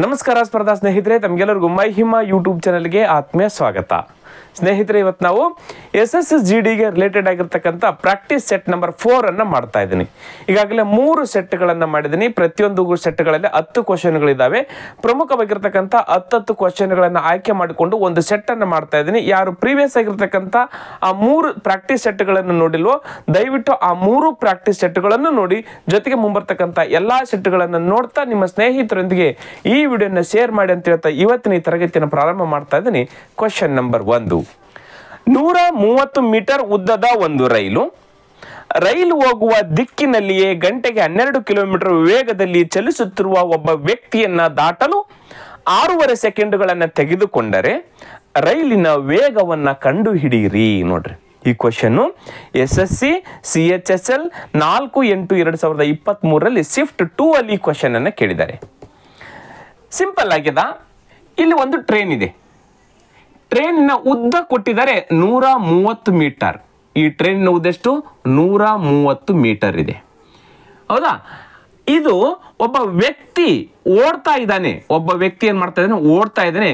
ನಮಸ್ಕಾರ ಸ್ಪರ್ಧಾ ಸ್ನೇಹಿತರೆ, ತಮಗೆಲ್ಲರಿಗೂ ಮೈ ಹಿಮ ಯೂಟ್ಯೂಬ್ ಚಾನಲ್ಗೆ ಆತ್ಮೀಯ ಸ್ವಾಗತ. ಸ್ನೇಹಿತರೆ, ಇವತ್ತು ನಾವು SSGDಗೆ ರಿಲೇಟೆಡ್ ಆಗಿರ್ತಕ್ಕಂಥ ಪ್ರಾಕ್ಟೀಸ್ ಸೆಟ್ ನಂಬರ್ 4 ಅನ್ನು ಮಾಡ್ತಾ ಇದ್ದೀನಿ. ಈಗಾಗಲೇ 3 ಸೆಟ್ಗಳನ್ನು ಮಾಡಿದ್ದೀನಿ. ಪ್ರತಿಯೊಂದು ಸೆಟ್ಗಳಲ್ಲಿ 10 ಕ್ವಶನ್ಗಳಿದ್ದಾವೆ. ಪ್ರಮುಖವಾಗಿರ್ತಕ್ಕಂಥ 10 ಕ್ವಶನ್ಗಳನ್ನು ಆಯ್ಕೆ ಮಾಡಿಕೊಂಡು ಒಂದು ಸೆಟ್ ಅನ್ನು ಮಾಡ್ತಾ ಇದ್ದೀನಿ. ಯಾರು ಪ್ರೀವಿಯಸ್ ಆಗಿರ್ತಕ್ಕಂಥ ಆ 3 ಪ್ರಾಕ್ಟೀಸ್ ಸೆಟ್ಗಳನ್ನು ನೋಡಿಲ್ವೋ ದಯವಿಟ್ಟು ಆ 3 ಪ್ರಾಕ್ಟೀಸ್ ಸೆಟ್ಗಳನ್ನು ನೋಡಿ, ಜೊತೆಗೆ ಮುಂಬರ್ತಕ್ಕಂಥ ಎಲ್ಲಾ ಸೆಟ್ಗಳನ್ನು ನೋಡ್ತಾ ನಿಮ್ಮ ಸ್ನೇಹಿತರೊಂದಿಗೆ ಈ ವಿಡಿಯೋನ ಶೇರ್ ಮಾಡಿ ಅಂತ ಹೇಳ್ತಾ ಇವತ್ತಿನ ಈ ತರಗತಿಯನ್ನು ಪ್ರಾರಂಭ ಮಾಡ್ತಾ ಇದ್ದೀನಿ. Question number 1. 130 ಮೀಟರ್ ಉದ್ದದ ಒಂದು ರೈಲು ಹೋಗುವ ದಿಕ್ಕಿನಲ್ಲಿಯೇ ಗಂಟೆಗೆ 12 ಕಿಲೋಮೀಟರ್ ವೇಗದಲ್ಲಿ ಚಲಿಸುತ್ತಿರುವ ಒಬ್ಬ ವ್ಯಕ್ತಿಯನ್ನ ದಾಟಲು 6.5 ಸೆಕೆಂಡುಗಳನ್ನು ತೆಗೆದುಕೊಂಡರೆ ರೈಲಿನ ವೇಗವನ್ನ ಕಂಡುಹಿಡಿಯಿರಿ. ನೋಡ್ರಿ, ಈ ಕ್ವಶನ್ SSC CHSL 4/8/2023 ಶಿಫ್ಟ್ 2 ಅಲ್ಲಿ ಈ ಕ್ವಶನ್ ಅನ್ನು ಕೇಳಿದ್ದಾರೆ. ಸಿಂಪಲ್ ಆಗಿದೆ. ಇಲ್ಲಿ ಒಂದು ಟ್ರೈನ್ ಇದೆ. ಟ್ರೈನಿನ ಉದ್ದ ಕೊಟ್ಟಿದ್ದಾರೆ 130 ಮೀಟರ್. ಈ ಟ್ರೈನಿನ ಉದ್ದ ಎಷ್ಟು? 130 ಮೀಟರ್ ಇದೆ. ಹೌದಾ? ಇದು ಒಬ್ಬ ವ್ಯಕ್ತಿ ಓಡ್ತಾ ಇದ್ದಾನೆ. ಏನ್ ಮಾಡ್ತಾ ಇದ್ದಾನೆ? ಓಡ್ತಾ ಇದ್ದಾನೆ.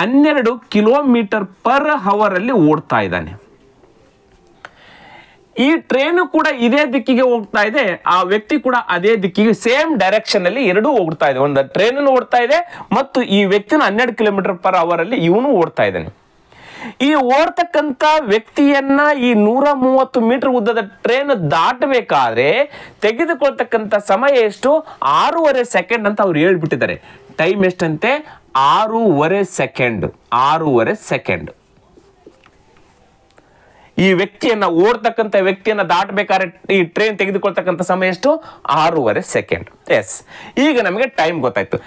12 ಕಿಲೋಮೀಟರ್ ಪರ್ ಅವರ್ ಅಲ್ಲಿ ಓಡ್ತಾ ಇದ್ದಾನೆ. ಈ ಟ್ರೈನು ಕೂಡ ಇದೇ ದಿಕ್ಕಿಗೆ ಹೋಗ್ತಾ ಇದೆ, ಆ ವ್ಯಕ್ತಿ ಕೂಡ ಅದೇ ದಿಕ್ಕಿಗೆ ಸೇಮ್ ಡೈರೆಕ್ಷನ್ ಅಲ್ಲಿ ಎರಡೂ ಹೋಗ್ತಾ ಇದೆ. ಒಂದು ಟ್ರೈನ್ ಓಡ್ತಾ ಇದೆ ಮತ್ತು ಈ ವ್ಯಕ್ತಿನ 12 ಕಿಲೋಮೀಟರ್ ಪರ್ ಅವರ್ ಅಲ್ಲಿ ಇವನು ಓಡ್ತಾ ಇದ್ದಾನೆ. ಈ ಓಡ್ತಕ್ಕಂಥ ವ್ಯಕ್ತಿಯನ್ನ ಈ 130 ಮೀಟರ್ ಉದ್ದದ ಟ್ರೈನ್ ದಾಟಬೇಕಾದ್ರೆ ತೆಗೆದುಕೊಳ್ತಕ್ಕಂಥ ಸಮಯ ಎಷ್ಟು? 6.5 ಸೆಕೆಂಡ್ ಅಂತ ಅವ್ರು ಹೇಳ್ಬಿಟ್ಟಿದ್ದಾರೆ. ಟೈಮ್ ಎಷ್ಟಂತೆ? 6.5 ಸೆಕೆಂಡ್. 6.5 ಸೆಕೆಂಡ್. ಈ ಓಡ್ತಕ್ಕಂಥ ವ್ಯಕ್ತಿಯನ್ನ ದಾಟಬೇಕಾದ್ರೆ ಈ ಟ್ರೈನ್ ತೆಗೆದುಕೊಳ್ತಕ್ಕಂಥ ಸಮಯ ಎಷ್ಟು? 6.5 ಸೆಕೆಂಡ್. ಎಸ್, ಈಗ ನಮಗೆ ಟೈಮ್ ಗೊತ್ತಾಯ್ತು.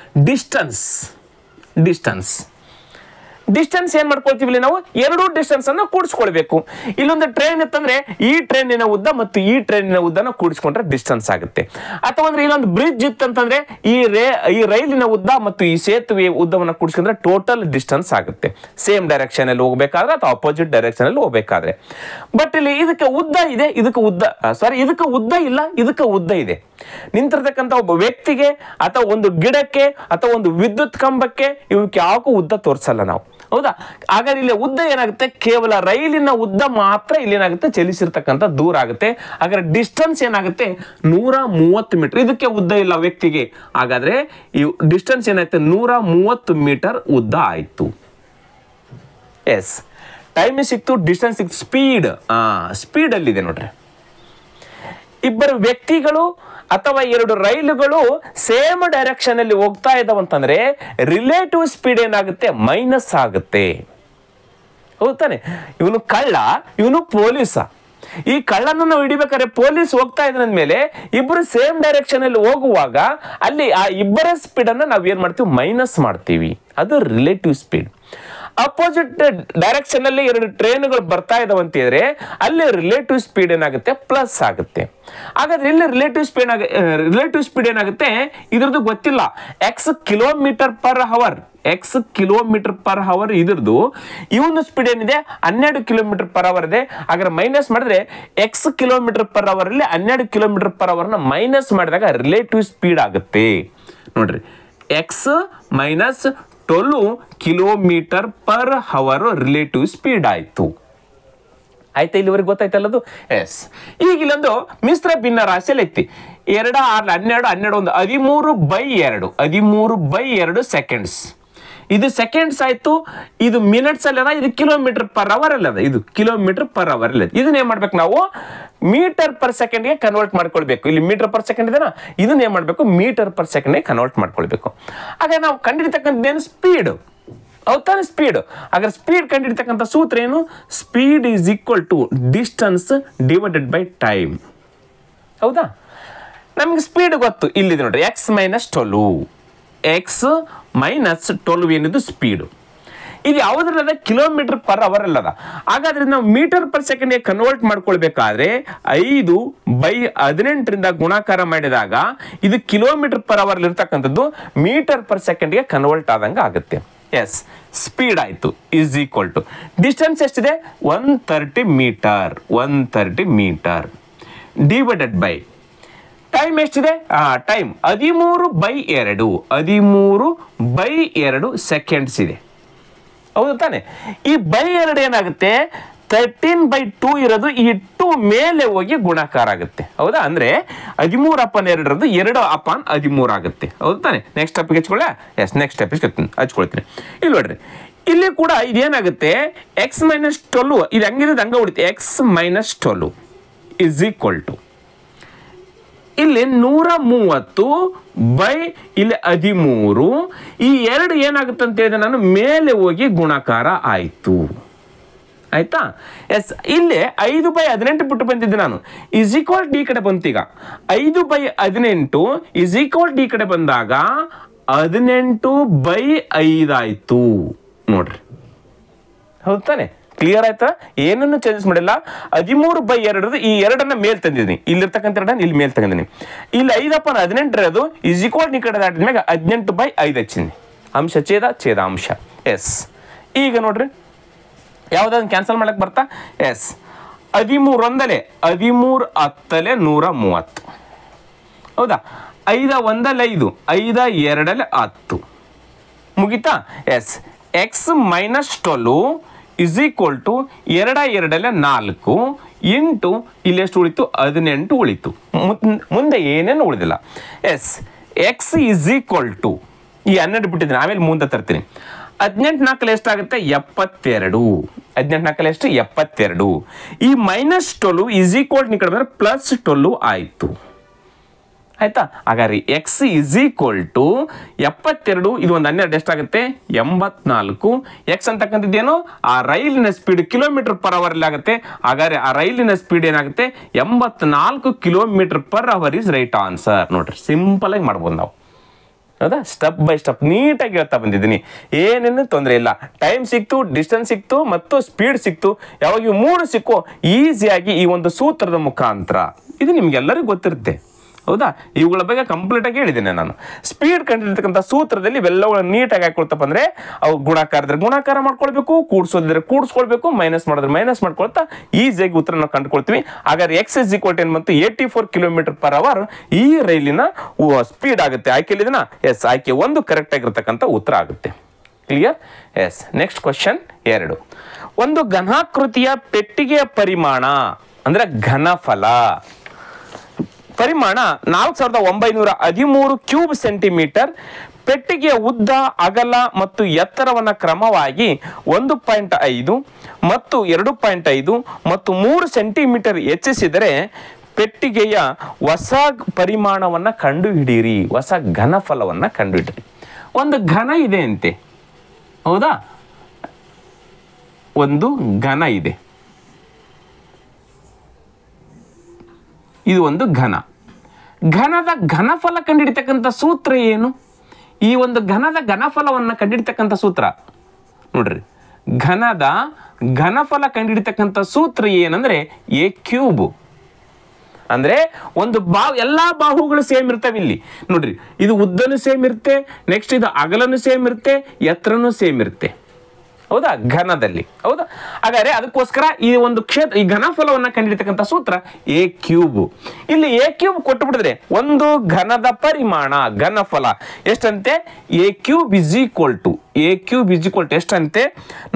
ಡಿಸ್ಟೆನ್ಸ್ ಏನ್ ಮಾಡ್ಕೊಳ್ತೀವಿ? ನಾವು ಎರಡು ಡಿಸ್ಟೆನ್ಸ್ ಅನ್ನು ಕೂಡಿಸ್ಕೊಳ್ಬೇಕು. ಇಲ್ಲೊಂದು ಟ್ರೈನ್ ಇತ್ತಂದ್ರೆ ಈ ಟ್ರೈನಿನ ಉದ್ದ ಮತ್ತು ಈ ಟ್ರೈನಿನ ಉದ್ದನ ಕೂಡಿಸ್ಕೊಂಡ್ರೆ ಡಿಸ್ಟೆನ್ಸ್ ಆಗುತ್ತೆ. ಅಥವಾ ಅಂದ್ರೆ ಇಲ್ಲೊಂದು ಬ್ರಿಡ್ಜ್ ಇತ್ತಂತಂದ್ರೆ ಈ ರೈಲಿನ ಉದ್ದ ಮತ್ತು ಈ ಸೇತುವೆ ಉದ್ದವನ್ನು ಕೂಡಿಸ್ಕೊಂಡ್ರೆ ಟೋಟಲ್ ಡಿಸ್ಟೆನ್ಸ್ ಆಗುತ್ತೆ. ಸೇಮ್ ಡೈರೆಕ್ಷನ್ ಅಲ್ಲಿ ಹೋಗ್ಬೇಕಾದ್ರೆ ಅಥವಾ ಅಪೋಸಿಟ್ ಡೈರೆಕ್ಷನ್ ಅಲ್ಲಿ ಹೋಗ್ಬೇಕಾದ್ರೆ. ಬಟ್ ಇಲ್ಲಿ ಇದಕ್ಕೆ ಉದ್ದ ಇದೆ, ಇದಕ್ಕೆ ಉದ್ದ ಇಲ್ಲ, ಇದಕ್ಕೆ ಉದ್ದ ಇದೆ. ನಿಂತಿರ್ತಕ್ಕಂಥ ಒಬ್ಬ ವ್ಯಕ್ತಿಗೆ ಅಥವಾ ಒಂದು ಗಿಡಕ್ಕೆ ಅಥವಾ ಒಂದು ವಿದ್ಯುತ್ ಕಂಬಕ್ಕೆ ಇವಕ್ಕೆ ಯಾಕೂ ಉದ್ದ ತೋರಿಸಲ್ಲ ನಾವು. ಹೌದಾ? ಹಾಗಾದ್ರೆ ಇಲ್ಲಿ ಉದ್ದ ಏನಾಗುತ್ತೆ? ಕೇವಲ ರೈಲಿನ ಉದ್ದ ಮಾತ್ರ ಇಲ್ಲಿ ಏನಾಗುತ್ತೆ? ಚಲಿಸಿರ್ತಕ್ಕಂಥ ದೂರ ಆಗುತ್ತೆ. ಹಾಗಾದ್ರೆ ಡಿಸ್ಟೆನ್ಸ್ ಏನಾಗುತ್ತೆ? 130 ಮೀಟರ್. ಇದಕ್ಕೆ ಉದ್ದ ಇಲ್ಲ ವ್ಯಕ್ತಿಗೆ. ಹಾಗಾದ್ರೆ ಈ ಡಿಸ್ಟೆನ್ಸ್ ಏನಾಯ್ತು? 130 ಮೀಟರ್ ಉದ್ದ ಆಯ್ತು. ಎಸ್, ಟೈಮ್ ಸಿಕ್ತು, ಡಿಸ್ಟೆನ್ಸ್ ಸಿಕ್ತು, ಸ್ಪೀಡ್ ಅಲ್ಲಿದೆ ನೋಡ್ರಿ. ಇಬ್ಬರು ವ್ಯಕ್ತಿಗಳು ಅಥವಾ 2 ರೈಲುಗಳು ಸೇಮ್ ಡೈರೆಕ್ಷನ್ ಅಲ್ಲಿ ಹೋಗ್ತಾ ಇದ್ದಾವಂತಂದ್ರೆ ರಿಲೇಟಿವ್ ಸ್ಪೀಡ್ ಏನಾಗುತ್ತೆ? ಮೈನಸ್ ಆಗುತ್ತೆ. ಹೌದಾನೆ? ಇವನು ಕಳ್ಳ, ಇವನು ಪೊಲೀಸ. ಈ ಕಳ್ಳನನ್ನು ನಾವು ಹಿಡಿಬೇಕಾದ್ರೆ ಪೊಲೀಸ್ ಹೋಗ್ತಾ ಇದ್ರಂದ್ಮೇಲೆ ಇಬ್ಬರು ಸೇಮ್ ಡೈರೆಕ್ಷನ್ ಅಲ್ಲಿ ಹೋಗುವಾಗ ಅಲ್ಲಿ ಆ ಇಬ್ಬರ ಸ್ಪೀಡ್ ಅನ್ನ ನಾವ್ ಏನ್ ಮಾಡ್ತೀವಿ? ಮೈನಸ್ ಮಾಡ್ತೀವಿ. ಅದು ರಿಲೇಟಿವ್ ಸ್ಪೀಡ್. ಅಪೋಸಿಟ್ ಡೈರೆಕ್ಷನ್ ಅಲ್ಲಿ 2 ಟ್ರೈನ್ಗಳು ಬರ್ತಾ ಇದಾವಂತಿದ್ರೆ ಅಲ್ಲಿ ರಿಲೇಟಿವ್ ಸ್ಪೀಡ್ ಏನಾಗುತ್ತೆ? ಪ್ಲಸ್ ಆಗುತ್ತೆ. ಹಾಗಾದ್ರೆ ಇಲ್ಲಿ ರಿಲೇಟಿವ್ ಸ್ಪೀಡ್ ಏನಾಗುತ್ತೆ? ಇದ್ರದ್ದು ಗೊತ್ತಿಲ್ಲ. X ಕಿಲೋಮೀಟರ್ ಪರ್ ಅವರ್ ಇದ್ರದ್ದು. ಇವನು ಸ್ಪೀಡ್ ಏನಿದೆ? 12 ಕಿಲೋಮೀಟರ್ ಪರ್ ಅವರ್ ಇದೆ. ಹಾಗಾದ್ರೆ ಮೈನಸ್ ಮಾಡಿದ್ರೆ X ಕಿಲೋಮೀಟರ್ ಪರ್ ಅವರ್ ಅಲ್ಲಿ 12 ಕಿಲೋಮೀಟರ್ ಪರ್ ಅವರ್ ನ ಮೈನಸ್ ಮಾಡಿದಾಗ ರಿಲೇಟಿವ್ ಸ್ಪೀಡ್ ಆಗುತ್ತೆ. ನೋಡ್ರಿ, X minus 12 kilometer per hour relative speed ಆಯ್ತು. ಆಯ್ತಾ? ಇಲ್ಲಿವರೆಗೆ ಗೊತ್ತಾಯ್ತಲ್ಲದು? ಎಸ್. ಈಗ ಇಲ್ಲೊಂದು ಮಿಶ್ರ ಭಿನ್ನ ರಾಶಿಯಲ್ಲಿ ಐತಿ. 2 6 12 11 13/2 ಸೆಕೆಂಡ್ಸ್. ಇದು ಸೆಕೆಂಡ್ಸ್ ಆಯ್ತು. ಇದು ಮಿನಿಟ್ಸ್ ಅಲ್ಲಿ ಅದ, ಇದು ಕಿಲೋಮೀಟರ್ ಪರ್ ಅವರ್ ಅಲ್ಲಿ ಅದ. ಇದು ಕಿಲೋಮೀಟರ್ ಪರ್ ಅವರ್ ಅಲ್ಲಿ. ಇದನ್ನ ಏನ್ ಮಾಡ್ಬೇಕು? ನಾವು ಮೀಟರ್ ಪರ್ ಸೆಕೆಂಡ್ ಗೆ ಕನ್ವರ್ಟ್ ಮಾಡ್ಕೊಳ್ಬೇಕು. ಇಲ್ಲಿ ಮೀಟರ್ ಪರ್ ಸೆಕೆಂಡ್ ಇದೆನಾ, ಇದನ್ನ ಏನ್ ಮಾಡ್ಬೇಕು? ಮೀಟರ್ ಪರ್ ಸೆಕೆಂಡ್ ಗೆ ಕನ್ವರ್ಟ್ ಮಾಡ್ಕೊಳ್ಬೇಕು. ಹಾಗೆ ನಾವು ಕಂಡಿರ್ತಕ್ಕಂಥದ್ದೇನು? ಸ್ಪೀಡ್. ಹೌದಾನೆ? ಸ್ಪೀಡ್. ಹಾಗಾದ್ರೆ ಸ್ಪೀಡ್ ಕಂಡಿರ್ತಕ್ಕಂಥ ಸೂತ್ರ ಏನು? Speed is equal to distance divided by time. ಹೌದಾ? ನಮ್ಗೆ ಸ್ಪೀಡ್ ಗೊತ್ತು. ಇಲ್ಲಿದೆ ನೋಡ್ರಿ, X ಮೈನಸ್ 12 ಏನಿದು ಸ್ಪೀಡು. ಇದು ಯಾವುದ್ರಲ್ಲದ? ಕಿಲೋಮೀಟರ್ ಪರ್ ಅವರ್ ಅಲ್ಲದ. ಹಾಗಾದ್ರೆ ನಾವು ಮೀಟರ್ ಪರ್ ಸೆಕೆಂಡ್ಗೆ ಕನ್ವರ್ಟ್ ಮಾಡ್ಕೊಳ್ಬೇಕಾದ್ರೆ 5/18 ಗುಣಾಕಾರ ಮಾಡಿದಾಗ ಇದು ಕಿಲೋಮೀಟರ್ ಪರ್ ಅವರ್ ಇರ್ತಕ್ಕಂಥದ್ದು ಮೀಟರ್ ಪರ್ ಸೆಕೆಂಡ್ಗೆ ಕನ್ವರ್ಟ್ ಆದಂಗೆ ಆಗುತ್ತೆ. ಎಸ್, ಸ್ಪೀಡ್ ಆಯ್ತು. ಈಸ್ ಈಕ್ವಲ್ ಟು ಡಿಸ್ಟೆನ್ಸ್ ಎಷ್ಟಿದೆ? 130 ಮೀಟರ್ ಡಿವೈಡೆಡ್ ಬೈ ಟೈಮ್ ಎಷ್ಟಿದೆ? ಟೈಮ್ 13/2 13/2 ಸೆಕೆಂಡ್ಸ್ ಇದೆ. ಹೌದು ತಾನೆ? ಈ ಬೈ 2 ಏನಾಗುತ್ತೆ? 13/2 ಇರೋದು ಈ 2 ಮೇಲೆ ಹೋಗಿ ಗುಣಾಕಾರ ಆಗುತ್ತೆ. ಹೌದಾ? ಅಂದ್ರೆ 13/2 2/13 ಆಗುತ್ತೆ. ಹೌದು ತಾನೆ? ನೆಕ್ಸ್ಟ್ ಟಾಪಿಕ್ ಹಚ್ಕೊಳ್ಳ? ಎಸ್, ನೆಕ್ಸ್ಟ್ ಟಾಪಿಕ್ ಹಚ್ಕೊಳ್ತೀನಿ. ಇಲ್ಲಿ ನೋಡ್ರಿ, ಇಲ್ಲಿ ಕೂಡ ಇದೇನಾಗುತ್ತೆ? ಎಕ್ಸ್ ಮೈನಸ್ 12 ಇದು ಹಂಗಿದೆ ಹಂಗ ಉಳಿತು. X minus 12 is equal to ಇಲ್ಲಿ 130 ಬೈ ಇಲ್ಲಿ 13. ಈ 2 ಏನಾಗುತ್ತೆ ಅಂತ ಹೇಳಿದ್ರೆ ನಾನು ಮೇಲೆ ಹೋಗಿ ಗುಣಾಕಾರ ಆಯ್ತು. ಆಯ್ತಾ? ಎಸ್, ಇಲ್ಲಿ 5/18 ಬಿಟ್ಟು ಬಂದಿದ್ದೆ ನಾನು. ಇಸ್ ಈಕ್ವಲ್ ಡಿ ಕಡೆ ಬಂತು. ಈಗ 5/18 ಇಸ್ ಈಕ್ವಲ್ ಡಿ ಕಡೆ ಬಂದಾಗ 18/5 ಆಯ್ತು. ನೋಡ್ರಿ, ಹೌದು ತಾನೆ? ಕ್ಲಿಯರ್ ಆಯ್ತಾ? ಏನನ್ನು ಚೇಂಜಸ್ ಮಾಡಿಲ್ಲ. 13/2 ಈ 2 ಮೇಲ್ ತಂದಿದ್ದೀನಿ. ಇಲ್ಲಿರ್ತಕ್ಕಂಥ 2 ಇಲ್ಲಿ ಮೇಲ್ ತಂದಿದ್ದೀನಿ. ಇಲ್ಲಿ 5/18 ಇರೋದು ಇಸ್ ಈಕ್ವಲ್ ಈ ಕಡೆ ದಾಟಿದ ಮ್ಯಾಗ 18/5 ಹಚ್ಚಿನಿ. ಅಂಶ ಛೇದ ಅಂಶ. ಎಸ್, ಈಗ ನೋಡ್ರಿ ಯಾವ್ದಾದ್ರು ಕ್ಯಾನ್ಸಲ್ ಮಾಡಕ್ ಬರ್ತಾ? ಎಸ್, 13 ಒಂದಲೆ 13 ಹತ್ತಲೆ 130. ಹೌದಾ? 5 ಒಂದಲೆ 5 5 2 10 ಮುಗಿತಾ? Yes, x minus 12 is equal to 2 2 4 into ಇಲ್ಲಿ ಎಷ್ಟು ಉಳಿತು? 18 ಉಳಿತು. ಮುಂದೆ ಏನೇನು ಉಳಿದಿಲ್ಲ. Yes, x is equal to ಈ 12 ಬಿಟ್ಟಿದ್ದೀನಿ, ಆಮೇಲೆ ಮುಂದೆ ತರ್ತೀನಿ. 18 4 ಎಷ್ಟಾಗುತ್ತೆ? 72. 18 4 ಎಷ್ಟು? 72. ಈ ಮೈನಸ್ 12 ಇಸ್ ಈಕ್ವಲ್ ಈ ಕಡೆ ಬಂದ್ರೆ ಪ್ಲಸ್ 12 ಆಯ್ತು. ಆಯ್ತಾ? ಹಾಗಾದ್ರೆ ಎಕ್ಸ್ ಇಸ್ ಈಕ್ವಲ್ ಟು 72 ಇದು ಒಂದು 12 ಎಷ್ಟಾಗುತ್ತೆ? 84. ಎಕ್ಸ್ ಅಂತಕ್ಕಂಥದ್ದೇನು? ಆ ರೈಲಿನ ಸ್ಪೀಡ್ km/h ಆಗುತ್ತೆ. ಹಾಗಾದ್ರೆ ಆ ರೈಲಿನ ಸ್ಪೀಡ್ ಏನಾಗುತ್ತೆ? 84 km/h ಇಸ್ ರೈಟ್ ಆನ್ಸರ್. ನೋಡ್ರಿ, ಸಿಂಪಲ್ ಆಗಿ ಮಾಡ್ಬೋದು ನಾವು. ಹೌದಾ? ಸ್ಟೆಪ್ ಬೈ ಸ್ಟೆಪ್ ನೀಟಾಗಿ ಹೇಳ್ತಾ ಬಂದಿದ್ದೀನಿ. ಏನೇನು ತೊಂದರೆ ಇಲ್ಲ. ಟೈಮ್ ಸಿಕ್ತು, ಡಿಸ್ಟೆನ್ಸ್ ಸಿಕ್ತು ಮತ್ತು ಸ್ಪೀಡ್ ಸಿಕ್ತು. ಯಾವಾಗ ಇವು 3 ಸಿಕ್ಕೋ ಈಸಿಯಾಗಿ ಈ ಒಂದು ಸೂತ್ರದ ಮುಖಾಂತರ ಇದು ನಿಮ್ಗೆಲ್ಲರಿಗೂ ಗೊತ್ತಿರುತ್ತೆ. ಹೌದಾ? ಇವುಗಳ ಬಗ್ಗೆ ಕಂಪ್ಲೀಟ್ ಆಗಿ ಹೇಳಿದ್ದೇನೆ ನಾನು. ಸ್ಪೀಡ್ ಕಂಡಿರ್ತಕ್ಕಂಥ ಸೂತ್ರದಲ್ಲಿ ಇವೆಲ್ಲಗಳನ್ನು ನೀಟಾಗಿ ಹಾಕೊಳ್ತಪ್ಪ ಅಂದ್ರೆ ಅವು ಗುಣಾಕಾರದ್ರೆ ಗುಣಾಕಾರ ಮಾಡ್ಕೊಳ್ಬೇಕು, ಕೂಡಿಸೋದಿದ್ರೆ ಕೂಡಿಸ್ಕೊಳ್ಬೇಕು, ಮೈನಸ್ ಮಾಡಿದ್ರೆ ಮೈನಸ್ ಮಾಡ್ಕೊಳ್ತಾ ಈಸಿಯಾಗಿ ಉತ್ತರ ನಾವು ಕಂಡುಕೊಳ್ತೀವಿ. ಹಾಗಾದ್ರೆ ಎಕ್ಸ್ ಇಸ್ ಈಕ್ವಲ್ ಟು ಮತ್ತು 84 km/h ಈ ರೈಲಿನ ಸ್ಪೀಡ್ ಆಗುತ್ತೆ. ಆಯ್ಕೆಲಿದೆನಾ? ಎಸ್, ಆಯ್ಕೆ 1 ಕರೆಕ್ಟ್ ಆಗಿರ್ತಕ್ಕಂಥ ಉತ್ತರ ಆಗುತ್ತೆ. ಕ್ಲಿಯರ್? Yes, next question 2. ಒಂದು ಘನಾಕೃತಿಯ ಪೆಟ್ಟಿಗೆಯ ಪರಿಮಾಣ ಅಂದ್ರೆ ಘನಫಲ ಪರಿಮಾಣ 4913 ಕ್ಯೂಬ್ ಸೆಂಟಿಮೀಟರ್. ಪೆಟ್ಟಿಗೆಯ ಉದ್ದ, ಅಗಲ ಮತ್ತು ಎತ್ತರವನ್ನು ಕ್ರಮವಾಗಿ 1.5 ಮತ್ತು 2.5 ಮತ್ತು 3 ಸೆಂಟಿಮೀಟರ್ ಹೆಚ್ಚಿಸಿದರೆ ಪೆಟ್ಟಿಗೆಯ ಹೊಸ ಪರಿಮಾಣವನ್ನು ಕಂಡುಹಿಡಿಯಿರಿ. ಹೊಸ ಘನಫಲವನ್ನು ಕಂಡುಹಿಡಿಯಿರಿ. ಒಂದು ಘನ ಇದೆ ಅಂತೆ. ಹೌದಾ? ಒಂದು ಘನ ಇದೆ. ಇದು ಒಂದು ಘನದ ಘನಫಲ ಕಂಡುಹಿಡಿತಕ್ಕಂಥ ಸೂತ್ರ ಏನು? ಈ ಒಂದು ಘನದ ಘನಫಲವನ್ನು ಕಂಡುಹಿಡಿತಕ್ಕಂಥ ಸೂತ್ರ ನೋಡ್ರಿ. ಘನದ ಘನಫಲ ಕಂಡುಹಿಡಿತಕ್ಕಂಥ ಸೂತ್ರ ಏನಂದ್ರೆ ಎ ಕ್ಯೂಬ್. ಅಂದ್ರೆ ಒಂದು ಎಲ್ಲಾ ಬಾಹುಗಳು ಸೇಮ್ ಇರ್ತವೆ. ಇಲ್ಲಿ ನೋಡ್ರಿ, ಇದು ಉದ್ದನು ಸೇಮ್ ಇರುತ್ತೆ, ನೆಕ್ಸ್ಟ್ ಇದು ಅಗಲನು ಸೇಮ್ ಇರುತ್ತೆ, ಎತ್ತರನು ಸೇಮ್ ಇರುತ್ತೆ. ಹೌದಾ? ಘನದಲ್ಲಿ. ಹೌದಾ? ಹಾಗಾದ್ರೆ ಅದಕ್ಕೋಸ್ಕರ ಈ ಒಂದು ಈ ಘನಫಲವನ್ನ ಕಂಡುಹಿಡಿತಕ್ಕಂಥ ಸೂತ್ರ ಎ ಕ್ಯೂಬ್. ಇಲ್ಲಿ ಎ ಕ್ಯೂಬ್ ಕೊಟ್ಟು ಬಿಡಿದ್ರೆ ಒಂದು ಘನದ ಪರಿಮಾಣ ಘನಫಲ ಎಷ್ಟಂತೆ? A cube is equal to ಎಷ್ಟಂತೆ?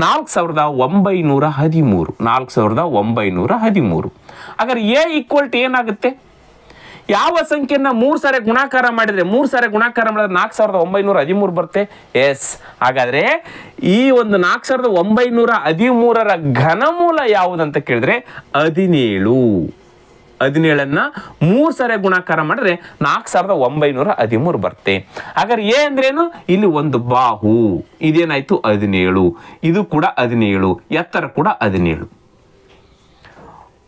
4913. 4913. ಹಾಗಾದ್ರೆ ಎ ಈಕ್ವಲ್ ಟು ಏನಾಗುತ್ತೆ? ಯಾವ ಸಂಖ್ಯೆಯನ್ನ 3 ಸಾರಿ ಗುಣಾಕಾರ ಮಾಡಿದ್ರೆ 4913 ಬರುತ್ತೆ. ಎಸ್, ಹಾಗಾದ್ರೆ ಈ ಒಂದು 4913ರ ಘನಮೂಲ ಯಾವುದಂತ ಕೇಳಿದ್ರೆ 17. 17ನ್ನ 3 ಸಾರಿ ಗುಣಾಕಾರ ಮಾಡಿದ್ರೆ 4913 ಬರುತ್ತೆ. ಹಾಗಾದ್ರೆ ಎ ಅಂದ್ರೇನು? ಇಲ್ಲಿ ಒಂದು ಬಾಹು, ಇದೇನಾಯ್ತು? 17. ಇದು ಕೂಡ 17, ಎತ್ತರ ಕೂಡ 17.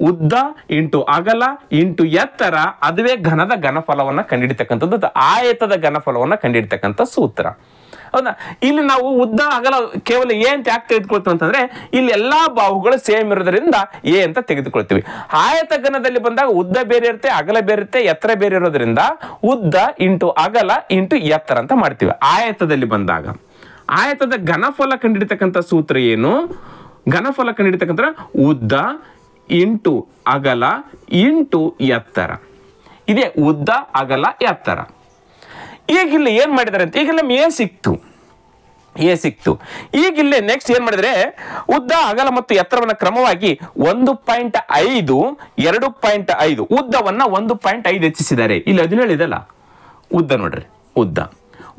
ಉದ್ದ ಇಂಟು ಅಗಲ ಇಂಟು ಎತ್ತರ, ಅದುವೇ ಘನದ ಘನಫಲವನ್ನ ಕಂಡುಹಿಡಿತಕ್ಕಂಥದ್ದು, ಆಯತದ ಘನಫಲವನ್ನ ಕಂಡುಹಿಡಿತಕ್ಕಂಥ ಸೂತ್ರ. ಹೌದಾ? ಇಲ್ಲಿ ನಾವು ಉದ್ದ ಅಗಲ ಕೇವಲ ಎ ಅಂತ ಯಾಕೆ ತೆಗೆದುಕೊಳ್ತೀವಿ ಅಂತಂದ್ರೆ ಇಲ್ಲಿ ಎಲ್ಲಾ ಬಾಹುಗಳು ಸೇಮ್ ಇರೋದ್ರಿಂದ ಎ ಅಂತ ತೆಗೆದುಕೊಳ್ತೀವಿ. ಆಯತ ಘನದಲ್ಲಿ ಬಂದಾಗ ಉದ್ದ ಬೇರೆ ಇರುತ್ತೆ, ಅಗಲ ಬೇರೆ ಇರುತ್ತೆ, ಎತ್ತರ ಬೇರೆ ಇರೋದ್ರಿಂದ ಉದ್ದ ಇಂಟು ಅಗಲ ಇಂಟು ಎತ್ತರ ಅಂತ ಮಾಡ್ತೀವಿ. ಆಯತದಲ್ಲಿ ಬಂದಾಗ ಆಯತದ ಘನಫಲ ಕಂಡುಹಿಡಿತಕ್ಕಂಥ ಸೂತ್ರ ಏನು? ಘನಫಲ ಕಂಡುಹಿಡಿತಕ್ಕಂಥ ಉದ್ದ ಇಂಟು ಅಗಲ ಇಂಟು ಎತ್ತರ. ಇದೇ ಉದ್ದ, ಅಗಲ, ಎತ್ತರ. ಈಗ ಇಲ್ಲಿ ಏನು ಮಾಡಿದ್ದಾರೆ ಅಂತ, ಈಗ ನಮ್ಗೆ ಎ ಸಿಕ್ತು. ಈಗ ಇಲ್ಲಿ ನೆಕ್ಸ್ಟ್ ಏನ್ ಮಾಡಿದ್ರೆ, ಉದ್ದ, ಅಗಲ ಮತ್ತು ಎತ್ತರವನ್ನ ಕ್ರಮವಾಗಿ 1.5, 2.5, ಉದ್ದವನ್ನ 1.5 ಹೆಚ್ಚಿಸಿದ್ದಾರೆ. ಇಲ್ಲಿ 17 ಇದೆಲ್ಲ ಉದ್ದ ನೋಡ್ರಿ.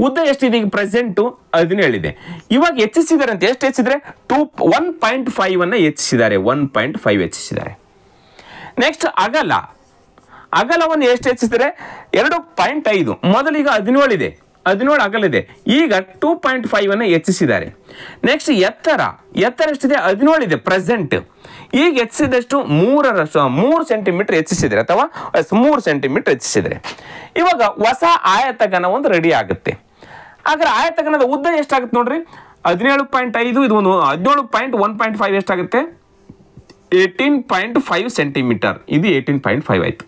ಉದ್ದ ಎಷ್ಟಿದೆ ಈಗ ಪ್ರೆಸೆಂಟು 17 ಇದೆ. ಇವಾಗ ಹೆಚ್ಚಿಸಿದ್ದಾರೆ ಅಂತ, ಎಷ್ಟು ಹೆಚ್ಚಿದ್ರೆ 1.5 ಅನ್ನ ಹೆಚ್ಚಿಸಿದ್ದಾರೆ, 1.5 ಹೆಚ್ಚಿಸಿದ್ದಾರೆ. ನೆಕ್ಸ್ಟ್ ಅಗಲವನ್ನು ಎಷ್ಟು ಹೆಚ್ಚಿಸಿದರೆ 2.5. ಮೊದಲೀಗ 17 ಇದೆ, 17 ಅಗಲಿದೆ, ಈಗ 2.5 ಅನ್ನು ಹೆಚ್ಚಿಸಿದ್ದಾರೆ. ನೆಕ್ಸ್ಟ್ ಎತ್ತರ ಎಷ್ಟಿದೆ 17 ಇದೆ ಪ್ರೆಸೆಂಟ್, ಈಗ ಹೆಚ್ಚಿಸಿದಷ್ಟು 3 ಸೆಂಟಿಮೀಟರ್ ಹೆಚ್ಚಿಸಿದರೆ, ಅಥವಾ 3 ಸೆಂಟಿಮೀಟರ್ ಹೆಚ್ಚಿಸಿದರೆ ಇವಾಗ ಹೊಸ ಆಯತಘನ ಒಂದು ರೆಡಿ ಆಗುತ್ತೆ. ಹಾಗಾದ್ರೆ ಆಯತಘನದ ಉದ್ದ ಎಷ್ಟಾಗುತ್ತೆ ನೋಡ್ರಿ, 17.5, ಇದು 17.1.5 ಎಷ್ಟಾಗುತ್ತೆ, 18.5 ಸೆಂಟಿಮೀಟರ್. ಇದು 18.5 ಆಯ್ತು.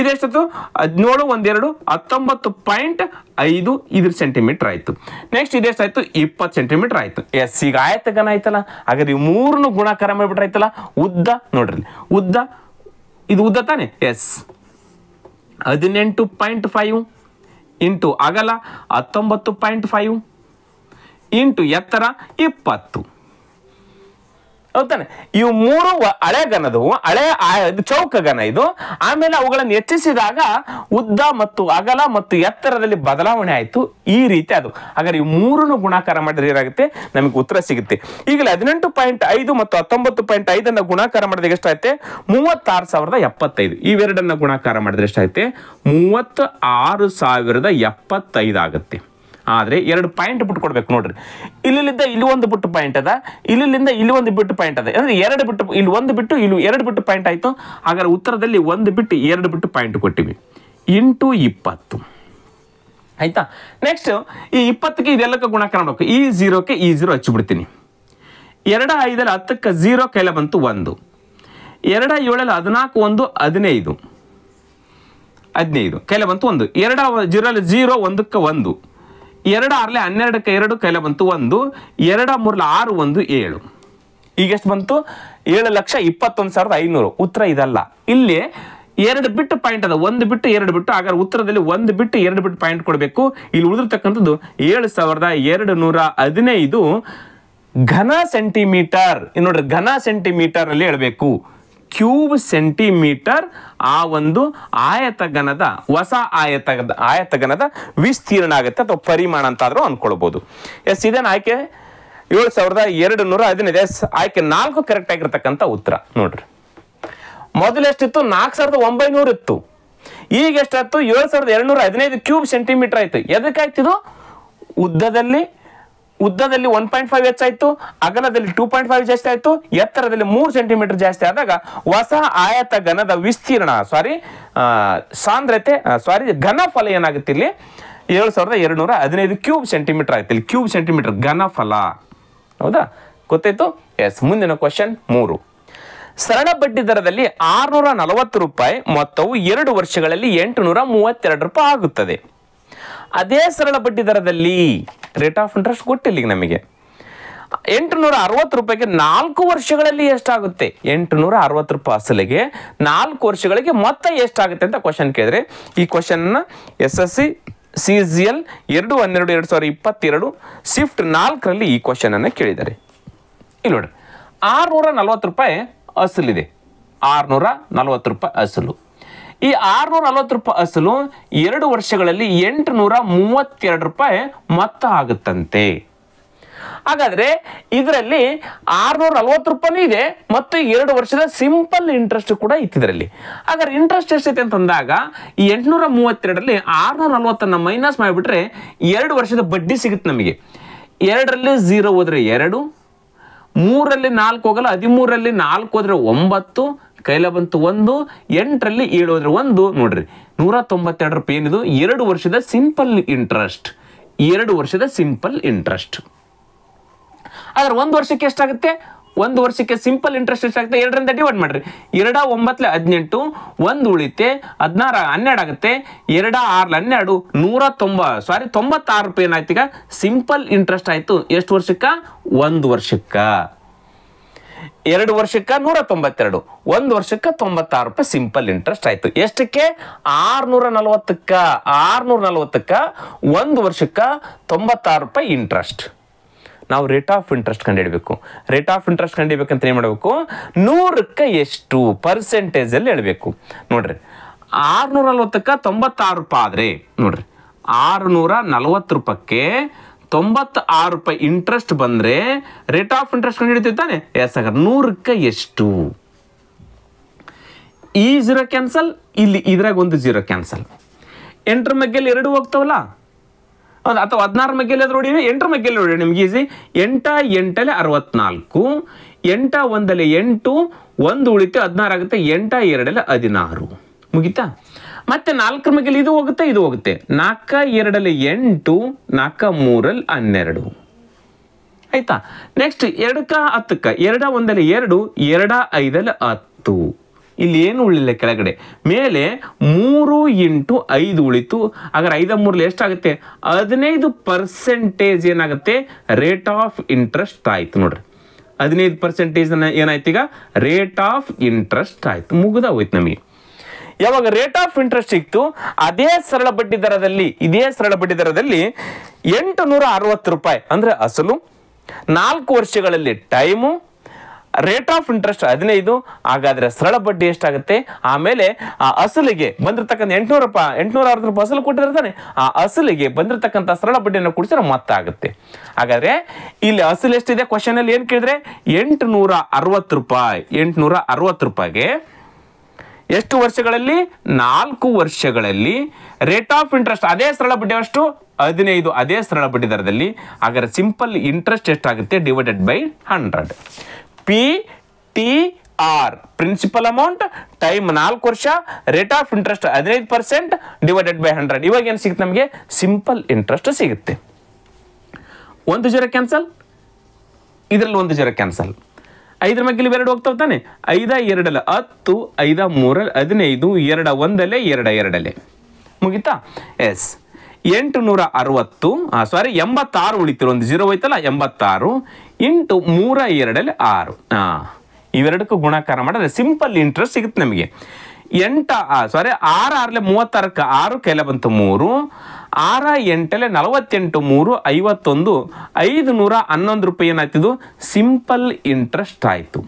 ಇದೆಷ್ಟು 17 1 2 19.5 ಇದ್ರ ಸೆಂಟಿಮೀಟರ್ ಆಯ್ತು. ನೆಕ್ಸ್ಟ್ ಇದೆಷ್ಟಾಯ್ತು 20 ಸೆಂಟಿಮೀಟರ್ ಆಯ್ತು. ಎಸ್, ಈಗ ಆಯತಘನ ಆಯ್ತಲ್ಲ. ಹಾಗಾದ್ರೆ ಇವು 3 ಗುಣಾಕಾರ ಮಾಡಿಬಿಟ್ರೆ ಆಯ್ತಲ್ಲ. ಉದ್ದ ನೋಡ್ರಿ, ಇದು ಉದ್ದ ತಾನೆ. ಎಸ್, 18.5 ಇಂಟು ಅಗಲ 19.5 ಇಂಟು ಎತ್ತರ 20. ಹೌದಾನೆ. ಇವು 3 ಹಳೆ ಗಣದವು, ಚೌಕಗಣ ಇದು. ಆಮೇಲೆ ಅವುಗಳನ್ನು ಹೆಚ್ಚಿಸಿದಾಗ ಉದ್ದ ಮತ್ತು ಅಗಲ ಮತ್ತು ಎತ್ತರದಲ್ಲಿ ಬದಲಾವಣೆ ಆಯಿತು. ಈ ರೀತಿ ಅದು. ಹಾಗಾದ್ರೆ ಇವು 3 ಗುಣಾಕಾರ ಮಾಡಿದ್ರೆ ಏನಾಗುತ್ತೆ, ನಮಗೆ ಉತ್ತರ ಸಿಗುತ್ತೆ. ಈಗಲೇ 18.5 ಮತ್ತು 19.5 ಅನ್ನ ಗುಣಾಕಾರ ಮಾಡಿದ್ರೆ ಎಷ್ಟಾಯ್ತೆ, 36,075. ಇವೆರಡನ್ನ ಗುಣಾಕಾರ ಮಾಡಿದ್ರೆ ಎಷ್ಟಾಯ್ತೆ, 36,075 ಆಗುತ್ತೆ. ಆದರೆ 2 ಪಾಯಿಂಟ್ ಬಿಟ್ಟು ಕೊಡ್ಬೇಕು ನೋಡ್ರಿ. ಇಲ್ಲಿಂದ ಇಲ್ಲಿ ಒಂದು ಬಿಟ್ಟು ಪಾಯಿಂಟ್ ಅದ, ಇಲ್ಲಿಂದ ಇಲ್ಲಿ ಒಂದು ಬಿಟ್ಟು ಪಾಯಿಂಟ್ ಅದ. ಅಂದ್ರೆ 2 ಬಿಟ್ಟು, ಇಲ್ಲಿ 1 ಬಿಟ್ಟು ಇಲ್ಲಿ 2 ಬಿಟ್ಟು ಪಾಯಿಂಟ್ ಆಯ್ತು. ಹಾಗಾದ್ರೆ ಉತ್ತರದಲ್ಲಿ 1 ಬಿಟ್ಟು 2 ಬಿಟ್ಟು ಪಾಯಿಂಟ್ ಕೊಟ್ಟಿವಿ, ಇಂಟು 20 ಆಯ್ತಾ. ನೆಕ್ಸ್ಟ್ ಈ 20ಕ್ಕೆ ಇದೆಲ್ಲಕ್ಕೆ ಗುಣಾಕಾರ ಮಾಡಬೇಕು. ಈ 0ಕ್ಕೆ ಈ 0 ಹಚ್ಚಿಬಿಡ್ತೀನಿ. 2 5 10ಕ್ಕೆ 0 ಕೈಲ ಬಂತು 1, 2 7 14 1 15 ಕೈಲ ಬಂತು 1, 2 0 0 1ಕ್ಕೆ 1, 2 6 12ಕ್ಕೆ 2 ಕೈಲ ಬಂತು 1, 2 3 6 1 7. ಈಗ ಎಷ್ಟು ಬಂತು, 7,21,500. ಉತ್ತರ ಇದಲ್ಲ. ಇಲ್ಲಿ 2 ಬಿಟ್ಟು ಪಾಯಿಂಟ್ ಅದ, 1 ಬಿಟ್ಟು 2 ಬಿಟ್ಟು. ಹಾಗಾದ್ರೆ ಉತ್ತರದಲ್ಲಿ 1 ಬಿಟ್ಟು 2 ಬಿಟ್ಟು ಪಾಯಿಂಟ್ ಕೊಡಬೇಕು. ಇಲ್ಲಿ ಉಳಿದಿರ್ತಕ್ಕಂಥದ್ದು 7,215 ಘನ ಸೆಂಟಿಮೀಟರ್. ನೋಡ್ರಿ, ಘನ ಸೆಂಟಿಮೀಟರ್ ಅಲ್ಲಿ ಹೇಳ್ಬೇಕು. ಕ್ಯೂಬ್ ಸೆಂಟಿಮೀಟರ್ ಆ ಒಂದು ಆಯತಘನದ, ಹೊಸ ಆಯತಘನದ ವಿಸ್ತೀರ್ಣ ಆಗುತ್ತೆ, ಅಥವಾ ಪರಿಮಾಣ ಅಂತಾದ್ರೂ ಅನ್ಕೊಳ್ಬಹುದು. ಎಸ್, ಇದೇನು ಆಯ್ಕೆ 7,215. ಎಸ್, ಆಯ್ಕೆ 4 ಕರೆಕ್ಟ್ ಆಗಿರ್ತಕ್ಕಂಥ ಉತ್ತರ. ನೋಡ್ರಿ, ಮೊದಲು ಎಷ್ಟಿತ್ತು, 4,900 ಇತ್ತು. ಈಗ ಎಷ್ಟಾಯ್ತು, 7,215 ಕ್ಯೂಬ್ ಸೆಂಟಿಮೀಟರ್ ಆಯ್ತು. ಎದಕ್ಕಾಯ್ತಿದು, ಉದ್ದದಲ್ಲಿ 1.5 ಹೆಚ್ಚಾಯ್ತು, ಅಗಲದಲ್ಲಿ 2.5 ಜಾಸ್ತಿ ಆಯ್ತು, ಎತ್ತರದಲ್ಲಿ 3 ಸೆಂಟಿಮೀಟರ್ ಜಾಸ್ತಿ ಆದಾಗ ಹೊಸ ಆಯತಘನದ ವಿಸ್ತೀರ್ಣ, ಘನಫಲ ಏನಾಗುತ್ತೆ ಇಲ್ಲಿ, 7,215 ಕ್ಯೂಬ್ ಸೆಂಟಿಮೀಟರ್ ಆಯ್ತು. ಇಲ್ಲಿ ಕ್ಯೂಬ್ ಸೆಂಟಿಮೀಟರ್ ಘನಫಲ. ಹೌದಾ, ಗೊತ್ತಾಯ್ತು. ಎಸ್, ಮುಂದಿನ ಕ್ವಶನ್ 3. ಸರಳ ಬಡ್ಡಿ ದರದಲ್ಲಿ 640 ರೂಪಾಯಿ ಮೊತ್ತವು 2 ವರ್ಷಗಳಲ್ಲಿ 832 ರೂಪಾಯಿ ಆಗುತ್ತದೆ. ಅದೇ ಸರಳ ಬಡ್ಡಿ ದರದಲ್ಲಿ ರೇಟ್ ಆಫ್ ಇಂಟ್ರೆಸ್ಟ್ ಗೊತ್ತಿಲ್ಲ ಈಗ ನಮಗೆ. 860 ರೂಪಾಯಿಗೆ 4 ವರ್ಷಗಳಲ್ಲಿ ಎಷ್ಟಾಗುತ್ತೆ, 860 ರೂಪಾಯಿ ಅಸಲಿಗೆ 4 ವರ್ಷಗಳಿಗೆ ಮೊತ್ತ ಎಷ್ಟಾಗುತ್ತೆ ಅಂತ ಕ್ವಶನ್ ಕೇಳಿದ್ರೆ, ಈ ಕ್ವಶನ್ SSC CGL 2/12/2022 ಶಿಫ್ಟ್ 4ರಲ್ಲಿ ಈ ಕ್ವಶನ್ ಅನ್ನು ಕೇಳಿದ್ದಾರೆ. ಇಲ್ಲಿ ನೋಡ್ರಿ, 640 ರೂಪಾಯಿ ಅಸಲಿದೆ, 640 ರೂಪಾಯಿ ಅಸಲು. ಈ 640 ರೂಪಾಯಿ ಅಸಲು 2 ವರ್ಷಗಳಲ್ಲಿ 832 ರೂಪಾಯಿ ಮೊತ್ತ ಆಗುತ್ತಂತೆ. ಹಾಗಾದ್ರೆ ಇದರಲ್ಲಿ 640 ರೂಪಾಯಿ ಇದೆ ಮತ್ತು 2 ವರ್ಷದ ಸಿಂಪಲ್ ಇಂಟ್ರೆಸ್ಟ್ ಕೂಡ ಇತ್ತು ಇದರಲ್ಲಿ. ಹಾಗಾದ್ರೆ ಇಂಟ್ರೆಸ್ಟ್ ಎಷ್ಟೈತೆ ಅಂತಂದಾಗ, ಈ 832ರಲ್ಲಿ 640 ಮೈನಸ್ ಮಾಡಿಬಿಟ್ರೆ 2 ವರ್ಷದ ಬಡ್ಡಿ ಸಿಗುತ್ತೆ ನಮಗೆ. 2ರಲ್ಲಿ 0 ಹೋದ್ರೆ 2, 3ರಲ್ಲಿ 4 ಹೋಗಲ್ಲ, 13ರಲ್ಲಿ 4 ಹೋದ್ರೆ 9 ಕೈಲ ಬಂತು 1, 8ರಲ್ಲಿ 7 ಹೋದ್ರೆ 1. ನೋಡ್ರಿ, 192 ರೂಪಾಯಿ ಏನಿದು 2 ವರ್ಷದ ಸಿಂಪಲ್ ಇಂಟ್ರೆಸ್ಟ್. 2 ವರ್ಷದ ಸಿಂಪಲ್ ಇಂಟ್ರೆಸ್ಟ್. ಆದ್ರೆ 1 ವರ್ಷಕ್ಕೆ ಎಷ್ಟಾಗುತ್ತೆ, 1 ವರ್ಷಕ್ಕೆ ಸಿಂಪಲ್ ಇಂಟ್ರೆಸ್ಟ್ ಎಷ್ಟಾಗುತ್ತೆ, 2ರಿಂದ ಡಿವೈಡ್ ಮಾಡ್ರಿ. 2 9 18, 1 ಉಳಿತೆ 16 12 ಆಗುತ್ತೆ. 2 6 12 96 ರೂಪಾಯಿ ಏನಾಯ್ತು ಈಗ ಸಿಂಪಲ್ ಇಂಟ್ರೆಸ್ಟ್ ಆಯ್ತು. ಎಷ್ಟು ವರ್ಷಕ್ಕ, 1 ವರ್ಷಕ್ಕ. 2 ವರ್ಷಕ್ಕೆ 192, 1 ವರ್ಷಕ್ಕೆ 96 ರೂಪಾಯಿ ಸಿಂಪಲ್ ಇಂಟ್ರೆಸ್ಟ್ ಆಯ್ತು. ಎಷ್ಟಕ್ಕೆ? 640ಕ್ಕ 1 ವರ್ಷಕ್ಕೆ 96 ರೂಪಾಯಿ ಇಂಟ್ರೆಸ್ಟ್. ನಾವು ರೇಟ್ ಆಫ್ ಇಂಟ್ರೆಸ್ಟ್ ಕಂಡುಹಿಡಬೇಕು. ರೇಟ್ ಆಫ್ ಇಂಟ್ರೆಸ್ಟ್ ಕಂಡುಹಿಡಬೇಕಂತ ಏನು ಮಾಡಬೇಕು? 100ಕ್ಕೆ ಎಷ್ಟು ಪರ್ಸೆಂಟೇಜ್ ಅಲ್ಲಿ ಹೇಳಬೇಕು. ನೋಡ್ರಿ 640ಕ್ಕೆ 96 ರೂಪಾಯಿ ಆದ್ರೆ ನೋಡ್ರಿ 640 ರೂಪಾಯಿಗೆ 96 ರೂಪಾಯಿ ಇಂಟ್ರೆಸ್ಟ್ ಬಂದ್ರೆ ರೇಟ್ ಆಫ್ ಇಂಟ್ರೆಸ್ಟ್ ಕಂಡುಹಿಡಿತೀವಿ ತಾನೆ? ಎಸ್ ಆಗ 100ಕ್ಕೆ ಎಷ್ಟು? ಈ 0 ಕ್ಯಾನ್ಸಲ್, ಇಲ್ಲಿ ಇದ್ರಾಗ ಒಂದು 0 ಕ್ಯಾನ್ಸಲ್. 8ರ ಮಗ್ಗೆಲ್ಲಿ 2 ಹೋಗ್ತಾವಲ್ಲ, ಅಥವಾ 16 ಮಗ್ಗೆಲ್ಲಿ ಅದು ನೋಡಿ, 8ರ ಮಗ್ಗೆಲ್ಲಿ ನೋಡಿ ನಿಮ್ಗೆ ಈಸಿ. 8 8 64, 8 1 8, 1 ಉಳಿತು 16 ಆಗುತ್ತೆ, 8 2 16 ಮುಗಿತಾ? ಮತ್ತೆ 4ರ ಮಗ್ಗೆಲ್ಲಿ ಇದು ಹೋಗುತ್ತೆ, ಇದು ಹೋಗುತ್ತೆ. 4 2 8, 4 3 12 ಆಯ್ತಾ? ನೆಕ್ಸ್ಟ್ 2 10ಕ್ಕೆ 2 1 2, 2 5 10. ಇಲ್ಲಿ ಏನು ಉಳಿಲ್ಲ ಕೆಳಗಡೆ. ಮೇಲೆ 3 × 5 ಉಳಿತು. ಹಾಗಾದ್ರೆ 5 3 ಎಷ್ಟಾಗುತ್ತೆ? 15% ಏನಾಗುತ್ತೆ? ರೇಟ್ ಆಫ್ ಇಂಟ್ರೆಸ್ಟ್ ಆಯ್ತು. ನೋಡ್ರಿ 15% ಏನಾಯ್ತು? ಈಗ ರೇಟ್ ಆಫ್ ಇಂಟ್ರೆಸ್ಟ್ ಆಯ್ತು, ಮುಗಿದ ಹೋಯ್ತು ನಮಗೆ. ಯಾವಾಗ ರೇಟ್ ಆಫ್ ಇಂಟ್ರೆಸ್ಟ್ ಸಿಕ್ತು, ಇದೇ ಸರಳ ಬಡ್ಡಿ ದರದಲ್ಲಿ 860 ರೂಪಾಯಿ ಅಂದ್ರೆ ಅಸಲು, 4 ವರ್ಷಗಳಲ್ಲಿ ಟೈಮು, ರೇಟ್ ಆಫ್ ಇಂಟ್ರೆಸ್ಟ್ 15. ಹಾಗಾದ್ರೆ ಸರಳ ಬಡ್ಡಿ ಎಷ್ಟಾಗುತ್ತೆ? ಆಮೇಲೆ ಆ ಅಸಲಿಗೆ ಬಂದಿರತಕ್ಕಂಥ 860 ರೂಪಾಯಿ ಅಸಲು ಕೊಟ್ಟಿರ್ತಾನೆ, ಆ ಅಸಲಿಗೆ ಬಂದಿರತಕ್ಕಂಥ ಸರಳ ಬಡ್ಡಿಯನ್ನು ಕೂಡಿಸಿದ್ರೆ ಮೊತ್ತ ಆಗುತ್ತೆ. ಹಾಗಾದ್ರೆ ಇಲ್ಲಿ ಅಸಲು ಎಷ್ಟಿದೆ? ಕ್ವಶನ್ ಅಲ್ಲಿ ಏನ್ ಕೇಳಿದ್ರೆ 860 ರೂಪಾಯಿ. 860 ರೂಪಾಯಿಗೆ ಎಷ್ಟು ವರ್ಷಗಳಲ್ಲಿ? 4 ವರ್ಷಗಳಲ್ಲಿ ರೇಟ್ ಆಫ್ ಇಂಟ್ರೆಸ್ಟ್ ಅದೇ ಸರಳ ಬಡ್ಡಿ ಅಷ್ಟು 15, ಅದೇ ಸರಳ ಬಡ್ಡಿ ದರದಲ್ಲಿ. ಹಾಗಾದ್ರೆ ಸಿಂಪಲ್ ಇಂಟ್ರೆಸ್ಟ್ ಎಷ್ಟಾಗುತ್ತೆ? Divided by 100. PTR principal amount time 4 ವರ್ಷ, rate of interest 15% divided by 100. ಇವಾಗ ಏನು ಸಿಗುತ್ತೆ ನಮಗೆ? ಸಿಂಪಲ್ ಇಂಟ್ರೆಸ್ಟ್ ಸಿಗುತ್ತೆ. 1 0 ಕ್ಯಾನ್ಸಲ್, ಇದರಲ್ಲಿ 1 0 ಕ್ಯಾನ್ಸಲ್. 5ರ ಮಗ್ಗಿಲಿ 2 ಹೋಗ್ತಾವ ತಾನೆ? 5 2 10, 5 3 15, 2 1 2 2 ಮುಗಿತಾ? ಎಸ್ 86 ಉಳಿತಿರೋ, ಒಂದು 0 ಹೋಯ್ತಲ್ಲ, 86 × 3 2 6. ಇವೆರಡಕ್ಕೂ ಗುಣಾಕಾರ ಮಾಡಿದ್ರೆ ಸಿಂಪಲ್ ಇಂಟ್ರೆಸ್ಟ್ ಸಿಗುತ್ತೆ ನಮಗೆ. 6 6 36ಕ್ಕೆ 6 ಕೈಲ ಬಂತು 3, 6 8 48, 3 51, 511 ರೂಪಾಯಿ ಏನಾಯ್ತಿದು? ಸಿಂಪಲ್ ಇಂಟ್ರೆಸ್ಟ್ ಆಯ್ತು.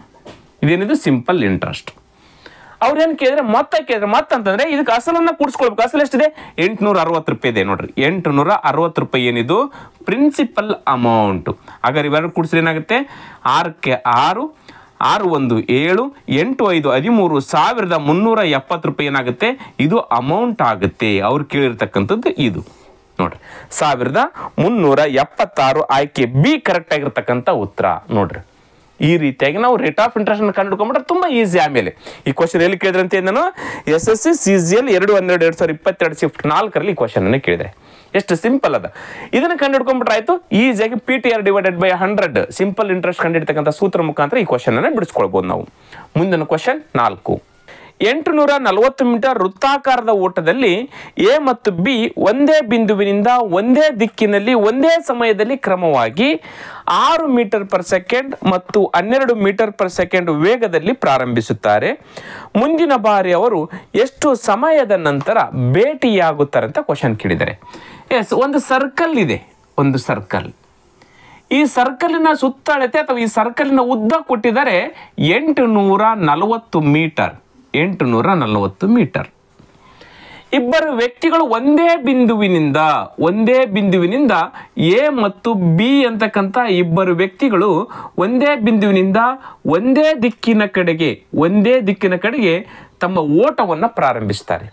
ಇದೇನಿದು? Simple interest. ಅವ್ರೇನು ಕೇಳಿದ್ರೆ ಮತ್ತಂತಂದ್ರೆ ಇದಕ್ಕೆ ಅಸಲನ್ನ ಕೂಡಿಸ್ಕೊಳ್ಬೇಕು. ಅಸಲು ಎಷ್ಟಿದೆ? 860 ರೂಪಾಯಿ ಇದೆ. ನೋಡ್ರಿ 860 ರೂಪಾಯಿ ಏನಿದು? Principal amount. ಹಾಗಾದ್ರೆ ಇವೆರಡು ಕೂಡಿಸಿದ್ರೆ ಏನಾಗುತ್ತೆ? 6ಕ್ಕೆ 6, 6 1 7, 8 5 13, 1370 ರೂಪಾಯಿ ಏನಾಗುತ್ತೆ? ಇದು ಅಮೌಂಟ್ ಆಗುತ್ತೆ. ಅವ್ರು ಕೇಳಿರ್ತಕ್ಕಂಥದ್ದು ಇದು ನೋಡ್ರಿ 1376. ಆಯ್ಕೆ ಬಿ ಕರೆಕ್ಟ್ ಆಗಿರ್ತಕ್ಕಂಥ ಉತ್ತರ. ನೋಡ್ರಿ ಈ ರೀತಿಯಾಗಿ ನಾವು ರೇಟ್ ಆಫ್ ಇಂಟ್ರೆಸ್ಟ್ ಅನ್ನು ಕಂಡುಹಿಡ್ಕೊಂಡ್ರೆ ತುಂಬಾ ಈಸಿ. ಆಮೇಲೆ ಈ ಕ್ವಶನ್ ಎಲ್ಲಿ ಕೇಳಿದ್ರೆ ಅಂತ ನಾನು SSC CGL 2/12/2022 ಶಿಫ್ಟ್ 4ರಲ್ಲಿ ಈ ಕ್ವಶನ್ ಅನ್ನು ಕೇಳಿದ್ರೆ ಎಷ್ಟು ಸಿಂಪಲ್ ಅದ. ಇದನ್ನ ಕಂಡುಹಿಡ್ಕೊಂಡ್ಬಿಟ್ರೆ ಆಯ್ತು ಈಸಿಯಾಗಿ PTR divided by 100 simple interest ಕಂಡುಹಿಡ್ತಕ್ಕಂಥ ಸೂತ್ರ ಮುಖಾಂತರ ಈ ಕ್ವಶನ್ ಅನ್ನು ಬಿಡಿಸ್ಕೊಳ್ಬಹುದು ನಾವು. ಮುಂದಿನ ಕ್ವಶನ್ 4. 840 ಮೀಟರ್ ವೃತ್ತಾಕಾರದ ಓಟದಲ್ಲಿ ಎ ಮತ್ತು ಬಿ ಒಂದೇ ಬಿಂದುವಿನಿಂದ ಒಂದೇ ದಿಕ್ಕಿನಲ್ಲಿ ಒಂದೇ ಸಮಯದಲ್ಲಿ ಕ್ರಮವಾಗಿ 6 ಮೀಟರ್ ಪರ್ ಸೆಕೆಂಡ್ ಮತ್ತು 12 ಮೀಟರ್ ಪರ್ ಸೆಕೆಂಡ್ ವೇಗದಲ್ಲಿ ಪ್ರಾರಂಭಿಸುತ್ತಾರೆ. ಮುಂದಿನ ಬಾರಿ ಅವರು ಎಷ್ಟು ಸಮಯದ ನಂತರ ಭೇಟಿಯಾಗುತ್ತಾರೆ ಅಂತ ಕ್ವಶನ್ ಕೇಳಿದ್ದಾರೆ. ಎಸ್, ಒಂದು ಸರ್ಕಲ್ ಇದೆ. ಒಂದು ಸರ್ಕಲ್, ಈ ಸರ್ಕಲಿನ ಸುತ್ತಳತೆ ಅಥವಾ ಈ ಸರ್ಕಲಿನ ಉದ್ದ ಕೊಟ್ಟಿದ್ದಾರೆ 840 ಮೀಟರ್. 840 ಮೀಟರ್. ಇಬ್ಬರು ವ್ಯಕ್ತಿಗಳು ಒಂದೇ ಬಿಂದುವಿನಿಂದ ಎ ಮತ್ತು ಬಿ ಅಂತಕ್ಕಂಥ ಇಬ್ಬರು ವ್ಯಕ್ತಿಗಳು ಒಂದೇ ಬಿಂದುವಿನಿಂದ ಒಂದೇ ದಿಕ್ಕಿನ ಕಡೆಗೆ ತಮ್ಮ ಓಟವನ್ನು ಪ್ರಾರಂಭಿಸ್ತಾರೆ.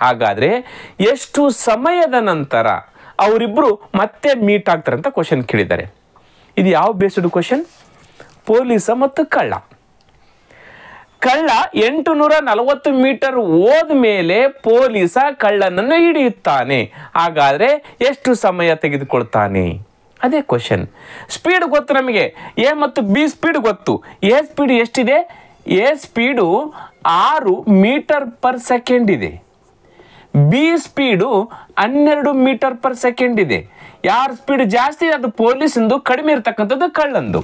ಹಾಗಾದ್ರೆ ಎಷ್ಟು ಸಮಯದ ನಂತರ ಅವರಿಬ್ಬರು ಮತ್ತೆ ಮೀಟ್ ಆಗ್ತಾರೆ ಅಂತ ಕ್ವಶನ್ ಕೇಳಿದ್ದಾರೆ. ಇದು ಯಾವ ಬೇಸ್ಡ್ ಕ್ವಶನ್? ಪೊಲೀಸ ಮತ್ತು ಕಳ್ಳ. 840 ಮೀಟರ್ ಹೋದ್ಮೇಲೆ ಪೊಲೀಸ ಕಳ್ಳನನ್ನು ಹಿಡಿಯುತ್ತಾನೆ. ಹಾಗಾದ್ರೆ ಎಷ್ಟು ಸಮಯ ತೆಗೆದುಕೊಳ್ತಾನೆ? ಅದೇ ಕ್ವಶನ್. ಸ್ಪೀಡ್ ಗೊತ್ತು ನಮಗೆ, ಎ ಮತ್ತು ಬಿ ಸ್ಪೀಡ್ ಗೊತ್ತು. ಎ ಸ್ಪೀಡ್ ಎಷ್ಟಿದೆ? A speed 6 metre per second ಇದೆ. B speed 12 metre per second ಇದೆ. ಯಾರ ಸ್ಪೀಡ್ ಜಾಸ್ತಿ? ಅದು ಪೊಲೀಸಂದು, ಕಡಿಮೆ ಇರ್ತಕ್ಕಂಥದ್ದು ಕಳ್ಳಂದು.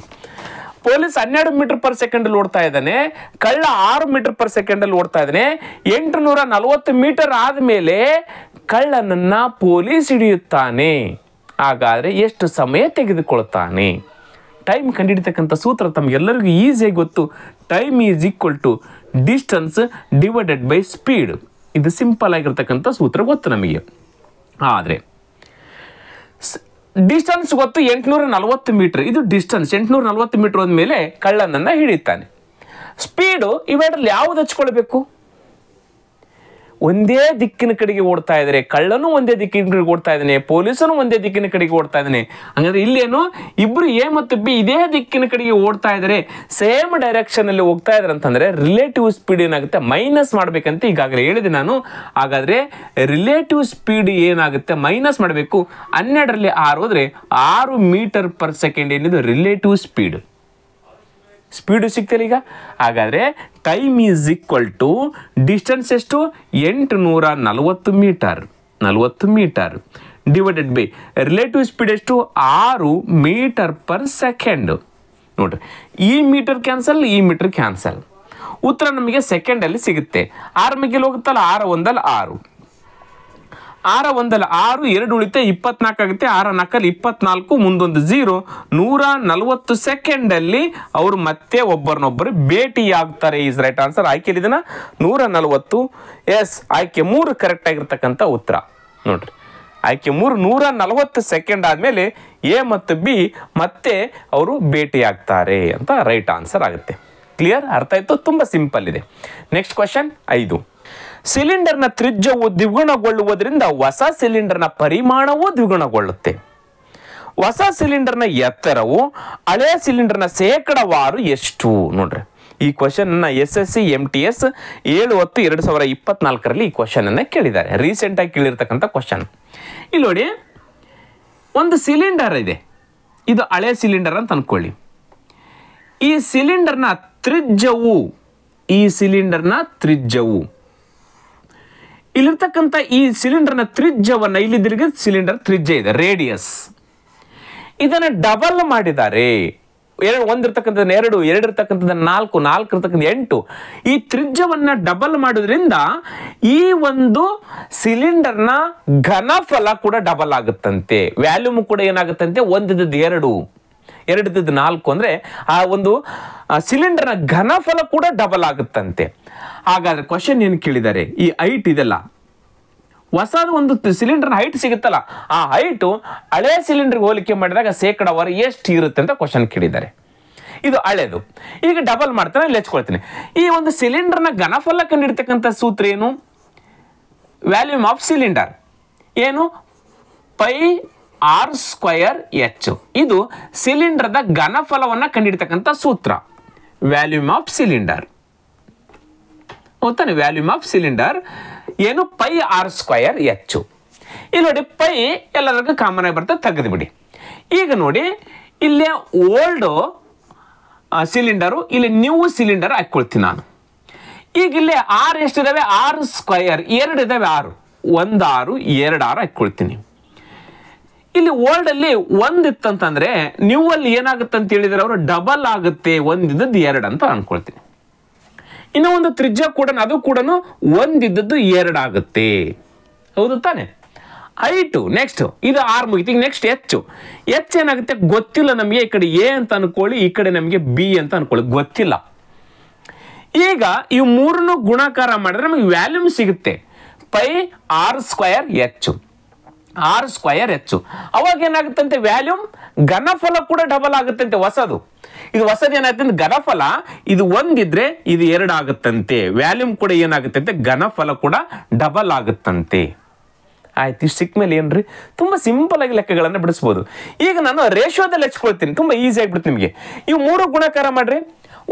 ಪೊಲೀಸ್ 12 ಮೀಟರ್ ಪರ್ ಸೆಕೆಂಡ್ ಅಲ್ಲಿ ಓಡ್ತಾ ಇದ್ದಾನೆ, ಕಳ್ಳ 6 ಮೀಟರ್ ಪರ್ ಸೆಕೆಂಡ್ ಅಲ್ಲಿ ಓಡ್ತಾ ಇದ್ದಾನೆ. 840 ಮೀಟರ್ ಆದ್ಮೇಲೆ ಕಳ್ಳನನ್ನ ಪೊಲೀಸ್ ಹಿಡಿಯುತ್ತಾನೆ. ಹಾಗಾದ್ರೆ ಎಷ್ಟು ಸಮಯ ತೆಗೆದುಕೊಳ್ತಾನೆ? ಟೈಮ್ ಕಂಡುಹಿಡಿತಕ್ಕಂಥ ಸೂತ್ರ ತಮಗೆಲ್ಲರಿಗೂ ಈಸಿಯಾಗಿ ಗೊತ್ತು. Time is equal to distance divided by speed. ಇದು ಸಿಂಪಲ್ ಆಗಿರ್ತಕ್ಕಂಥ ಸೂತ್ರ ಗೊತ್ತು ನಮಗೆ. ಆದರೆ ಡಿಸ್ಟೆನ್ಸ್ ಗೊತ್ತು 840 ಮೀಟರ್. ಇದು ಡಿಸ್ಟೆನ್ಸ್ 840 ಮೀಟರ್ ಹೋದ್ಮೇಲೆ ಕಳ್ಳನನ್ನ ಹಿಡಿತಾನೆ. ಸ್ಪೀಡು ಇವೆರಡರಲ್ಲಿ ಯಾವ್ದು ಹಚ್ಕೊಳ್ಬೇಕು? ಒಂದೇ ದಿಕ್ಕಿನ ಕಡೆಗೆ ಓಡ್ತಾ ಇದ್ದಾರೆ, ಕಳ್ಳನು ಒಂದೇ ದಿಕ್ಕಿನ ಕಡೆಗೆ ಓಡ್ತಾ ಇದ್ದಾನೆ, ಪೊಲೀಸನು ಒಂದೇ ದಿಕ್ಕಿನ ಕಡೆಗೆ ಓಡ್ತಾ ಇದ್ದಾನೆ. ಹಂಗಂದ್ರೆ ಇಲ್ಲೇನು ಇಬ್ರು ಎ ಮತ್ತು ಬಿ ಇದೇ ದಿಕ್ಕಿನ ಕಡೆಗೆ ಓಡ್ತಾ ಇದ್ದಾರೆ, ಸೇಮ್ ಡೈರೆಕ್ಷನ್ ಅಲ್ಲಿ ಹೋಗ್ತಾ ಇದಾರೆ ಅಂತಂದ್ರೆ ರಿಲೇಟಿವ್ ಸ್ಪೀಡ್ ಏನಾಗುತ್ತೆ ಮೈನಸ್ ಮಾಡ್ಬೇಕಂತ ಈಗಾಗಲೇ ಹೇಳಿದೆ ನಾನು. ಹಾಗಾದ್ರೆ ರಿಲೇಟಿವ್ ಸ್ಪೀಡ್ ಏನಾಗುತ್ತೆ ಮೈನಸ್ ಮಾಡಬೇಕು. 12ರಲ್ಲಿ 6 ಹೋದ್ರೆ 6 ಮೀಟರ್ ಪರ್ ಸೆಕೆಂಡ್ ಏನಿದು ರಿಲೇಟಿವ್ ಸ್ಪೀಡ್. ಸ್ಪೀಡು ಸಿಗ್ತಿಲ್ಲ ಈಗ. ಹಾಗಾದ್ರೆ time is equal to distance ಎಷ್ಟು? 840 meter 40 meter divided by relative speed ಎಷ್ಟು? 6 ಮೀಟರ್ ಪರ್ ಸೆಕೆಂಡ್. ನೋಡ್ರಿ, ಈ ಮೀಟರ್ ಕ್ಯಾನ್ಸಲ್, ಈ ಮೀಟರ್ ಕ್ಯಾನ್ಸಲ್. ಉತ್ತರ ನಮಗೆ ಸೆಕೆಂಡ್ ಅಲ್ಲಿ ಸಿಗುತ್ತೆ. 6 ಮಿಗಿಲ್ ಹೋಗುತ್ತಲ್ಲ, 6 ಒಂದಲ್ಲಿ 6, 6 ಒಂದಲ್ಲಿ 6, 2 ಉಳಿತೆ 24 ಆಗುತ್ತೆ. 6 4 24, ಮುಂದೊಂದು 0. 140 ಸೆಕೆಂಡ್ ಅಲ್ಲಿ ಅವರು ಮತ್ತೆ ಒಬ್ಬರನ್ನೊಬ್ಬರು ಭೇಟಿಯಾಗ್ತಾರೆ. Is right answer. ಆಯ್ಕೆಲಿದನ 140. ಎಸ್, ಆಯ್ಕೆ 3 ಕರೆಕ್ಟ್ ಆಗಿರ್ತಕ್ಕಂಥ ಉತ್ತರ. ನೋಡ್ರಿ, ಆಯ್ಕೆ 3 140 ಸೆಕೆಂಡ್ ಆದ್ಮೇಲೆ ಎ ಮತ್ತು ಬಿ ಮತ್ತೆ ಅವರು ಭೇಟಿಯಾಗ್ತಾರೆ ಅಂತ ರೈಟ್ ಆನ್ಸರ್ ಆಗುತ್ತೆ. ಕ್ಲಿಯರ್? ಅರ್ಥ ಆಯ್ತು? ತುಂಬಾ ಸಿಂಪಲ್ ಇದೆ. Next question 5. ಸಿಲಿಂಡರ್ನ ತ್ರಿಜ್ಯವು ದ್ವಿಗುಣಗೊಳ್ಳುವುದರಿಂದ ಹೊಸ ಸಿಲಿಂಡರ್ನ ಪರಿಮಾಣವೂ ದ್ವಿಗುಣಗೊಳ್ಳುತ್ತೆ. ಹೊಸ ಸಿಲಿಂಡರ್ನ ಎತ್ತರವು ಹಳೆಯ ಸಿಲಿಂಡರ್ನ ಶೇಕಡವಾರು ಎಷ್ಟು? ನೋಡ್ರಿ, ಈ ಕ್ವಶನ್ SSC MTS 7/10/2024 ಈ ಕ್ವಶನ್ ಅನ್ನ ಕೇಳಿದ್ದಾರೆ. ರೀಸೆಂಟ್ ಆಗಿ ಕೇಳಿರ್ತಕ್ಕಂಥ ಕ್ವಶನ್. ಇಲ್ಲಿ ನೋಡಿ, ಒಂದು ಸಿಲಿಂಡರ್ ಇದೆ, ಇದು ಹಳೆಯ ಸಿಲಿಂಡರ್ ಅಂತ ಅನ್ಕೊಳ್ಳಿ. ಈ ಸಿಲಿಂಡರ್ನ ತ್ರಿಜ್ಯವು ಇಲ್ಲಿರ್ತಕ್ಕಂಥ ಈ ಸಿಲಿಂಡರ್ನ ತ್ರಿಜ್ಯವನ್ನ ಇಲ್ಲಿ ಸಿಲಿಂಡರ್ ತ್ರಿಜ್ಯ ಇದೆ, ರೇಡಿಯಸ್. ಇದನ್ನ ಡಬಲ್ ಮಾಡಿದ್ದಾರೆ. ಒಂದಿರ್ತಕ್ಕಂಥದ್ದು 2, 2 ಇರ್ತಕ್ಕಂಥದ್ದು 4, 4 ಇರ್ತಕ್ಕಂಥ 8. ಈ ತ್ರಿಜ್ಯವನ್ನ ಡಬಲ್ ಮಾಡೋದ್ರಿಂದ ಈ ಒಂದು ಸಿಲಿಂಡರ್ನ ಘನಫಲ ಕೂಡ ಡಬಲ್ ಆಗುತ್ತಂತೆ. ವ್ಯಾಲ್ಯೂಮ್ ಕೂಡ ಏನಾಗುತ್ತಂತೆ? 1 2 2 4 ಅಂದ್ರೆ ಆ ಒಂದು ಸಿಲಿಂಡರ್ನ ಘನಫಲ ಕೂಡ ಡಬಲ್ ಆಗುತ್ತಂತೆ. ಹಾಗಾದ್ರೆ ಕ್ವಶನ್ ಏನು ಕೇಳಿದ್ದಾರೆ? ಈ ಹೈಟ್ ಇದೆಲ್ಲ ಹೊಸದು ಒಂದು ಸಿಲಿಂಡರ್ನ ಹೈಟ್ ಸಿಗುತ್ತಲ್ಲ, ಆ ಹೈಟು ಹಳೆಯ ಸಿಲಿಂಡರ್ಗೆ ಹೋಲಿಕೆ ಮಾಡಿದಾಗ ಶೇಕಡವಾರು ಎಷ್ಟು ಇರುತ್ತೆ ಅಂತ ಕ್ವಶನ್ ಕೇಳಿದ್ದಾರೆ. ಇದು ಹಳೆದು. ಈಗ ಡಬಲ್ ಮಾಡ್ತಾನೆ, ಇಲ್ಲಿ ಹೆಚ್ಕೊಳ್ತೀನಿ. ಈ ಒಂದು ಸಿಲಿಂಡರ್ನ ಘನಫಲ ಕಂಡಿರ್ತಕ್ಕಂಥ ಸೂತ್ರ ಏನು? ವ್ಯಾಲ್ಯೂಮ್ ಆಫ್ ಸಿಲಿಂಡರ್ ಏನು? πr²h. ಇದು ಸಿಲಿಂಡರ್ದ ಘನಫಲವನ್ನ ಕಂಡಿರ್ತಕ್ಕಂಥ ಸೂತ್ರ. ವ್ಯಾಲ್ಯೂಮ್ ಆಫ್ ಸಿಲಿಂಡರ್ ಗೊತ್ತಾನೆ? ವ್ಯಾಲ್ಯೂಮ್ ಆಫ್ ಸಿಲಿಂಡರ್ ಏನು? πr²h. ಇಲ್ಲಿ ನೋಡಿ, ಪೈ ಎಲ್ಲರಿಗೂ ಕಾಮನ್ ಆಗಿ ಬರ್ತದೆ, ತೆಗೆದು ಬಿಡಿ. ಈಗ ನೋಡಿ, ಇಲ್ಲೇ ಓಲ್ಡ್ ಸಿಲಿಂಡರು, ಇಲ್ಲಿ ನ್ಯೂ ಸಿಲಿಂಡರ್ ಹಾಕೊಳ್ತೀನಿ ನಾನು. ಈಗ ಇಲ್ಲಿ 6 ಎಷ್ಟಿದಾವೆ? 6², 2 ಇದಾವೆ 6, 1 6, 2 6 ಹಾಕೊಳ್ತೀನಿ. ಇಲ್ಲಿ ಓಲ್ಡ್ ಅಲ್ಲಿ 1 ಇತ್ತಂತಂದ್ರೆ ನ್ಯೂ ಅಲ್ಲಿ ಏನಾಗುತ್ತೆ ಅಂತ ಹೇಳಿದ್ರೆ ಅವರು ಡಬಲ್ ಆಗುತ್ತೆ, 1 ಇದ್ದದ್ದು 2 ಅಂತ ಅನ್ಕೊಳ್ತೀನಿ. ಇನ್ನು ಒಂದು ತ್ರಿಜ್ಯ ಕೂಡ, ಅದು ಕೂಡ 1 ಇದ್ದದ್ದು 2 ಆಗುತ್ತೆ. ಹೌದು ತಾನೆ? ಹೈಟು ನೆಕ್ಸ್ಟ್, ಇದು 6 ಮುಗಿತು. ಈಗ ನೆಕ್ಸ್ಟ್ ಎಚ್ ಏನಾಗುತ್ತೆ ಗೊತ್ತಿಲ್ಲ ನಮಗೆ. ಈ ಕಡೆ ಎ ಅಂತ ಅನ್ಕೊಳ್ಳಿ, ಈ ಕಡೆ ನಮಗೆ ಬಿ ಅಂತ ಅನ್ಕೊಳ್ಳಿ, ಗೊತ್ತಿಲ್ಲ. ಈಗ ಈ 3 ಗುಣಾಕಾರ ಮಾಡಿದ್ರೆ ನಮಗೆ ವ್ಯಾಲ್ಯೂಮ್ ಸಿಗುತ್ತೆ πr²h. r²h. ಅವಾಗ ಏನಾಗುತ್ತಂತೆ? ವ್ಯಾಲ್ಯೂಮ್ ಘನಫಲ ಕೂಡ ಡಬಲ್ ಆಗುತ್ತಂತೆ. ಹೊಸದು ಏನಾಗುತ್ತೆ? ಘನಫಲ ಇದು 1 ಇದ್ರೆ ಇದು 2 ಆಗುತ್ತಂತೆ. ವ್ಯಾಲ್ಯೂಮ್ ಕೂಡ ಏನಾಗುತ್ತಂತೆ? ಘನಫಲ ಕೂಡ ಡಬಲ್ ಆಗುತ್ತಂತೆ. ಆಯ್ತು, ಇಷ್ಟು ಸಿಕ್ಕ ಮೇಲೆ ಏನ್ರಿ ತುಂಬಾ ಸಿಂಪಲ್ ಆಗಿ ಲೆಕ್ಕಗಳನ್ನು ಬಿಡಿಸ್ಬೋದು. ಈಗ ನಾನು ರೇಷಿಯೋದಲ್ಲಿ ಹಚ್ಕೊಳ್ತೀನಿ, ತುಂಬಾ ಈಸಿ ಆಗಿಬಿಡುತ್ತೆ ನಿಮಗೆ. ಇವು 3 ಗುಣಾಕಾರ ಮಾಡ್ರಿ.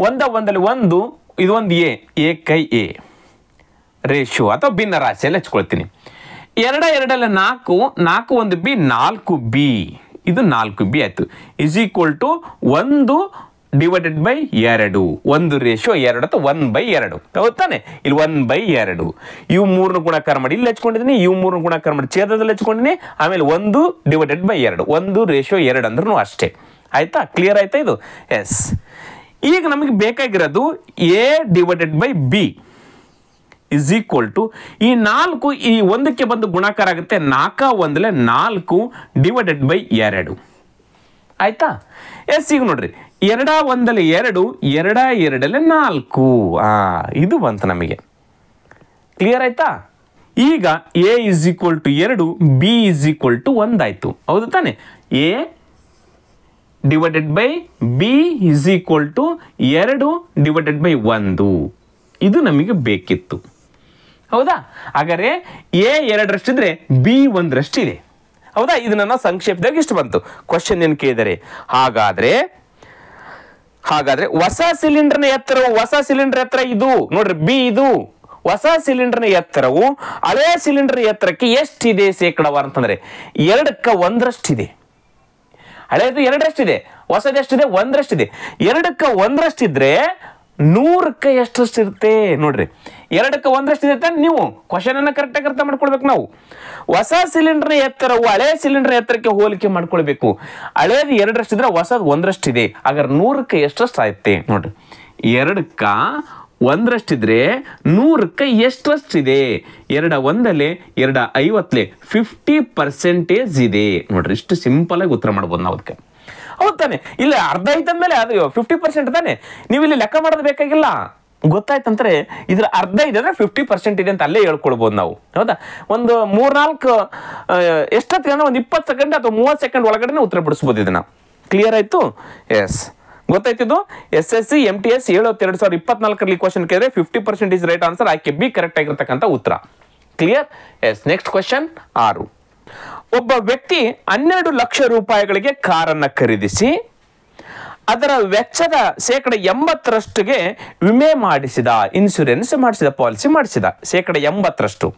1 1 1, ಇದೊಂದು ಎ ಕೈ ಎ ರೇಷಿಯೋ ಅಥವಾ ಭಿನ್ನ ರಾಶಿಯಲ್ಲಿ ಹಚ್ಕೊಳ್ತೀನಿ. 2 2 4, 4 1 ಬಿ 4b, ಇದು 4b ಆಯ್ತು. Is equal to 1 divided by 2. 1 ratio 2 ಅಥವಾ 1/2. ಹೌದಾನೆ? ಇಲ್ಲಿ 1/2. ಇವು 3 ಗುಣಾಕಾರ ಮಾಡಿ ಇಲ್ಲಿ ಹಚ್ಕೊಂಡಿದ್ದೀನಿ, ಇವು 3 ಗುಣಾಕಾರ ಮಾಡಿ ಛೇದದಲ್ಲಿ ಹಚ್ಕೊಂಡಿನಿ. ಆಮೇಲೆ 1 ಡಿವೈಡೆಡ್ ಬೈ 2, 1 ರೇಷಿಯೋ 2 ಅಂದ್ರೂ ಅಷ್ಟೇ. ಆಯ್ತಾ? ಕ್ಲಿಯರ್ ಆಯ್ತಾ ಇದು? ಎಸ್. ಈಗ ನಮಗೆ ಬೇಕಾಗಿರೋದು A/B ಇಸ್ ಈಕ್ವಲ್ ಟು ಈ 4 ಈ 1ಕ್ಕೆ ಬಂದು ಗುಣಾಕಾರ ಆಗುತ್ತೆ. 4 1 4 /2 ಆಯ್ತಾ? ಎಸ್. ಈಗ ನೋಡ್ರಿ 2 1 2 2 2 4 ಇದು ಬಂತು ನಮಗೆ. ಕ್ಲಿಯರ್ ಆಯ್ತಾ? ಈಗ A is equal to 2 B is equal to 1 ಆಯ್ತು. ಹೌದು ತಾನೆ? A/B ಇಸ್ ಈಕ್ವಲ್ ಟು 2/1 ಇದು ನಮಗೆ ಬೇಕಿತ್ತು. ಹೌದಾ? ಹಾಗಾದ್ರೆ A 2ರಷ್ಟಿದ್ರೆ B 1ರಷ್ಟಿದೆ. ಹೌದಾ? ಇದು ನನ್ನ ಸಂಕ್ಷೇಪದಾಗ ಇಷ್ಟು ಬಂತು. ಕ್ವಶನ್ ಏನು ಕೇಳಿದರೆ ಹಾಗಾದ್ರೆ ಹೊಸ ಸಿಲಿಂಡರ್ನ ಎತ್ತರ ಇದು ನೋಡ್ರಿ, B ಇದು. ಹೊಸ ಸಿಲಿಂಡರ್ನ ಎತ್ತರವು ಹಳೆಯ ಸಿಲಿಂಡರ್ ಎತ್ತರಕ್ಕೆ ಎಷ್ಟಿದೆ ಶೇಕಡವಾರು ಅಂತಂದ್ರೆ 2ಕ್ಕೆ 1ರಷ್ಟಿದೆ. ಹಳೆಯದು 2ರಷ್ಟಿದೆ, ಹೊಸದು ಎಷ್ಟಿದೆ? 1ರಷ್ಟಿದೆ. 2ಕ್ಕೆ 1ರಷ್ಟಿದ್ರೆ 100ಕ್ಕೆ ಎಷ್ಟರಷ್ಟಿರುತ್ತೆ ನೋಡ್ರಿ. 2ಕ್ಕೆ 1ರಷ್ಟಿದೆ ತಾನೆ? ನೀವು ಕ್ವಶನ್ ಅನ್ನ ಕರೆಕ್ಟಾಗಿ ಅರ್ಥ ಮಾಡ್ಕೊಳ್ಬೇಕು. ನಾವು ಹೊಸ ಸಿಲಿಂಡರ್ನ ಎತ್ತರವು ಹಳೆಯ ಸಿಲಿಂಡರ್ ಎತ್ತರಕ್ಕೆ ಹೋಲಿಕೆ ಮಾಡ್ಕೊಳ್ಬೇಕು. ಹಳೆಯದು 2ರಷ್ಟಿದ್ರೆ ಹೊಸದು 1ರಷ್ಟಿದೆ. ಹಾಗಾದ್ರೆ 100ಕ್ಕೆ ಎಷ್ಟರಷ್ಟು ಆಯ್ತೆ ನೋಡ್ರಿ. 2ಕ್ಕೆ 1ರಷ್ಟಿದ್ರೆ 100ಕ್ಕೆ ಎಷ್ಟರಷ್ಟಿದೆ? 2 1 2 50 50% ಇದೆ ನೋಡ್ರಿ. ಇಷ್ಟು ಸಿಂಪಲ್ ಆಗಿ ಉತ್ತರ ಮಾಡ್ಬೋದು ನಾವು ಅದಕ್ಕೆ. ಹೌದು ತಾನೆ? ಇಲ್ಲಿ ಅರ್ಧ ಐತಂದ್ಮೇಲೆ ಅದು 50% ತಾನೆ. ನೀವು ಇಲ್ಲಿ ಲೆಕ್ಕ ಮಾಡೋದು ಬೇಕಾಗಿಲ್ಲ. ಗೊತ್ತಾಯ್ತಂದ್ರೆ ಇದ್ರ ಅರ್ಧ ಇದೆ ಅಂದ್ರೆ 50% ಇದೆ ಅಂತ ಅಲ್ಲೇ ಹೇಳ್ಕೊಳ್ಬೋದು ನಾವು. ಹೌದಾ? ಒಂದು 3-4 ಎಷ್ಟೊತ್ತಿಗೆ ಅಂದ್ರೆ ಒಂದು 20 ಸೆಕೆಂಡ್ ಅಥವಾ 30 ಸೆಕೆಂಡ್ ಒಳಗಡೆ ಉತ್ತರ ಬಿಡಿಸ್ಬೋದು ಇದನ್ನ. ಕ್ಲಿಯರ್ ಆಯ್ತು? ಎಸ್. ಗೊತ್ತಾಯ್ತಿದ್ದು? SSC MTS 7/2024 ಕ್ವಶನ್ ಕೇಳಿದ್ರೆ 50% ಇಸ್ ರೈಟ್ ಆನ್ಸರ್. ಆಯ್ಕೆ B ಕರೆಕ್ಟ್ ಆಗಿರ್ತಕ್ಕಂಥ ಉತ್ತರ. ಕ್ಲಿಯರ್? ಎಸ್. Next question 6. ಒಬ್ಬ ವ್ಯಕ್ತಿ 12 ಲಕ್ಷ ರೂಪಾಯಿಗಳಿಗೆ ಕಾರನ್ನು ಖರೀದಿಸಿ ಅದರ ವೆಚ್ಚದ 80%ಗೆ ವಿಮೆ ಮಾಡಿಸಿದ, ಇನ್ಶೂರೆನ್ಸ್ ಮಾಡಿಸಿದ, ಪಾಲಿಸಿ ಮಾಡಿಸಿದ 80%.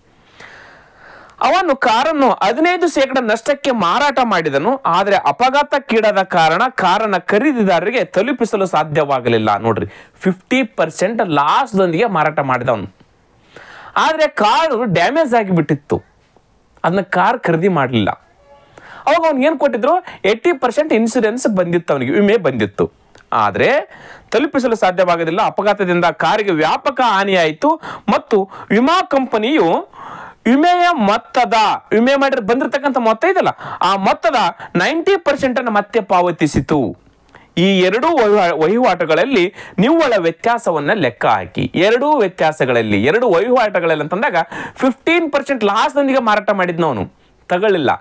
ಅವನು ಕಾರನ್ನು 15% ನಷ್ಟಕ್ಕೆ ಮಾರಾಟ ಮಾಡಿದನು. ಆದರೆ ಅಪಘಾತಕ್ಕೀಡಾದ ಕಾರಣ ಕಾರನ್ನ ಖರೀದಿದಾರರಿಗೆ ತಲುಪಿಸಲು ಸಾಧ್ಯವಾಗಲಿಲ್ಲ. ನೋಡ್ರಿ, 50% ಲಾಸ್ದೊಂದಿಗೆ ಮಾರಾಟ ಮಾಡಿದವನು. ಆದರೆ ಕಾರು ಡ್ಯಾಮೇಜ್ ಆಗಿಬಿಟ್ಟಿತ್ತು, ಅದನ್ನ ಕಾರ್ ಖರೀದಿ ಮಾಡಲಿಲ್ಲ. ಅವಾಗ ಅವ್ನಿಗೆ ಏನು ಕೊಟ್ಟಿದ್ರು? 80% ಇನ್ಶೂರೆನ್ಸ್ ಬಂದಿತ್ತು, ಅವನಿಗೆ ವಿಮೆ ಬಂದಿತ್ತು. ಆದರೆ ತಲುಪಿಸಲು ಸಾಧ್ಯವಾಗಲಿಲ್ಲ. ಅಪಘಾತದಿಂದ ಕಾರಿಗೆ ವ್ಯಾಪಕ ಹಾನಿಯಾಯಿತು ಮತ್ತು ವಿಮಾ ಕಂಪನಿಯು ವಿಮೆ ಮಾಡಿದ್ರೆ ಬಂದಿರತಕ್ಕಂಥ ಮೊತ್ತ ಇದೆಯಲ್ಲ, ಆ ಮೊತ್ತದ 90% ಮತ್ತೆ ಪಾವತಿಸಿತು. ಈ ಎರಡೂ ವಹಿವಾಟುಗಳಲ್ಲಿ ನಿವ್ವಳ ವ್ಯತ್ಯಾಸವನ್ನ ಲೆಕ್ಕ ಹಾಕಿ. ಎರಡೂ ವಹಿವಾಟುಗಳಲ್ಲಿ ಅಂತಂದಾಗ 15% ಲಾಸ್ದೊಂದಿಗೆ ಮಾರಾಟ ಮಾಡಿದ್ನವನು, ತಗೊಳ್ಳಿಲ್ಲ.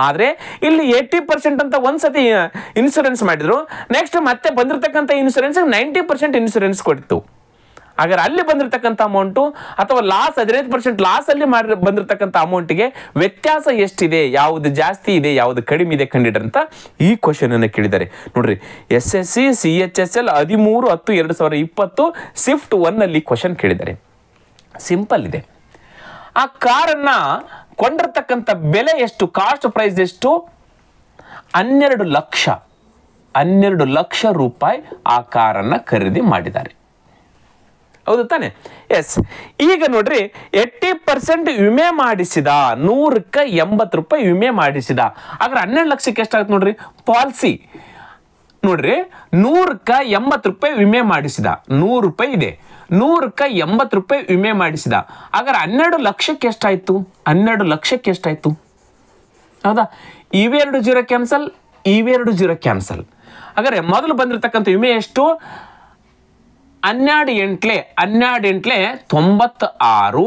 ಆದರೆ ಇಲ್ಲಿ 80% ಅಂತ ಒಂದ್ಸತಿ ಇನ್ಶೂರೆನ್ಸ್ ಮಾಡಿದ್ರು, ನೆಕ್ಸ್ಟ್ ಮತ್ತೆ ಬಂದಿರತಕ್ಕಂಥ ಇನ್ಶೂರೆನ್ಸ್ 90% ಇನ್ಶೂರೆನ್ಸ್ ಕೊಡ್ತು. ಹಾಗಾದ್ರೆ ಅಲ್ಲಿ ಬಂದಿರತಕ್ಕಂಥ ಅಮೌಂಟು ಅಥವಾ ಲಾಸ್ 15% ಲಾಸ್ ಅಲ್ಲಿ ಬಂದಿರತಕ್ಕಂಥ ಅಮೌಂಟ್ಗೆ ವ್ಯತ್ಯಾಸ ಎಷ್ಟಿದೆ, ಯಾವುದು ಜಾಸ್ತಿ ಇದೆ, ಯಾವುದು ಕಡಿಮೆ ಇದೆ ಕಂಡಿಡ್ರಿ ಅಂತ ಈ ಕ್ವಶನ್ ಅನ್ನು ಕೇಳಿದ್ದಾರೆ. ನೋಡ್ರಿ, SSC CHSL 13/10/2020 ಶಿಫ್ಟ್ 1 ಅಲ್ಲಿ ಕ್ವಶನ್ ಕೇಳಿದ್ದಾರೆ. ಸಿಂಪಲ್ ಇದೆ. ಆ ಕಾರನ್ನ ಕೊಂಡಿರ್ತಕ್ಕಂಥ ಬೆಲೆ ಎಷ್ಟು, ಕಾಸ್ಟ್ ಪ್ರೈಸ್ ಎಷ್ಟು? 12 ಲಕ್ಷ ರೂಪಾಯಿ ಆ ಕಾರನ್ನ ಖರೀದಿ ಮಾಡಿದ್ದಾರೆ. ಹೌದು ತಾನೆ? ಎಸ್. ಈಗ ನೋಡ್ರಿ, 80% ವಿಮೆ ಮಾಡಿಸಿದ, 100ಕ್ಕೆ 80 ರೂಪಾಯಿ ವಿಮೆ ಮಾಡಿಸಿದ. ಹಾಗಾದ್ರೆ 12 ಲಕ್ಷಕ್ಕೆ ಎಷ್ಟಾಗುತ್ತೆ ನೋಡ್ರಿ ಪಾಲಿಸಿ. ನೋಡ್ರಿ, 100ಕ್ಕೆ 80 ರೂಪಾಯಿ ವಿಮೆ ಮಾಡಿಸಿದ, 100 ರೂಪಾಯಿ ಇದೆ, 100ಕ್ಕೆ 80 ರೂಪಾಯಿ ವಿಮೆ ಮಾಡಿಸಿದ. ಹಾಗಾದ್ರೆ 12 ಲಕ್ಷಕ್ಕೆ ಎಷ್ಟಾಯ್ತು? 12 ಲಕ್ಷಕ್ಕೆ ಎಷ್ಟಾಯ್ತು? ಹೌದಾ? ಇವೆರಡು 0 ಕ್ಯಾನ್ಸಲ್, ಇವೆರಡು 0 ಕ್ಯಾನ್ಸಲ್. ಹಾಗಾದ್ರೆ ಮೊದಲು ಬಂದಿರತಕ್ಕಂಥ ವಿಮೆ ಎಷ್ಟು? 12 8 96,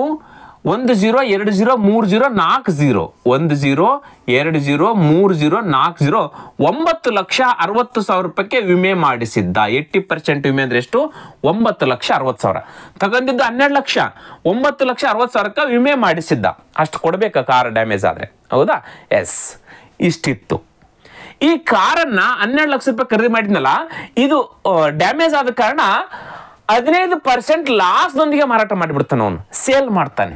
1 0 2 0 3 0 4 0, 1 0 2 0 3 0 4 0, 9,60,000 ರೂಪಾಯಿಗೆ ವಿಮೆ ಮಾಡಿಸಿದ್ದ. 80% ವಿಮೆ ಅಂದ್ರೆ ಎಷ್ಟು? 9,60,000. ತಗೊಂಡಿದ್ದು 12 ಲಕ್ಷ, 9,60,000 ವಿಮೆ ಮಾಡಿಸಿದ್ದ. ಅಷ್ಟು ಕೊಡ್ಬೇಕಾ ಕಾರ್ ಡ್ಯಾಮೇಜ್ ಆದ್ರೆ? ಹೌದಾ? ಎಸ್. ಇಷ್ಟಿತ್ತು. ಈ ಕಾರನ್ನ 12 ಲಕ್ಷ ರೂಪಾಯಿ ಖರೀದಿ ಮಾಡಿದ್ನಲ್ಲ, ಇದು ಡ್ಯಾಮೇಜ್ ಆದ ಕಾರಣ 15% ಲಾಸ್ದೊಂದಿಗೆ ಮಾರಾಟ ಮಾಡಿಬಿಡ್ತಾನೆ ಅವನು, ಸೇಲ್ ಮಾಡ್ತಾನೆ.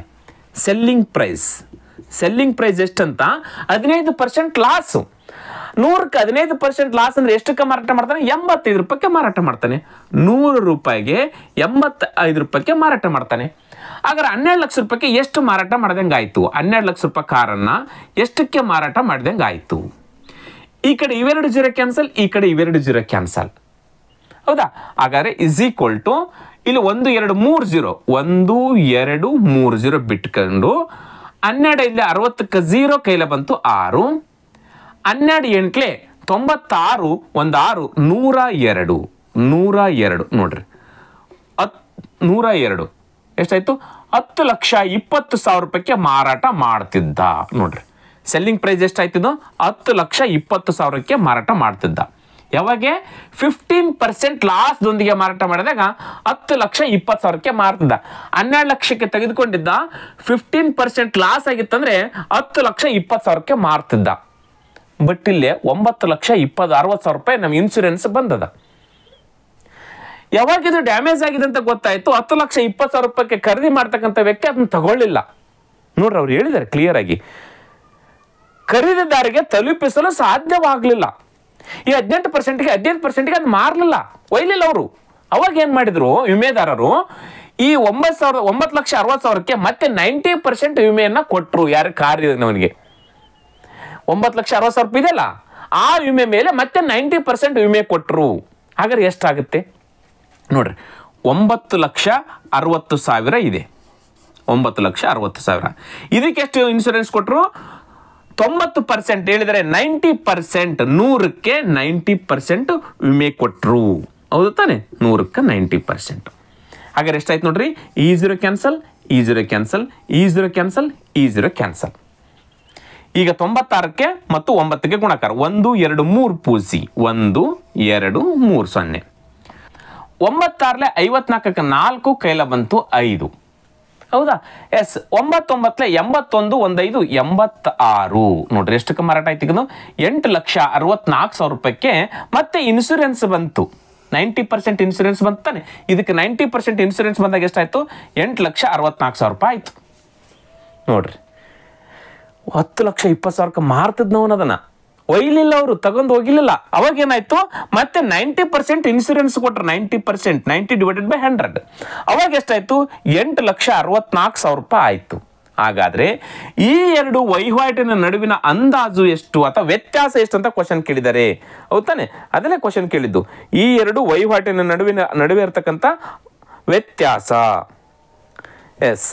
ಸೆಲ್ಲಿಂಗ್ ಪ್ರೈಸ್ ಎಷ್ಟಂತ? 15% ಲಾಸ್. 100ಕ್ಕೆ 15% ಲಾಸ್ ಅಂದ್ರೆ ಎಷ್ಟಕ್ಕೆ ಮಾರಾಟ ಮಾಡ್ತಾನೆ? 85 ರೂಪಾಯಿಗೆ ಮಾರಾಟ ಮಾಡ್ತಾನೆ. 100 ರೂಪಾಯಿಗೆ 85 ರೂಪಾಯಿಗೆ ಮಾರಾಟ ಮಾಡ್ತಾನೆ. ಹಾಗಾದ್ರೆ 12 ಲಕ್ಷ ರೂಪಾಯಿಗೆ ಎಷ್ಟು ಮಾರಾಟ ಮಾಡ್ದಂಗೆ ಆಯ್ತು? 12 ಲಕ್ಷ ರೂಪಾಯಿ ಕಾರನ್ನ ಎಷ್ಟಕ್ಕೆ ಮಾರಾಟ ಮಾಡ್ದಂಗೆ ಆಯ್ತು? ಈ ಕಡೆ ಇವೆರಡು ಜೀರೋ ಕ್ಯಾನ್ಸಲ್, ಈ ಕಡೆ ಇವೆರಡು ಜೀರೋ ಕ್ಯಾನ್ಸಲ್. ಹೌದಾ? ಹಾಗಾದ್ರೆ ಇಸ್ ಈಕ್ವಲ್ ಟು ಇಲ್ಲಿ 1 2 3 0 1 2 3 0 ಬಿಟ್ಕೊಂಡು 12 ಇಲ್ಲಿ 60ಕ್ಕೆ 0 ಕೈಲ ಬಂತು 6. 12 8 96 1 6 102 102 ನೋಡ್ರಿ 102 ಎಷ್ಟಾಯ್ತು? 10,20,000 ರೂಪಾಯಿಗೆ ಮಾರಾಟ ಮಾಡ್ತಿದ್ದ. ನೋಡ್ರಿ ಸೆಲ್ಲಿಂಗ್ ಪ್ರೈಸ್ ಎಷ್ಟಾಯ್ತಿದ್ದು? 10,20,000ಕ್ಕೆ ಮಾರಾಟ ಮಾಡ್ತಿದ್ದ. ಯಾವಾಗ 15% ಲಾಸ್ದೊಂದಿಗೆ ಮಾರಾಟ ಮಾಡಿದಾಗ 10,20,000ಕ್ಕೆ ಮಾರ್ತಿದ್ದ. 12 ಲಕ್ಷಕ್ಕೆ ತೆಗೆದುಕೊಂಡಿದ್ದ, 15% ಲಾಸ್ ಆಗಿತ್ತಂದ್ರೆ 10,20,000ಕ್ಕೆ ಮಾರ್ತಿದ್ದ. ಬಟ್ ಇಲ್ಲಿ 9,20,60,000 ರೂಪಾಯಿ ನಮ್ಮ ಇನ್ಶೂರೆನ್ಸ್ ಬಂದದ. ಯಾವಾಗ ಇದು ಡ್ಯಾಮೇಜ್ ಆಗಿದೆ ಅಂತ ಗೊತ್ತಾಯ್ತು, 10,20,000 ರೂಪಾಯಿಗೆ ಖರೀದಿ ಮಾಡ್ತಕ್ಕಂಥ ವ್ಯಕ್ತಿ ಅದನ್ನ ತಗೊಳ್ಳಿಲ್ಲ. ನೋಡ್ರಿ ಅವ್ರು ಹೇಳಿದ್ದಾರೆ ಕ್ಲಿಯರ್ ಆಗಿ, ಖರೀದಿದಾರಿಗೆ ತಲುಪಿಸಲು ಸಾಧ್ಯವಾಗಲಿಲ್ಲ. ಈ 18%ಗೆ 15%ಗೆ ಅದು ಮಾರಲಿಲ್ಲ, ಒಯ್ಲಿಲ್ಲ ಅವರು. ಅವಾಗ ಏನ್ ಮಾಡಿದ್ರು ವಿಮೆದಾರರು, ಈ 9,60,000ಕ್ಕೆ ಮತ್ತೆ 90% ವಿಮೆಯನ್ನ ಕೊಟ್ಟರು. ಯಾರು ಕಾರ್ಯದವನಿಗೆ 9,60,000 ರೂಪಾಯಿ ಇದೆಯಲ್ಲ, ಆ ವಿಮೆ ಮೇಲೆ ಮತ್ತೆ 90% ವಿಮೆ ಕೊಟ್ಟರು. ಹಾಗಾದ್ರೆ ಎಷ್ಟಾಗುತ್ತೆ ನೋಡ್ರಿ, 9,60,000 ಇದೆ. 9,60,000 ಇದಕ್ಕೆ ಎಷ್ಟು ಇನ್ಶೂರೆನ್ಸ್ ಕೊಟ್ಟರು? 90% ಹೇಳಿದರೆ 90%, 100ಕ್ಕೆ 90% ವಿಮೆ ಕೊಟ್ಟರು. ಹೌದು ತಾನೆ? 100ಕ್ಕೆ 90%. ಹಾಗಾದ್ರೆ ಎಷ್ಟಾಯ್ತು ನೋಡ್ರಿ, ಈ 0 ಕ್ಯಾನ್ಸಲ್, ಈ 0 ಕ್ಯಾನ್ಸಲ್, ಈ 0 ಕ್ಯಾನ್ಸಲ್, ಈ 0 ಕ್ಯಾನ್ಸಲ್. ಈಗ 96ಕ್ಕೆ ಮತ್ತು 9ಕ್ಕೆ ಗುಣಾಕಾರ 1 2 3 ಪೂಸಿ 1 2 3 0. 96 54ಕ್ಕೆ 4 ಕೈಲ ಬಂತು 5. ಹೌದಾ? ಎಸ್ 99 81 1 5 86. ನೋಡ್ರಿ ಎಷ್ಟಕ್ಕೆ ಮಾರಾಟ ಆಯ್ತು? 8,64,000 ರೂಪಾಯಿಗೆ ಮತ್ತೆ ಇನ್ಶೂರೆನ್ಸ್ ಬಂತು. 90% ಇನ್ಶೂರೆನ್ಸ್ ಬಂತು ತಾನೆ. ಇದಕ್ಕೆ 90% ಇನ್ಶೂರೆನ್ಸ್ ಬಂದಾಗ ಎಷ್ಟಾಯ್ತು? 8,64,000 ರೂಪಾಯಿ ಆಯ್ತು. ನೋಡ್ರಿ 10,20,000ಕ್ಕೆ ಮಾರ್ತಿದ್ನವನ ಅದನ್ನ ಒಯ್ಲಿಲ್ಲ, ಅವರು ತಗೊಂಡು ಹೋಗಿಲಿಲ್ಲ. ಅವಾಗ ಏನಾಯ್ತು? ಮತ್ತೆ 90% ಇನ್ಶೂರೆನ್ಸ್ ಕೊಟ್ಟರು. 90%, 90/100. ಅವಾಗ ಎಷ್ಟಾಯ್ತು? 8,64,000 ರೂಪಾಯಿ ಆಯ್ತು. ಹಾಗಾದ್ರೆ ಈ ಎರಡು ವಹಿವಾಟಿನ ನಡುವಿನ ಅಂದಾಜು ಎಷ್ಟು ಅಥವಾ ವ್ಯತ್ಯಾಸ ಎಷ್ಟು ಅಂತ ಕ್ವಶನ್ ಕೇಳಿದ್ದಾರೆ. ಹೌದಾನೆ? ಅದನ್ನೇ ಕ್ವಶನ್ ಕೇಳಿದ್ದು. ಈ ಎರಡು ವಹಿವಾಟಿನ ನಡುವೆ ಇರತಕ್ಕಂಥ ವ್ಯತ್ಯಾಸ. ಎಸ್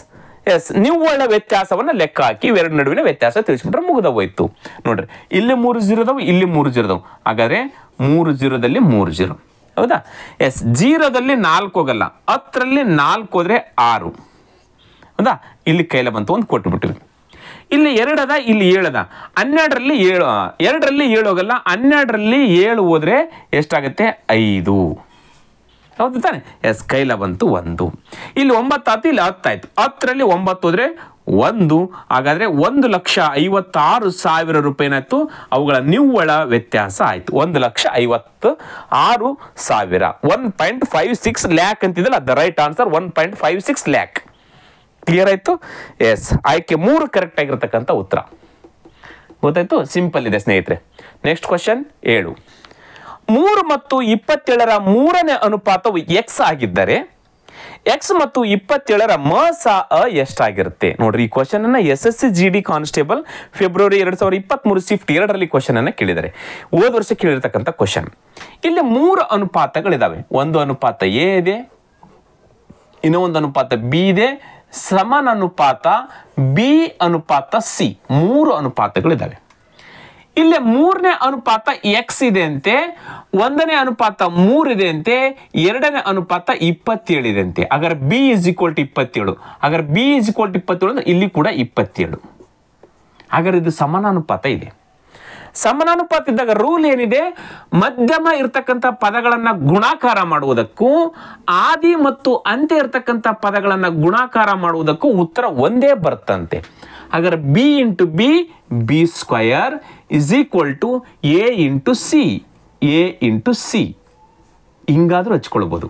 ನಿವ್ವಳ ವ್ಯತ್ಯಾಸವನ್ನ ಲೆಕ್ಕ ಹಾಕಿ ಇವೆರಡು ನಡುವಿನ ವ್ಯತ್ಯಾಸ ತಿಳಿಸ್ಬಿಟ್ರೆ ಮುಗಿದ ಹೋಯ್ತು. ನೋಡ್ರಿ ಇಲ್ಲಿ 3 0 ಇದಾವೆ, ಇಲ್ಲಿ 3 0 ಇದಾವೆ. ಹಾಗಾದ್ರೆ 3 0ದಲ್ಲಿ 3 0. ಹೌದಾ? ಎಸ್ 0ದಲ್ಲಿ 4 ಹೋಗಲ್ಲ, 10ರಲ್ಲಿ 4 ಹೋದ್ರೆ 6. ಹೌದಾ? ಇಲ್ಲಿ ಕೈಲ ಬಂತು, ಒಂದು ಕೊಟ್ಟು ಬಿಟ್ಟಿವಿ. ಇಲ್ಲಿ 2 ಅದ, ಇಲ್ಲಿ 7 ಅದ. 12ರಲ್ಲಿ 7, 2ರಲ್ಲಿ 7 ಹೋಗಲ್ಲ, 12ರಲ್ಲಿ 7 ಹೋದ್ರೆ ಎಷ್ಟಾಗುತ್ತೆ? 5. ಹೌದು ತಾನೆ? ಎಸ್ ಕೈಲ ಬಂತು 1. ಇಲ್ಲಿ 9 ಆಯ್ತು, ಇಲ್ಲಿ 10 ಆಯ್ತು. 10ರಲ್ಲಿ 9 ಹೋದ್ರೆ 1. ಹಾಗಾದ್ರೆ 1,56,000 ರೂಪಾಯಿ ಏನಾಯ್ತು? ಅವುಗಳ ನಿವ್ವಳ ವ್ಯತ್ಯಾಸ ಆಯ್ತು. 1,56,000. 1.56 ಲ್ಯಾಕ್ ಅಂತಿದ್ದಲ್ಲ, the right answer 1.56 lakh. Clear ಆಯ್ತು? ಎಸ್ ಆಯ್ಕೆ 3 ಕರೆಕ್ಟ್ ಆಗಿರತಕ್ಕಂಥ ಉತ್ತರ. ಗೊತ್ತಾಯ್ತು? ಸಿಂಪಲ್ ಇದೆ ಸ್ನೇಹಿತರೆ. Next question 7. 3 ಮತ್ತು 27ರ 3ನೇ ಅನುಪಾತವು x ಆಗಿದ್ದರೆ x ಮತ್ತು 27ರ ಮ ಸ ಅ ಎಷ್ಟಾಗಿರುತ್ತೆ? ನೋಡ್ರಿ ಈ ಕ್ವಶನ್ ಅನ್ನ SSC GD constable February 2023 shift 2ರಲ್ಲಿ ಕ್ವಶನ್ ಅನ್ನ ಕೇಳಿದ್ದಾರೆ. ಹೋದ ವರ್ಷ ಕೇಳಿರ್ತಕ್ಕಂಥ ಕ್ವಶನ್. ಇಲ್ಲಿ 3 ಅನುಪಾತಗಳಿದಾವೆ. ಒಂದು ಅನುಪಾತ ಎ ಇದೆ, ಇನ್ನೊಂದು ಅನುಪಾತ ಬಿ ಇದೆ, ಸಮಾನಾನುಪಾತ ಬಿ ಅನುಪಾತ ಸಿ. 3 ಅನುಪಾತಗಳಿದಾವೆ. ಇಲ್ಲಿ 3ನೇ ಅನುಪಾತ x ಇದೆ ಅಂತೆ, 1ನೇ ಅನುಪಾತ 3 ಇದೆ ಅಂತೆ, 2ನೇ ಅನುಪಾತ 27 ಇದೆ ಅಂತೆ. ಹಾಗಾದ್ರೆ b = 27. ಹಾಗಾದ್ರೆ b = 27 ಅಂದ್ರೆ ಇಲ್ಲಿ ಕೂಡ 27. ಹಾಗಾದ್ರೆ ಇದು ಸಮಾನಾನುಪಾತ ಇದೆ. ಸಮಾನಾನುಪಾತ ಇದ್ದಾಗ ರೂಲ್ ಏನಿದೆ? ಮಧ್ಯಮ ಇರ್ತಕ್ಕಂಥ ಪದಗಳನ್ನ ಗುಣಾಕಾರ ಮಾಡುವುದಕ್ಕೂ ಆದಿ ಮತ್ತು ಅಂತ್ಯ ಇರ್ತಕ್ಕಂಥ ಪದಗಳನ್ನ ಗುಣಾಕಾರ ಮಾಡುವುದಕ್ಕೂ ಉತ್ತರ ಒಂದೇ ಬರ್ತಂತೆ. ಹಾಗಾದ್ರೆ b × b b² = a × c a × c. ಹಿಂಗಾದ್ರೂ ಹಚ್ಕೊಳ್ಬಹುದು.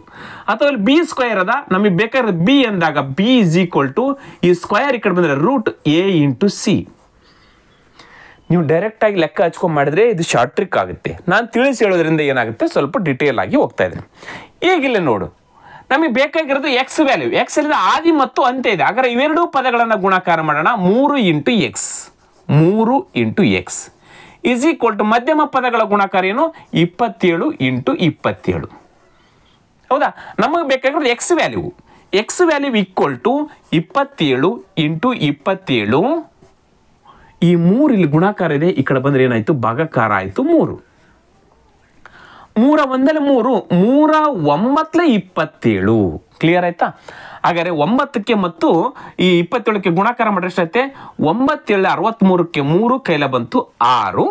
ಅಥವಾ ಇಲ್ಲಿ b² ಅದ, ನಮಗೆ ಬೇಕಾದ್ರೆ b ಅಂದಾಗ b = ಈ ಸ್ಕ್ವೇರ್ ಈ ಕಡೆ ಬಂದ್ರೆ √a × c. ನೀವು ಡೈರೆಕ್ಟ್ ಆಗಿ ಲೆಕ್ಕ ಹಚ್ಕೊಂಡ್ ಮಾಡಿದ್ರೆ ಇದು ಶಾರ್ಟ್ ಟ್ರಿಕ್ ಆಗುತ್ತೆ. ನಾನು ತಿಳಿಸಿ ಹೇಳೋದ್ರಿಂದ ಏನಾಗುತ್ತೆ, ಸ್ವಲ್ಪ ಡಿಟೇಲ್ ಆಗಿ ಹೋಗ್ತಾ ಇದ್ದೀನಿ. ಈಗಿಲ್ಲ ನೋಡು, ನಮಗೆ ಬೇಕಾಗಿರೋದು x ವ್ಯಾಲ್ಯೂ. x ಅಲ್ಲಿ ಆದಿ ಮತ್ತು ಅಂತ್ಯ ಇದೆ. ಹಾಗಾದ್ರೆ ಇವೆರಡೂ ಪದಗಳನ್ನು ಗುಣಾಕಾರ ಮಾಡೋಣ. 3 × x 3 × x. Is equal to ಮಧ್ಯಮ ಪದಗಳ ಗುಣಾಕಾರ ಏನು 27 ಇಂಟು 27. ಹೌದಾ, ನಮಗೆ ಬೇಕಾಗಿರೋದು x value. X value equal to 27 into 27. ಈ 3 ಇಲ್ಲಿ ಗುಣಾಕಾರ ಇದೆ, ಈ ಕಡೆ ಬಂದ್ರೆ ಏನಾಯ್ತು ಭಾಗಾಕಾರ ಆಯ್ತು 3. 3 ಒಂದಲೆ 3, 3 9 27. ಕ್ಲಿಯರ್ ಆಯ್ತಾ? ಹಾಗಾದ್ರೆ 9ಕ್ಕೆ ಮತ್ತು ಈ 27ಕ್ಕೆ ಗುಣಾಕಾರ ಮಾಡ್ರೆ ಎಷ್ಟೈತೆ? 9 7 63ಕ್ಕೆ 3 ಕೈಲ ಬಂತು 6.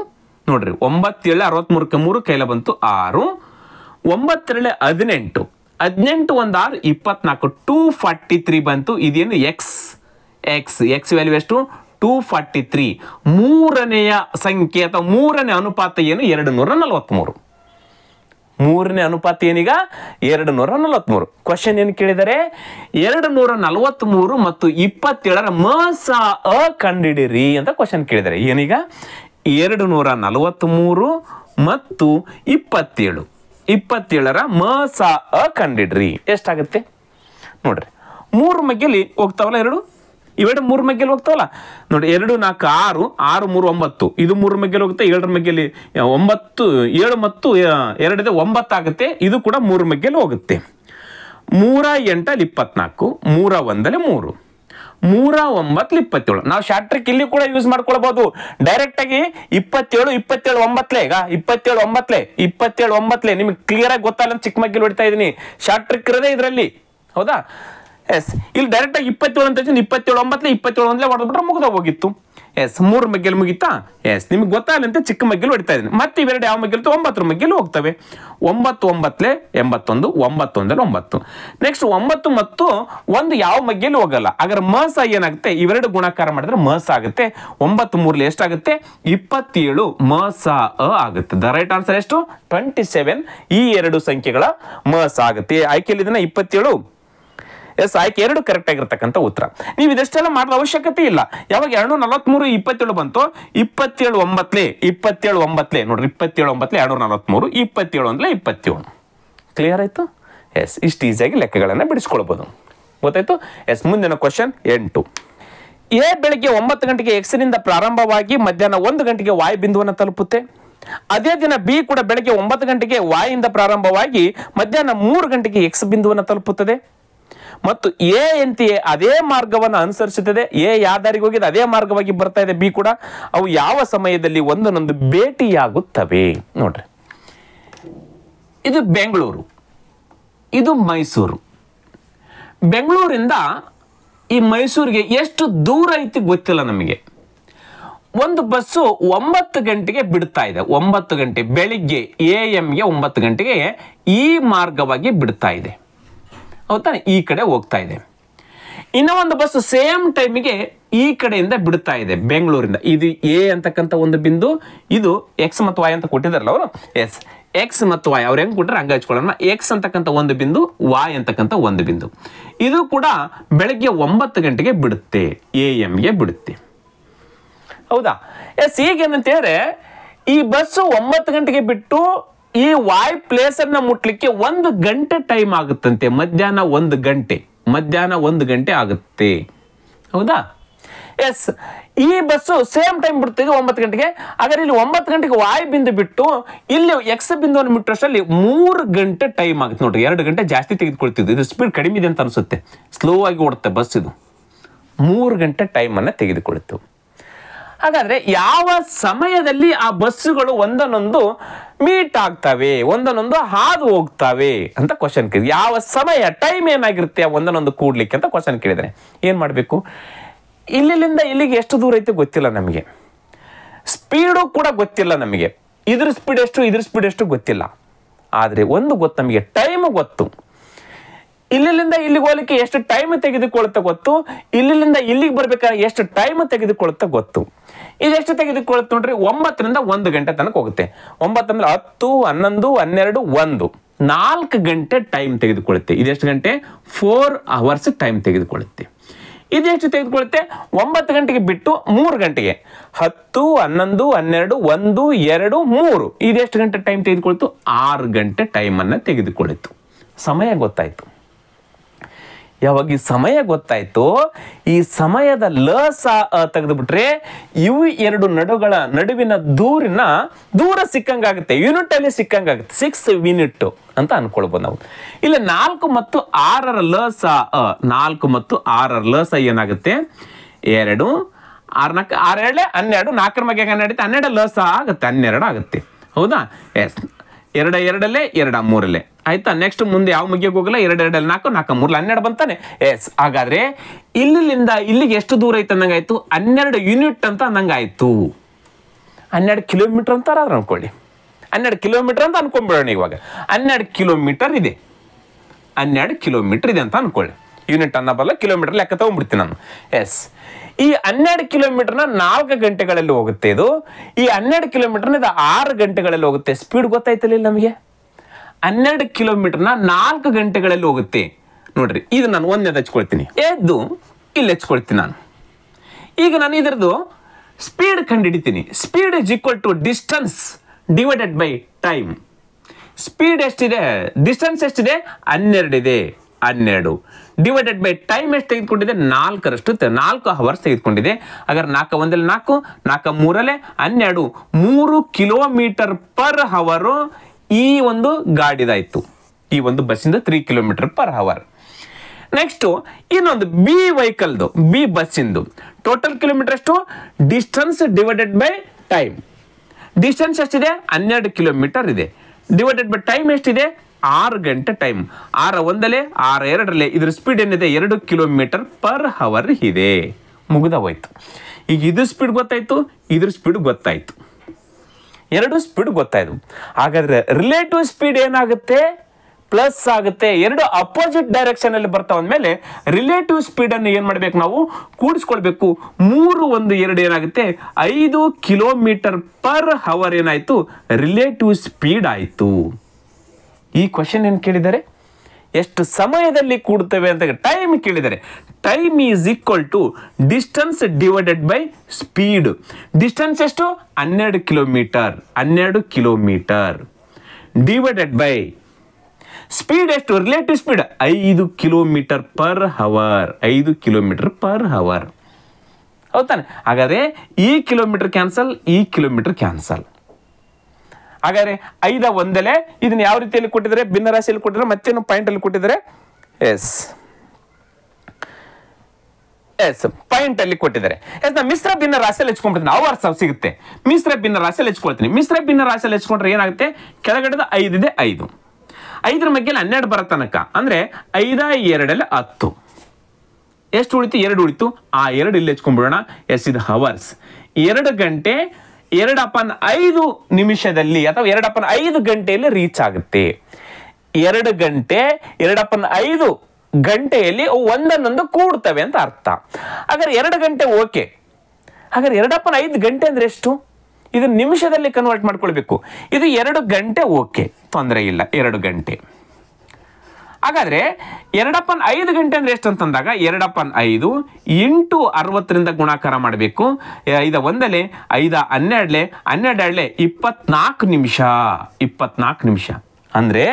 ನೋಡ್ರಿ 9 7 63ಕ್ಕೆ 3 ಕೈಲ ಬಂತು 6. 9 2 18, 18 1 6 24, 243 ಬಂತು. ಇದೇನು ಎಕ್ಸ್. ಎಕ್ಸ್ ವ್ಯಾಲ್ಯೂ ಎಷ್ಟು? 243. ಮೂರನೆಯ ಸಂಖ್ಯೆ ಅಥವಾ ಮೂರನೇ ಅನುಪಾತ ಏನು? 243. ಮೂರನೇ ಅನುಪಾತ ಏನೀಗ? 243. ಕ್ವಶನ್ ಏನು ಕೇಳಿದರೆ? 243 ಮತ್ತು 27ರ ಮ.ಸ. ಕಂಡಿಡಿರಿ ಅಂತ ಕ್ವಶನ್ ಕೇಳಿದರೆ. ಏನೀಗ 243 ಮತ್ತು 27ರ ಮ.ಸ. ಕಂಡಿಡ್ರಿ. ಎಷ್ಟಾಗುತ್ತೆ ನೋಡ್ರಿ. 3 ಮಗ್ಗೆಲಿ ಹೋಗ್ತಾವಲ್ಲ, ಇವೆರಡು 3 ಮಗ್ಗೆಲಿ ಹೋಗ್ತಾವಲ್ಲ ನೋಡಿ. 2 4 6, 6 3 9. ಇದು 3 ಮಗ್ಗೆಲಿ ಹೋಗುತ್ತೆ. 7 ಮಗ್ಗೆಲಿ 9, 7 ಮತ್ತು 2 9 ಆಗುತ್ತೆ. ಇದು ಕೂಡ 3 ಮಗ್ಗೆಲಿ ಹೋಗುತ್ತೆ. 3 8 24, 3 1 3, 3 9 27. ನಾವು ಶಾರ್ಟ್ ಟ್ರಿಕ್ ಇಲ್ಲಿ ಕೂಡ ಯೂಸ್ ಮಾಡ್ಕೊಳ್ಬಹುದು. ಡೈರೆಕ್ಟ್ ಆಗಿ 27 9 ಈಗ 27 9 ನಿಮ್ಗೆ ಕ್ಲಿಯರ್ ಆಗಿ ಗೊತ್ತಲ್ಲ, ಚಿಕ್ಕ ಮಗ್ಗೆಲಿ ಹೊಡಿತಾ ಇದೀನಿ. ಶಾರ್ಟ್ ಟ್ರಿಕ್ ಇರೋದೇ ಇದರಲ್ಲಿ. ಹೌದಾ? ಎಸ್, ಇಲ್ಲಿ ಡೈರೆಕ್ಟ್ ಆಗಿ 27 ಅಂತ 27 9 27 1 ಹೊಡೆದ್ಬಿಟ್ರೆ ಮುಗ್ದ ಹೋಗಿತ್ತು. ಎಸ್, 3 ಮಗ್ಗೆಲಿ ಮುಗಿತಾ? ಎಸ್, ನಿಮ್ಗೆ ಗೊತ್ತಾಗಲ್ಲಂತೆ ಚಿಕ್ಕ ಮಗ್ಗೆಲಿ ಹೊಡಿತಾ ಇದೀನಿ. ಮತ್ತೆ ಇವೆರಡು ಯಾವ ಮಗ್ಗೆಲಿ? 9 ಮಗ್ಗೆಲಿ ಹೋಗ್ತವೆ. 9 9 81, 9 9. ನೆಕ್ಸ್ಟ್ 9 ಮತ್ತು 1 ಯಾವ ಮಗ್ಗೆಲಿ ಹೋಗಲ್ಲ. ಹಾಗಾದ್ರೆ ಮ.ಸ. ಏನಾಗುತ್ತೆ? ಇವೆರಡು ಗುಣಾಕಾರ ಮಾಡಿದ್ರೆ ಮ.ಸ. ಆಗುತ್ತೆ. 9 3 ಎಷ್ಟಾಗುತ್ತೆ? 27 ಮ.ಸ. ಆಗುತ್ತೆ. ದ ರೈಟ್ ಆನ್ಸರ್ ಎಷ್ಟು? 27. ಈ ಎರಡು ಸಂಖ್ಯೆಗಳ ಮ.ಸ. ಆಗುತ್ತೆ. ಆಯ್ಕೆಯಲ್ಲಿ ಇದನ್ನ 27. ಎಸ್, ಆಯ್ಕೆ 2 ಕರೆಕ್ಟ್ ಆಗಿರ್ತಕ್ಕಂಥ ಉತ್ತರ. ನೀವು ಇದೆಷ್ಟೆಲ್ಲ ಮಾಡೋ ಅವಶ್ಯಕತೆ ಇಲ್ಲ. ಯಾವಾಗ 243 27 ಬಂತು, 27 9 ನೋಡ್ರಿ. 27 9 243, 27 1 27. ಕ್ಲಿಯರ್ ಆಯ್ತು? ಎಸ್, ಇಷ್ಟು ಈಸಿಯಾಗಿ ಲೆಕ್ಕಗಳನ್ನು ಬಿಡಿಸ್ಕೊಳ್ಬಹುದು. ಗೊತ್ತಾಯ್ತು? ಎಸ್, ಮುಂದಿನ ಕ್ವಶನ್ 8. ಎ ಬೆಳಿಗ್ಗೆ 9 ಗಂಟೆಗೆ ಎಕ್ಸ್ ನಿಂದ ಪ್ರಾರಂಭವಾಗಿ ಮಧ್ಯಾಹ್ನ 1 ಗಂಟೆಗೆ ವಾಯ್ ಬಿಂದುವನ್ನು ತಲುಪುತ್ತೆ. ಅದೇ ದಿನ ಬಿ ಕೂಡ ಬೆಳಗ್ಗೆ 9 ಗಂಟೆಗೆ ವಾಯ್ ಇಂದ ಪ್ರಾರಂಭವಾಗಿ ಮಧ್ಯಾಹ್ನ 3 ಗಂಟೆಗೆ ಎಕ್ಸ್ ಬಿಂದುವನ್ನು ತಲುಪುತ್ತದೆ ಮತ್ತು ಎ ಎಂತೆಯೇ ಅದೇ ಮಾರ್ಗವನ್ನು ಅನುಸರಿಸುತ್ತದೆ. ಎ ಯಾವ ದಾರಿಗೆ ಹೋಗಿದೆ ಅದೇ ಮಾರ್ಗವಾಗಿ ಬರ್ತಾ ಇದೆ ಬಿ ಕೂಡ. ಅವು ಯಾವ ಸಮಯದಲ್ಲಿ ಒಂದನ್ನೊಂದು ಭೇಟಿಯಾಗುತ್ತವೆ? ನೋಡ್ರಿ, ಇದು ಬೆಂಗಳೂರು, ಇದು ಮೈಸೂರು. ಬೆಂಗಳೂರಿಂದ ಈ ಮೈಸೂರಿಗೆ ಎಷ್ಟು ದೂರ ಐತಿ ಗೊತ್ತಿಲ್ಲ ನಮಗೆ. ಒಂದು ಬಸ್ಸು 9 ಗಂಟೆಗೆ ಬಿಡ್ತಾ ಇದೆ. 9 ಗಂಟೆ ಬೆಳಿಗ್ಗೆ AM-ಗೆ 9 ಗಂಟೆಗೆ ಈ ಮಾರ್ಗವಾಗಿ ಬಿಡ್ತಾ ಇದೆ. ಹೌದಾ? ಈ ಕಡೆ ಹೋಗ್ತಾ ಇದೆ. ಇನ್ನ ಒಂದು ಬಸ್ ಸೇಮ್ ಟೈಮಿಗೆ ಈ ಕಡೆಯಿಂದ ಬಿಡ್ತಾ ಇದೆ ಬೆಂಗಳೂರಿಂದ. ಇದು ಎ ಅಂತಕ್ಕಂಥ ಒಂದು ಬಿಂದು, ಇದು ಎಕ್ಸ್ ಮತ್ತು ವಾಯ್ ಅಂತ ಕೊಟ್ಟಿದಾರಲ್ಲ ಅವರು. ಎಸ್, ಎಕ್ಸ್ ಮತ್ತು ವಾಯ್ ಅವ್ರು ಹೆಂಗ್ ಕೊಟ್ಟರೆ ಹಂಗ ಹಚ್ಕೊಳ್ಳೋಣ. ಎಕ್ಸ್ ಅಂತಕ್ಕಂಥ ಒಂದು ಬಿಂದು, ವಾಯ್ ಅಂತಕ್ಕಂಥ ಒಂದು ಬಿಂದು. ಇದು ಕೂಡ ಬೆಳಗ್ಗೆ 9 ಗಂಟೆಗೆ ಬಿಡುತ್ತೆ, AM-ಗೆ ಬಿಡುತ್ತೆ. ಹೌದಾ? ಎಸ್, ಈಗೇನಂತ ಹೇಳಿದ್ರೆ ಈ ಬಸ್ಸು 9 ಗಂಟೆಗೆ ಬಿಟ್ಟು ಈ ವಾಯ್ ಪ್ಲೇಸ್ ಅನ್ನ ಮುಟ್ಲಿಕ್ಕೆ 1 ಗಂಟೆ ಟೈಮ್ ಆಗುತ್ತಂತೆ. ಮಧ್ಯಾಹ್ನ 1 ಗಂಟೆ ಆಗುತ್ತೆ. ಹೌದಾ? ಎಸ್, ಈ ಬಸ್ಸು ಸೇಮ್ ಟೈಮ್ ಬಿಡ್ತಿದ್ದು 9 ಗಂಟೆಗೆ. ಹಾಗಾದ್ರೆ ಇಲ್ಲಿ 9 ಗಂಟೆಗೆ ವಾಯ್ ಬಿಂದು ಬಿಟ್ಟು ಇಲ್ಲಿ ಎಕ್ಸ್ ಬಿಂದುವನ್ನು ಮುಟ್ಟೋಷ್ಟರಲ್ಲಿ 3 ಗಂಟೆ ಟೈಮ್ ಆಗುತ್ತೆ. ನೋಡ್ರಿ, 2 ಗಂಟೆ ಜಾಸ್ತಿ ತೆಗೆದುಕೊಳ್ತಿದ್ದು. ಇದು ಸ್ಪೀಡ್ ಕಡಿಮೆ ಇದೆ ಅಂತ ಅನ್ಸುತ್ತೆ, ಸ್ಲೋ ಆಗಿ ಓಡುತ್ತೆ ಬಸ್. ಇದು 3 ಗಂಟೆ ಟೈಮ್ ಅನ್ನ ತೆಗೆದುಕೊಳ್ತು. ಹಾಗಾದ್ರೆ ಯಾವ ಸಮಯದಲ್ಲಿ ಆ ಬಸ್ಸುಗಳು ಒಂದನ್ನೊಂದು ಮೀಟ್ ಆಗ್ತವೆ, ಒಂದನ್ನೊಂದು ಹಾದು ಹೋಗ್ತವೆ ಅಂತ ಕ್ವಶನ್ ಕೇಳಿದ್ರೆ, ಯಾವ ಸಮಯ ಟೈಮ್ ಏನಾಗಿರುತ್ತೆ ಒಂದನ್ನೊಂದು ಕೂಡ್ಲಿಕ್ಕೆ ಅಂತ ಕ್ವಶನ್ ಕೇಳಿದ್ರೆ ಏನ್ ಮಾಡ್ಬೇಕು? ಇಲ್ಲಿಂದ ಇಲ್ಲಿಗೆ ಎಷ್ಟು ದೂರ ಐತೆ ಗೊತ್ತಿಲ್ಲ ನಮಗೆ. ಸ್ಪೀಡು ಕೂಡ ಗೊತ್ತಿಲ್ಲ ನಮಗೆ. ಇದ್ರ ಸ್ಪೀಡ್ ಎಷ್ಟು ಗೊತ್ತಿಲ್ಲ. ಆದ್ರೆ ಒಂದು ಗೊತ್ತು ನಮಗೆ, ಟೈಮ್ ಗೊತ್ತು. ಇಲ್ಲಿಂದ ಇಲ್ಲಿಗೆ ಹೋಗ್ಲಿಕ್ಕೆ ಎಷ್ಟು ಟೈಮ್ ತೆಗೆದುಕೊಳ್ಳುತ್ತೆ ಗೊತ್ತು. ಇಲ್ಲಿಂದ ಇಲ್ಲಿಗೆ ಬರ್ಬೇಕಾದ್ರೆ ಎಷ್ಟು ಟೈಮ್ ತೆಗೆದುಕೊಳ್ಳುತ್ತೆ ಗೊತ್ತು. ಇದೆಷ್ಟು ತೆಗೆದುಕೊಳ್ಳುತ್ತೆ ನೋಡ್ರಿ, 9 ರಿಂದ 1 ಗಂಟೆ ತನಕ ಹೋಗುತ್ತೆ. 9 ಅಂದ್ರೆ 10 11 12 1 4 ಗಂಟೆ ಟೈಮ್ ತೆಗೆದುಕೊಳ್ಳುತ್ತೆ. ಇದೆಷ್ಟು ಗಂಟೆ? 4 ಅವರ್ಸ್ ಟೈಮ್ ತೆಗೆದುಕೊಳ್ಳುತ್ತೆ. ಇದೆಷ್ಟು ತೆಗೆದುಕೊಳ್ಳುತ್ತೆ? 9 ಗಂಟೆಗೆ ಬಿಟ್ಟು 3 ಗಂಟೆಗೆ 10 11 12 1 2 3 ಇದೆಷ್ಟು ಗಂಟೆ ಟೈಮ್ ತೆಗೆದುಕೊಳ್ತು? 6 ಗಂಟೆ ಟೈಮ್ ಅನ್ನ ತೆಗೆದುಕೊಳ್ಳಿತ್ತು. ಸಮಯ ಗೊತ್ತಾಯ್ತು. ಯಾವಾಗ ಈ ಸಮಯ ಗೊತ್ತಾಯ್ತು, ಈ ಸಮಯದ ಲಸ ತೆಗೆದುಬಿಟ್ರೆ ಇವು ಎರಡು ನಡುವಿನ ದೂರ ಸಿಕ್ಕಂಗಾಗುತ್ತೆ, ಯೂನಿಟ್ ಅಲ್ಲಿ ಸಿಕ್ಕಂಗಾಗುತ್ತೆ, 6 ಯೂನಿಟ್ ಅಂತ ಅನ್ಕೊಳ್ಬೋದು ನಾವು. ಇಲ್ಲಿ 4 ಮತ್ತು 6ರ ಲಸ 4 ಮತ್ತು 6ರ ಲಸ ಏನಾಗುತ್ತೆ 2 6 4 6 2 12 4ರ ಮಗೆ 12 12 ಲಸ ಆಗುತ್ತೆ 12 ಆಗುತ್ತೆ. ಹೌದಾ? ಎಸ್, 2 2 2 3 ಆಯ್ತಾ. ನೆಕ್ಸ್ಟ್ ಮುಂದೆ ಯಾವ ಮುಗಿಯೋಕೆ ಹೋಗಲ್ಲ, 2 2 4 4 3 12 ಬಂತಾನೆ. ಎಸ್, ಹಾಗಾದ್ರೆ ಇಲ್ಲಿಂದ ಇಲ್ಲಿಗೆ ಎಷ್ಟು ದೂರ ಐತೆ ಅಂದಂಗಾಯ್ತು, 12 ಯೂನಿಟ್ ಅಂತ ಅಂದಂಗಾಯ್ತು. 12 ಕಿಲೋಮೀಟರ್ ಅಂತ ಅನ್ಕೊಳ್ಳಿ, 12 ಕಿಲೋಮೀಟರ್ ಅಂತ ಅನ್ಕೊಂಡ್ಬಿಡೋಣ. ಇವಾಗ 12 ಕಿಲೋಮೀಟರ್ ಇದೆ, 12 ಕಿಲೋಮೀಟರ್ ಇದೆ ಅಂತ ಅನ್ಕೊಳ್ಳಿ. ಯೂನಿಟ್ ಅನ್ನಬಲ್ಲ, ಕಿಲೋಮೀಟರ್ ಲೆಕ್ಕ ತಗೊಂಡ್ಬಿಡ್ತೀನಿ ನಾನು. ಎಸ್, ಈ 12 ಕಿಲೋಮೀಟರ್ನ 4 ಗಂಟೆಗಳಲ್ಲಿ ಹೋಗುತ್ತೆ ಇದು. ಈ 12 ಕಿಲೋಮೀಟರ್ನ ಇದು 6 ಗಂಟೆಗಳಲ್ಲಿ ಹೋಗುತ್ತೆ. ಸ್ಪೀಡ್ ಗೊತ್ತಾಯ್ತಲ್ಲ ನಮಗೆ. 12 ಕಿಲೋಮೀಟರ್ನ 4 ಗಂಟೆಗಳಲ್ಲಿ ಹೋಗುತ್ತೆ ನೋಡ್ರಿ. ಇದು ನಾನು ಒಂದನೇದು ಹಚ್ಕೊಳ್ತೀನಿ, ಎದ್ದು ಇಲ್ಲಿ ಹಚ್ಕೊಳ್ತೀನಿ ನಾನು. ಈಗ ನಾನು ಇದರದ್ದು ಸ್ಪೀಡ್ ಕಂಡುಹಿಡಿತೀನಿ. Speed is equal to distance divided by time. Speed ಎಷ್ಟಿದೆ, ಡಿಸ್ಟೆನ್ಸ್ ಎಷ್ಟಿದೆ, 12 ಇದೆ. 12 ಡಿವೈಡೆಡ್ ಬೈ ಟೈಮ್ ಎಷ್ಟು ತೆಗೆದುಕೊಂಡಿದೆ, 4ರಷ್ಟು 4 ಅವರ್ಸ್ ತೆಗೆದುಕೊಂಡಿದೆ. ಹಾಗಾದ್ರೆ 4 1 4 4 3 12 3 ಕಿಲೋಮೀಟರ್ ಪರ್ ಅವರ್ ಈ ಒಂದು ಗಾಡಿದಾಯ್ತು. ಈ ಒಂದು ಬಸ್ಸಿಂದ 3 ಕಿಲೋಮೀಟರ್ ಪರ್ ಅವರ್. ನೆಕ್ಸ್ಟ್ ಇನ್ನೊಂದು ಬಿ ವೆಹಿಕಲ್ದು, ಬಿ ಬಸ್ಸಿಂದು ಟೋಟಲ್ ಕಿಲೋಮೀಟರ್ ಎಷ್ಟು, distance divided by time. Distance ಎಷ್ಟಿದೆ, 12 ಕಿಲೋಮೀಟರ್ ಇದೆ. ಡಿವೈಡೆಡ್ ಬೈ ಟೈಮ್ ಎಷ್ಟಿದೆ, 6 ಗಂಟೆ ಟೈಮ್. 6 1 6 2 ಇದ್ರ ಸ್ಪೀಡ್ ಏನಿದೆ, 2 ಕಿಲೋಮೀಟರ್ ಪರ್ ಅವರ್ ಇದೆ. ಮುಗಿದ ಹೋಯ್ತು. ಈಗ ಇದು ಸ್ಪೀಡ್ ಗೊತ್ತಾಯ್ತು, ಇದ್ರ ಸ್ಪೀಡ್ ಗೊತ್ತಾಯ್ತು, 2 ಸ್ಪೀಡ್ ಗೊತ್ತಾಯ್ತು. ಹಾಗಾದ್ರೆ ರಿಲೇಟಿವ್ ಸ್ಪೀಡ್ ಏನಾಗುತ್ತೆ, ಪ್ಲಸ್ ಆಗುತ್ತೆ. 2 ಅಪೋಸಿಟ್ ಡೈರೆಕ್ಷನ್ ಅಲ್ಲಿ ಬರ್ತಾವ ಅಂದಮೇಲೆ ರಿಲೇಟಿವ್ ಸ್ಪೀಡ್ ಅನ್ನು ಏನ್ ಮಾಡ್ಬೇಕು, ನಾವು ಕೂಡಿಸ್ಕೊಳ್ಬೇಕು. 3 1 2 ಏನಾಗುತ್ತೆ, 5 ಕಿಲೋಮೀಟರ್ ಪರ್ ಅವರ್ ಏನಾಯ್ತು, ರಿಲೇಟಿವ್ ಸ್ಪೀಡ್ ಆಯ್ತು. ಈ ಕ್ವಶನ್ ಏನು ಕೇಳಿದ್ದಾರೆ, ಎಷ್ಟು ಸಮಯದಲ್ಲಿ ಕೂಡ್ತವೆ ಅಂತ ಟೈಮ್ ಕೇಳಿದ್ದಾರೆ. Time is equal to distance divided by speed. Distance ಎಷ್ಟು, 12 kilometre, 12 kilometre divided by speed ಎಷ್ಟು, relative speed 5 kilometre per hour. 5 kilometre per hour. ಹೌದಾನೆ? ಹಾಗಾದ್ರೆ ಈ ಕಿಲೋಮೀಟರ್ ಕ್ಯಾನ್ಸಲ್, ಈ ಕಿಲೋಮೀಟರ್ ಕ್ಯಾನ್ಸಲ್. ಹಾಗಾದ್ರೆ 5 1 ಇದನ್ನ ಯಾವ ರೀತಿಯಲ್ಲಿ ಕೊಟ್ಟಿದ್ದಾರೆ, ಭಿನ್ನ ರಾಶಿಯಲ್ಲಿ ಕೊಟ್ಟಿದ್ದಾರೆ, ಮತ್ತೇನು ಪಾಯಿಂಟ್ ಅಲ್ಲಿ ಕೊಟ್ಟಿದ್ದಾರೆ. ಎಸ್ ಎಸ್ ಪಾಯಿಂಟ್ ಅಲ್ಲಿ ಕೊಟ್ಟಿದ್ದಾರೆ. ಎಸ್, ನಾ ಮಿಶ್ರ ಭಿನ್ನ ರಾಶಿಯಲ್ಲಿ ಹಚ್ಕೊಂಡ್ಬಿಡ್ತೀನಿ, ಅವರ್ಸ್ ಸಿಗುತ್ತೆ. ಮಿಶ್ರ ಭಿನ್ನ ರಾಶಿಯಲ್ಲಿ ಹಚ್ಕೊಳ್ತೀನಿ. ಮಿಶ್ರ ಭಿನ್ನ ರಾಶಿಯಲ್ಲಿ ಹಚ್ಕೊಂಡ್ರೆ ಏನಾಗುತ್ತೆ, ಕೆಳಗಡೆದ 5 ಇದೆ, 5 5ರ ಬಗ್ಗೆ 12 ಬರೋ ತನಕ ಅಂದ್ರೆ 5 2 10. ಎಷ್ಟು ಉಳಿತು, 2 ಉಳಿತು. ಆ 2 ಇಲ್ಲಿ ಹಚ್ಕೊಂಡ್ಬಿಡೋಣ. ಎಸ್, ಇದು ಅವರ್ಸ್. 2 ಗಂಟೆ 2/5 ನಿಮಿಷದಲ್ಲಿ ಅಥವಾ 2/5 ಗಂಟೆಯಲ್ಲಿ ರೀಚ್ ಆಗುತ್ತೆ. 2 ಗಂಟೆ 2/5 ಗಂಟೆಯಲ್ಲಿ ಒಂದನ್ನೊಂದು ಕೂಡ್ತವೆ ಅಂತ ಅರ್ಥ. ಹಾಗಾದ್ರೆ 2 ಗಂಟೆ ಓಕೆ. ಹಾಗಾದ್ರೆ 2/5 ಗಂಟೆ ಅಂದ್ರೆ ಎಷ್ಟು, ಇದು ನಿಮಿಷದಲ್ಲಿ ಕನ್ವರ್ಟ್ ಮಾಡ್ಕೊಳ್ಬೇಕು. ಇದು 2 ಗಂಟೆ ಓಕೆ, ತೊಂದರೆ ಇಲ್ಲ, 2 ಗಂಟೆ. ಹಾಗಾದ್ರೆ 2/5 ಗಂಟೆ ಅಂದ್ರೆ ಎಷ್ಟು ಅಂತಂದಾಗ 2/5 ಇಂಟು 60ರಿಂದ ಗುಣಾಕಾರ ಮಾಡಬೇಕು. 5 1 5 12 12 24 ನಿಮಿಷ. 24 ನಿಮಿಷ ಅಂದ್ರೆ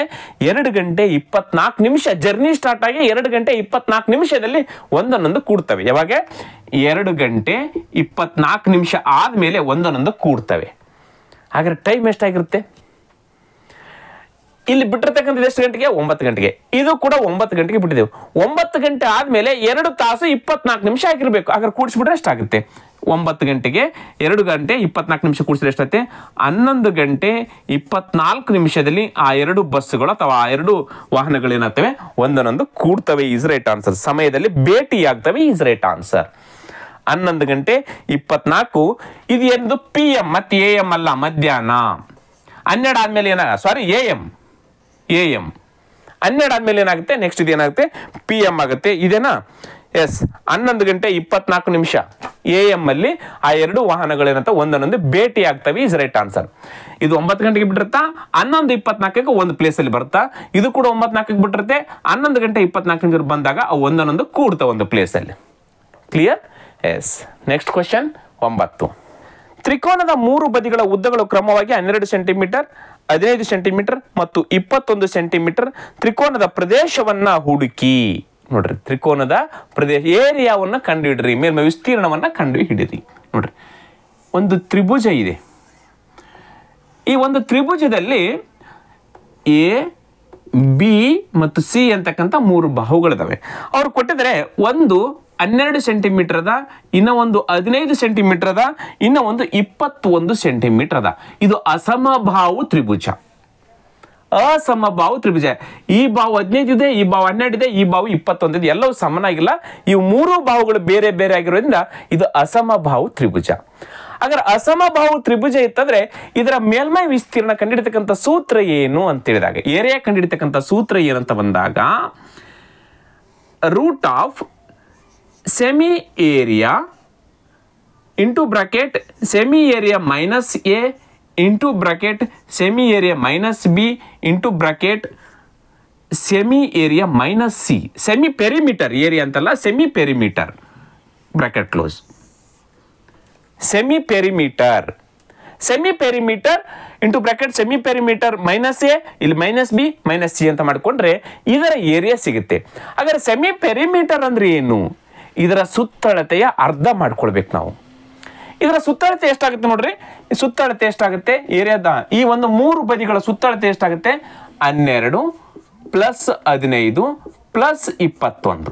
2 ಗಂಟೆ 24 ನಿಮಿಷ ಜರ್ನಿ ಸ್ಟಾರ್ಟ್ ಆಗಿ 2 ಗಂಟೆ 24 ನಿಮಿಷದಲ್ಲಿ ಒಂದನ್ನೊಂದು ಕೂಡ್ತವೆ. ಯಾವಾಗ 2 ಗಂಟೆ 24 ನಿಮಿಷ ಆದ್ಮೇಲೆ ಒಂದನ್ನೊಂದು ಕೂಡ್ತವೆ. ಹಾಗಾದ್ರೆ ಟೈಮ್ ಎಷ್ಟಾಗಿರುತ್ತೆ, ಇಲ್ಲಿ ಬಿಟ್ಟಿರ್ತಕ್ಕಂಥದ್ದು ಎಷ್ಟು ಗಂಟೆಗೆ, 9 ಗಂಟೆಗೆ. ಇದು ಕೂಡ 9 ಗಂಟೆಗೆ ಬಿಟ್ಟಿದ್ದೇವೆ. 9 ಗಂಟೆ ಆದ್ಮೇಲೆ 2 ತಾಸು 24 ನಿಮಿಷ ಆಗಿರ್ಬೇಕು. ಹಾಗಾದ್ರೆ ಕೂಡಿಸ್ಬಿಟ್ರೆ ಎಷ್ಟಾಗುತ್ತೆ, 9 ಗಂಟೆಗೆ 2 ಗಂಟೆ 24 ನಿಮಿಷ ಕೂಡಿಸಿದ್ರೆ ಎಷ್ಟಾಗುತ್ತೆ, 11 ಗಂಟೆ 24 ನಿಮಿಷದಲ್ಲಿ ಆ 2 ಬಸ್ಸುಗಳು ಅಥವಾ ಆ 2 ವಾಹನಗಳೇನಾಗ್ತವೆ, ಒಂದನ್ನೊಂದು ಕೂಡ್ತವೆ. Is right answer. ಸಮಯದಲ್ಲಿ ಭೇಟಿಯಾಗ್ತವೆ. Is right answer. 11 ಗಂಟೆ 24 ಇದು ಎಂದು PM ಮತ್ತೆ AM ಅಲ್ಲ, ಮಧ್ಯಾಹ್ನ. 12 ಆದ್ಮೇಲೆ AM 12 ಆದ್ಮೇಲೆ ಏನಾಗುತ್ತೆ, ನೆಕ್ಸ್ಟ್ ಇದು ಏನಾಗುತ್ತೆ, PM ಆಗುತ್ತೆ. ಇದೇನಾ? ಎಸ್, 11 ಗಂಟೆ 24 ನಿಮಿಷ AM ಅಲ್ಲಿ ಆ 2 ವಾಹನಗಳೇನಂತ ಒಂದನ್ನೊಂದು ಭೇಟಿ ಆಗ್ತವೆ. Is right answer. ಇದು 9 ಗಂಟೆಗೆ ಬಿಟ್ಟಿರುತ್ತಾ, 11:24 ಒಂದು ಪ್ಲೇಸ್ ಅಲ್ಲಿ ಬರುತ್ತಾ. ಇದು ಕೂಡ 9:04 ಬಿಟ್ಟಿರುತ್ತೆ, 11 ಗಂಟೆ 24 ಬಂದಾಗ ಅವು ಒಂದನ್ನೊಂದು ಕೂಡ್ತಾವ ಒಂದು ಪ್ಲೇಸ್ ಅಲ್ಲಿ. ಕ್ಲಿಯರ್? ಎಸ್. Next question 9. ತ್ರಿಕೋನದ 3 ಬದಿಗಳ ಉದ್ದಗಳು ಕ್ರಮವಾಗಿ 12 ಸೆಂಟಿಮೀಟರ್, 15 ಸೆಂಟಿಮೀಟರ್ ಮತ್ತು 21 ಸೆಂಟಿಮೀಟರ್. ತ್ರಿಕೋನದ ಪ್ರದೇಶವನ್ನ ಹುಡುಕಿ. ನೋಡ್ರಿ, ತ್ರಿಕೋನದ ಪ್ರದೇಶ ಏರಿಯಾವನ್ನು ಕಂಡುಹಿಡ್ರಿ, ಮೇಲ್ಮೈ ವಿಸ್ತೀರ್ಣವನ್ನು ಕಂಡುಹಿಡಿರಿ. ನೋಡ್ರಿ, ಒಂದು ತ್ರಿಭುಜ ಇದೆ. ಈ ಒಂದು ತ್ರಿಭುಜದಲ್ಲಿ ಎ, ಬಿ ಮತ್ತು ಸಿ ಅಂತಕ್ಕಂಥ 3 ಬಾಹುಗಳಿದಾವೆ. ಅವ್ರು ಕೊಟ್ಟಿದ್ದಾರೆ, ಒಂದು 12 ಸೆಂಟಿಮೀಟರ್ ಅದ, ಇನ್ನ ಒಂದು 15 ಸೆಂಟಿಮೀಟರ್ ಅದ, ಇನ್ನ ಒಂದು 21 ಸೆಂಟಿಮೀಟರ್ ಅದ. ಇದು ಅಸಮಬಾಹು ತ್ರಿಭುಜ. ಅಸಮಬಾಹು ತ್ರಿಭುಜ. ಈ ಬಾವು 15 ಇದೆ, ಈ ಬಾವು 12 ಇದೆ, ಈ ಬಾವು 21 ಇದೆ, ಎಲ್ಲವೂ ಸಮನಾಗಿಲ್ಲ. ಇವು 3 ಬಾಹುಗಳು ಬೇರೆ ಬೇರೆ ಆಗಿರೋದ್ರಿಂದ ಇದು ಅಸಮಬಾಹು ತ್ರಿಭುಜ. ಹಾಗಾದ್ರೆ ಅಸಮಬಾಹು ತ್ರಿಭುಜ ಇತ್ತಂದ್ರೆ ಇದರ ಮೇಲ್ಮೈ ವಿಸ್ತೀರ್ಣ ಕಂಡಿಡ್ತಕ್ಕಂಥ ಸೂತ್ರ ಏನು ಅಂತ ಹೇಳಿದಾಗ, ಏರಿಯಾ ಕಂಡಿಡ್ತಕ್ಕಂಥ ಸೂತ್ರ ಏನಂತ ಬಂದಾಗ, root of semi area into bracket semi area minus a into bracket semi area minus b into bracket semi area minus c. Semi perimeter, area ಅಂತಲ್ಲ, semi perimeter, bracket close. Semi perimeter into bracket semi perimeter minus a, ಇಲ್ಲಿ minus b minus c ಅಂತ ಮಾಡಿಕೊಂಡ್ರೆ ಇದರ area ಸಿಗುತ್ತೆ. ಹಾಗಾದ್ರೆ semi perimeter ಅಂದ್ರೆ ಏನು? ಇದರ ಸುತ್ತಳತೆಯ ಅರ್ಧ ಮಾಡ್ಕೊಳ್ಬೇಕು ನಾವು. ಇದರ ಸುತ್ತಳತೆ ಎಷ್ಟಾಗುತ್ತೆ ನೋಡ್ರಿ, ಸುತ್ತಳತೆ ಎಷ್ಟಾಗುತ್ತೆ ಏರಿಯಾದ ಈ ಒಂದು 3 ಬದಿಗಳ ಸುತ್ತಳತೆ ಎಷ್ಟಾಗುತ್ತೆ? 12 ಪ್ಲಸ್ 15 ಪ್ಲಸ್ 21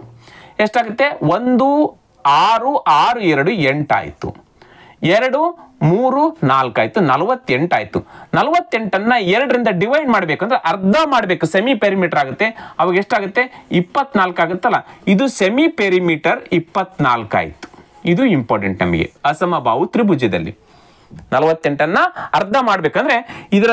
ಎಷ್ಟಾಗುತ್ತೆ? 1 6 6 2 8 ಆಯ್ತು, 2 3 4 ಆಯ್ತು, 48 ಆಯ್ತು. 48ಅನ್ನ 2ರಿಂದ ಡಿವೈಡ್ ಮಾಡ್ಬೇಕಂದ್ರೆ ಅರ್ಧ ಮಾಡ್ಬೇಕು, ಸೆಮಿ ಪೆರಿಮೀಟರ್ ಆಗುತ್ತೆ. ಅವಾಗ ಎಷ್ಟಾಗುತ್ತೆ? 24 ಆಗುತ್ತಲ್ಲ. ಇದು ಸೆಮಿ ಪೆರಿಮೀಟರ್ 24 ಆಯ್ತು. ಇದು ಇಂಪಾರ್ಟೆಂಟ್ ನಮಗೆ ಅಸಮಬಾಹು ತ್ರಿಭುಜದಲ್ಲಿ. 48ಅನ್ನ ಅರ್ಧ ಮಾಡ್ಬೇಕಂದ್ರೆ ಇದರ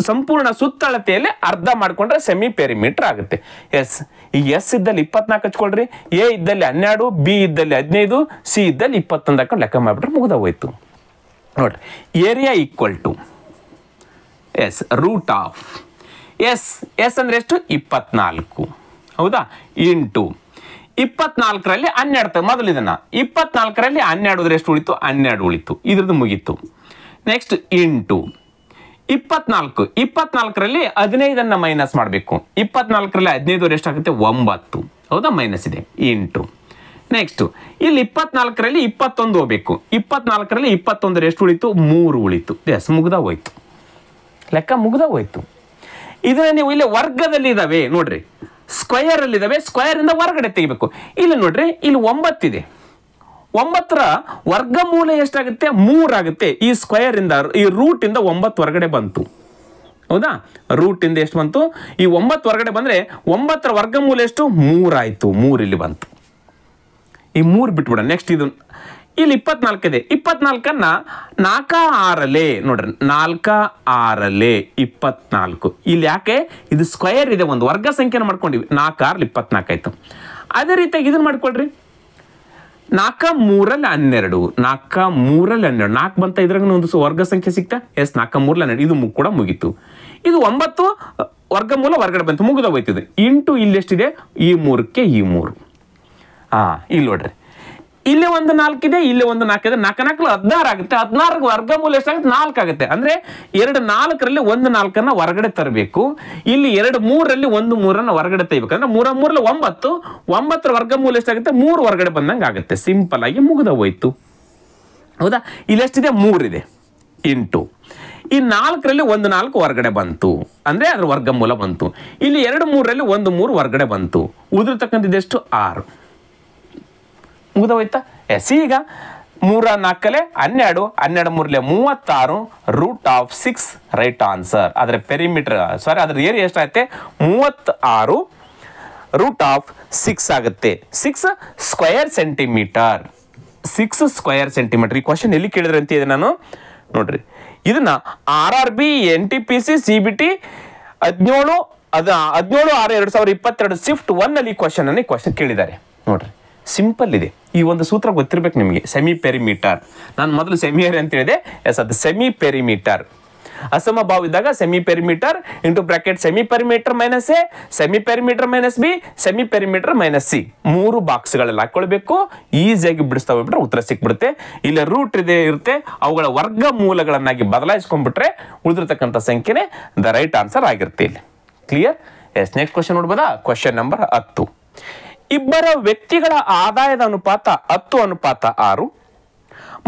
ಸಂಪೂರ್ಣ ಸುತ್ತಳತೆಯಲ್ಲಿ ಅರ್ಧ ಮಾಡ್ಕೊಂಡ್ರೆ ಸೆಮಿ ಪೆರಿಮೀಟರ್ ಆಗುತ್ತೆ. ಎಸ್, ಈ ಎಸ್ ಇದ್ದಲ್ಲಿ 24 ಹಚ್ಕೊಳ್ರಿ, ಎ ಇದ್ದಲ್ಲಿ 12, ಬಿ ಇದ್ದಲ್ಲಿ 15, ಸಿ ಇದ್ದಲ್ಲಿ 21 ಹಾಕೊಂಡು ಲೆಕ್ಕ ಮಾಡಿಬಿಟ್ರೆ ಮುಗ್ದ ಹೋಯ್ತು. ನೋಡ್ರಿ, area equal to s root of s ಅಂದ್ರೆ ಎಷ್ಟು? 24. ಹೌದಾ? ಇಂಟು 24ರಲ್ಲಿ 12. ಮೊದಲು ಇದನ್ನ 24ರಲ್ಲಿ 12 ಎಷ್ಟು ಉಳಿತು? 12 ಉಳಿತು. ಇದ್ರದ್ದು ಮುಗೀತು. ನೆಕ್ಸ್ಟ್ ಇಂಟು 24ರಲ್ಲಿ 15ಅನ್ನ ಮೈನಸ್ ಮಾಡಬೇಕು. 24ರಲ್ಲಿ 15 ಎಷ್ಟಾಗುತ್ತೆ? 9. ಹೌದಾ? ಮೈನಸ್ ಇದೆ. ಇಂಟು ನೆಕ್ಸ್ಟ್ ಇಲ್ಲಿ 24ರಲ್ಲಿ 21 ಹೋಗ್ಬೇಕು. 24ರಲ್ಲಿ 21 ಎಷ್ಟು ಉಳಿತು? 3 ಉಳಿತು. ಎಸ್, ಮುಗ್ದ ಹೋಯ್ತು, ಲೆಕ್ಕ ಮುಗ್ದ ಹೋಯ್ತು. ಇದನ್ನ ನೀವು ಇಲ್ಲಿ ವರ್ಗದಲ್ಲಿ ಇದಾವೆ ನೋಡ್ರಿ, ಸ್ಕ್ವಯರ್ ಅಲ್ಲಿ ಇದಾವೆ, ಸ್ಕ್ವಯರ್ ಇಂದ ಹೊರಗಡೆ ತೆಗಿಬೇಕು. ಇಲ್ಲಿ ನೋಡ್ರಿ, ಇಲ್ಲಿ 9 ಇದೆ. 9ರ ವರ್ಗಮೂಲ ಎಷ್ಟಾಗುತ್ತೆ? 3 ಆಗುತ್ತೆ. ಈ ಸ್ಕ್ವಯರ್ ಇಂದ, ಈ ರೂಟ್ ಇಂದ 9 ಹೊರಗಡೆ ಬಂತು. ಹೌದಾ? ರೂಟ್ ಇಂದ ಎಷ್ಟು ಬಂತು? ಈ 9 ಹೊರಗಡೆ ಬಂದ್ರೆ 9ರ ವರ್ಗಮೂಲ ಎಷ್ಟು? 3 ಆಯ್ತು. 3 ಇಲ್ಲಿ ಬಂತು. ಈ 3 ಬಿಟ್ಬಿಡ. ನೆಕ್ಸ್ಟ್ ಇದು ಇಲ್ಲಿ 24 ಇದೆ. 24ಅನ್ನ 4 6 ನೋಡ್ರಿ, 4 6 24. ಇಲ್ಲಿ ಯಾಕೆ? ಇದು ಸ್ಕ್ವಯರ್ ಇದೆ, ಒಂದು ವರ್ಗ ಸಂಖ್ಯೆನ ಮಾಡ್ಕೊಂಡಿವಿ. 4 6 24 ಆಯ್ತು. ಅದೇ ರೀತಿಯಾಗಿ ಇದನ್ನ ಮಾಡ್ಕೊಳ್ರಿ, 4 3 12. 4 3 12. 4 ಬಂತ, ಇದ್ರಾಗ ಒಂದು ವರ್ಗ ಸಂಖ್ಯೆ ಸಿಗ್ತಾ? ಎಸ್, 4 3 12. ಇದು ಕೂಡ ಮುಗೀತು. ಇದು 9 ವರ್ಗಮೂಲ ಹೊರಗಡೆ ಬಂತು, ಮುಗಿದ ಹೋಯ್ತದೆ. ಇಂಟು ಇಲ್ಲಿ ಎಷ್ಟಿದೆ? ಈ 3ಕ್ಕೆ ಈ 3. ಇಲ್ಲಿ ನೋಡ್ರಿ, ಇಲ್ಲಿ ಒಂದು 4 ಇದೆ, ಇಲ್ಲಿ ಒಂದು 4 ಇದೆ. 4 4 16 ಆಗುತ್ತೆ. 16 ವರ್ಗಮೂಲ ಎಷ್ಟಾಗುತ್ತೆ? 4 ಆಗುತ್ತೆ. ಅಂದ್ರೆ 2 4ರಲ್ಲಿ 1 4ಅನ್ನ ಹೊರಗಡೆ ತರಬೇಕು. ಇಲ್ಲಿ 2 3ರಲ್ಲಿ 1 3ಅನ್ನ ಹೊರಗಡೆ ತೆಗಿಬೇಕು. ಅಂದ್ರೆ 3 3ರಲ್ಲಿ 9. 9ರ ವರ್ಗಮೂಲ ಎಷ್ಟಾಗುತ್ತೆ? 3 ಹೊರಗಡೆ ಬಂದಂಗೆ ಆಗುತ್ತೆ. ಸಿಂಪಲ್ ಆಗಿ ಮುಗಿದ ಹೋಯ್ತು. ಹೌದಾ? ಇಲ್ಲಿ ಎಷ್ಟಿದೆ? 3 ಇದೆ. ಇಂಟು ಈ 4ರಲ್ಲಿ 1 4 ಹೊರಗಡೆ ಬಂತು, ಅಂದ್ರೆ ಅದ್ರ ವರ್ಗಮೂಲ ಬಂತು. ಇಲ್ಲಿ 2 3ರಲ್ಲಿ 1 3 ಹೊರಗಡೆ ಬಂತು. ಉಳಿದಿರ್ತಕ್ಕಂಥದ್ದೆಷ್ಟು? 6. ಮುಗಿದ ಹೋಯ್ತಾ? ಎಸ್, ಈಗ 3 4 12, 12 3 36, ರೂಟ್ ಆಫ್ 6 ರೈಟ್ ಆನ್ಸರ್. ಅದರ ಪೆರಿಮೀಟರ್ ಅದ್ರ ಏರಿಯಾ ಎಷ್ಟಾಗುತ್ತೆ? 36 ರೂಟ್ ಆಫ್ 6 ಆಗುತ್ತೆ. 6 ಸ್ಕ್ವಯರ್ ಸೆಂಟಿಮೀಟರ್. 6 square centimetre. ಈ ಕ್ವಶನ್ ಎಲ್ಲಿ ಕೇಳಿದ್ರೆ ಅಂತ ಇದೆ ನಾನು ನೋಡ್ರಿ, ಇದನ್ನ RRB NTPC CBT 17 6 2022 ಶಿಫ್ಟ್ 1 ಅಲ್ಲಿ ಈ ಕ್ವಶನ್ ಕೇಳಿದ್ದಾರೆ ನೋಡ್ರಿ. ಸಿಂಪಲ್ ಇದೆ. ಈ ಒಂದು ಸೂತ್ರ ಗೊತ್ತಿರ್ಬೇಕು ನಿಮಗೆ. ಸೆಮಿ ಪೆರಿಮೀಟರ್, ನಾನು ಮೊದಲು ಸೆಮಿ ಏರಿಯಾ ಅಂತ ಹೇಳಿದೆ. ಎಸ್, ಅದು ಸೆಮಿ ಪೆರಿಮೀಟರ್. ಅಸಮಬಾಹು ಇದ್ದಾಗ semi perimeter into bracket semi perimeter minus a, semi perimeter minus b, semi perimeter minus c. 3 ಬಾಕ್ಸ್ಗಳಲ್ಲಿ ಹಾಕೊಳ್ಬೇಕು. ಈಸಿಯಾಗಿ ಬಿಡಿಸ್ತಾ ಹೋಗ್ಬಿಟ್ರೆ ಉತ್ತರ ಸಿಕ್ಬಿಡುತ್ತೆ. ಇಲ್ಲಿ ರೂಟ್ ಇರುತ್ತೆ, ಅವುಗಳ ವರ್ಗ ಮೂಲಗಳನ್ನಾಗಿ ಬದಲಾಯಿಸ್ಕೊಂಡ್ಬಿಟ್ರೆ ಉಳಿದಿರ್ತಕ್ಕಂಥ ಸಂಖ್ಯೆನೇ ದ ರೈಟ್ ಆನ್ಸರ್ ಆಗಿರುತ್ತೆ ಇಲ್ಲಿ. ಕ್ಲಿಯರ್? ಎಸ್, ನೆಕ್ಸ್ಟ್ ಕ್ವಶನ್ ನೋಡ್ಬೋದಾ? Question number 10. ಇಬ್ಬರ ವ್ಯಕ್ತಿಗಳ ಆದಾಯದ ಅನುಪಾತ 10:6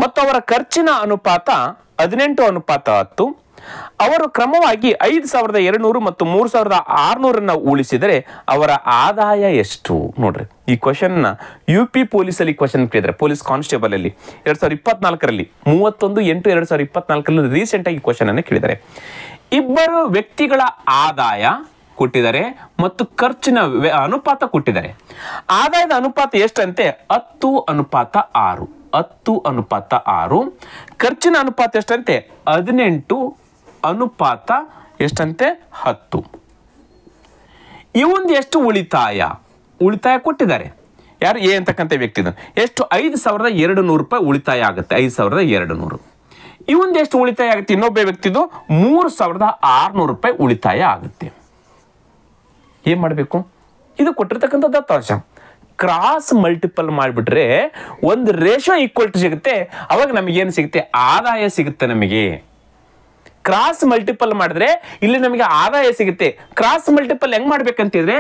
ಮತ್ತು ಅವರ ಖರ್ಚಿನ ಅನುಪಾತ 18:10. ಅವರು ಕ್ರಮವಾಗಿ 5,200 ಮತ್ತು 3,600 ಉಳಿಸಿದರೆ ಅವರ ಆದಾಯ ಎಷ್ಟು? ನೋಡ್ರಿ, ಈ ಕ್ವಶನ್ UP ಪೊಲೀಸಲ್ಲಿ ಕ್ವಶನ್ ಕೇಳಿದ್ರೆ, ಪೊಲೀಸ್ ಕಾನ್ಸ್ಟೇಬಲ್ ಅಲ್ಲಿ 2024ರಲ್ಲಿ 31/8/2024 ರೀಸೆಂಟ್ ಆಗಿ ಕ್ವಶನ್ ಅನ್ನು ಕೇಳಿದ್ದಾರೆ. ಇಬ್ಬರು ವ್ಯಕ್ತಿಗಳ ಆದಾಯ ಕೊಟ್ಟಿದ್ದಾರೆ ಮತ್ತು ಖರ್ಚಿನ ಅನುಪಾತ ಕೊಟ್ಟಿದ್ದಾರೆ. ಆದಾಯದ ಅನುಪಾತ ಎಷ್ಟಂತೆ? 10:6. 10:6. ಖರ್ಚಿನ ಅನುಪಾತ ಎಷ್ಟಂತೆ? 18:10 ಎಷ್ಟಂತೆ? 10. ಇವಂದು ಎಷ್ಟು ಉಳಿತಾಯ ಕೊಟ್ಟಿದ್ದಾರೆ. ಯಾರು? ಎ ಅಂತಕ್ಕಂಥ ವ್ಯಕ್ತಿದು ಎಷ್ಟು? 5,200 ರೂಪಾಯಿ ಉಳಿತಾಯ ಆಗುತ್ತೆ. 5,200. ಇವಂದು ಎಷ್ಟು ಉಳಿತಾಯ ಆಗುತ್ತೆ? ಇನ್ನೊಬ್ಬ ವ್ಯಕ್ತಿದು 3,600 ರೂಪಾಯಿ ಉಳಿತಾಯ ಆಗುತ್ತೆ. ಏನ್ ಮಾಡಬೇಕು? ಇದು ಕೊಟ್ಟಿರ್ತಕ್ಕಂಥ ದತ್ತಾಂಶ ಕ್ರಾಸ್ ಮಲ್ಟಿಪಲ್ ಮಾಡಿಬಿಟ್ರೆ ಒಂದು ರೇಷಿಯೋ ಈಕ್ವಲ್ ಟು ಸಿಗುತ್ತೆ. ಅವಾಗ ನಮಗೇನು ಸಿಗುತ್ತೆ? ಆದಾಯ ಸಿಗುತ್ತೆ. ನಮಗೆ ಕ್ರಾಸ್ ಮಲ್ಟಿಪಲ್ ಮಾಡಿದ್ರೆ ಇಲ್ಲಿ ನಮಗೆ ಆದಾಯ ಸಿಗುತ್ತೆ. ಕ್ರಾಸ್ ಮಲ್ಟಿಪಲ್ ಹೆಂಗ್ ಮಾಡ್ಬೇಕಂತಿದ್ರೆ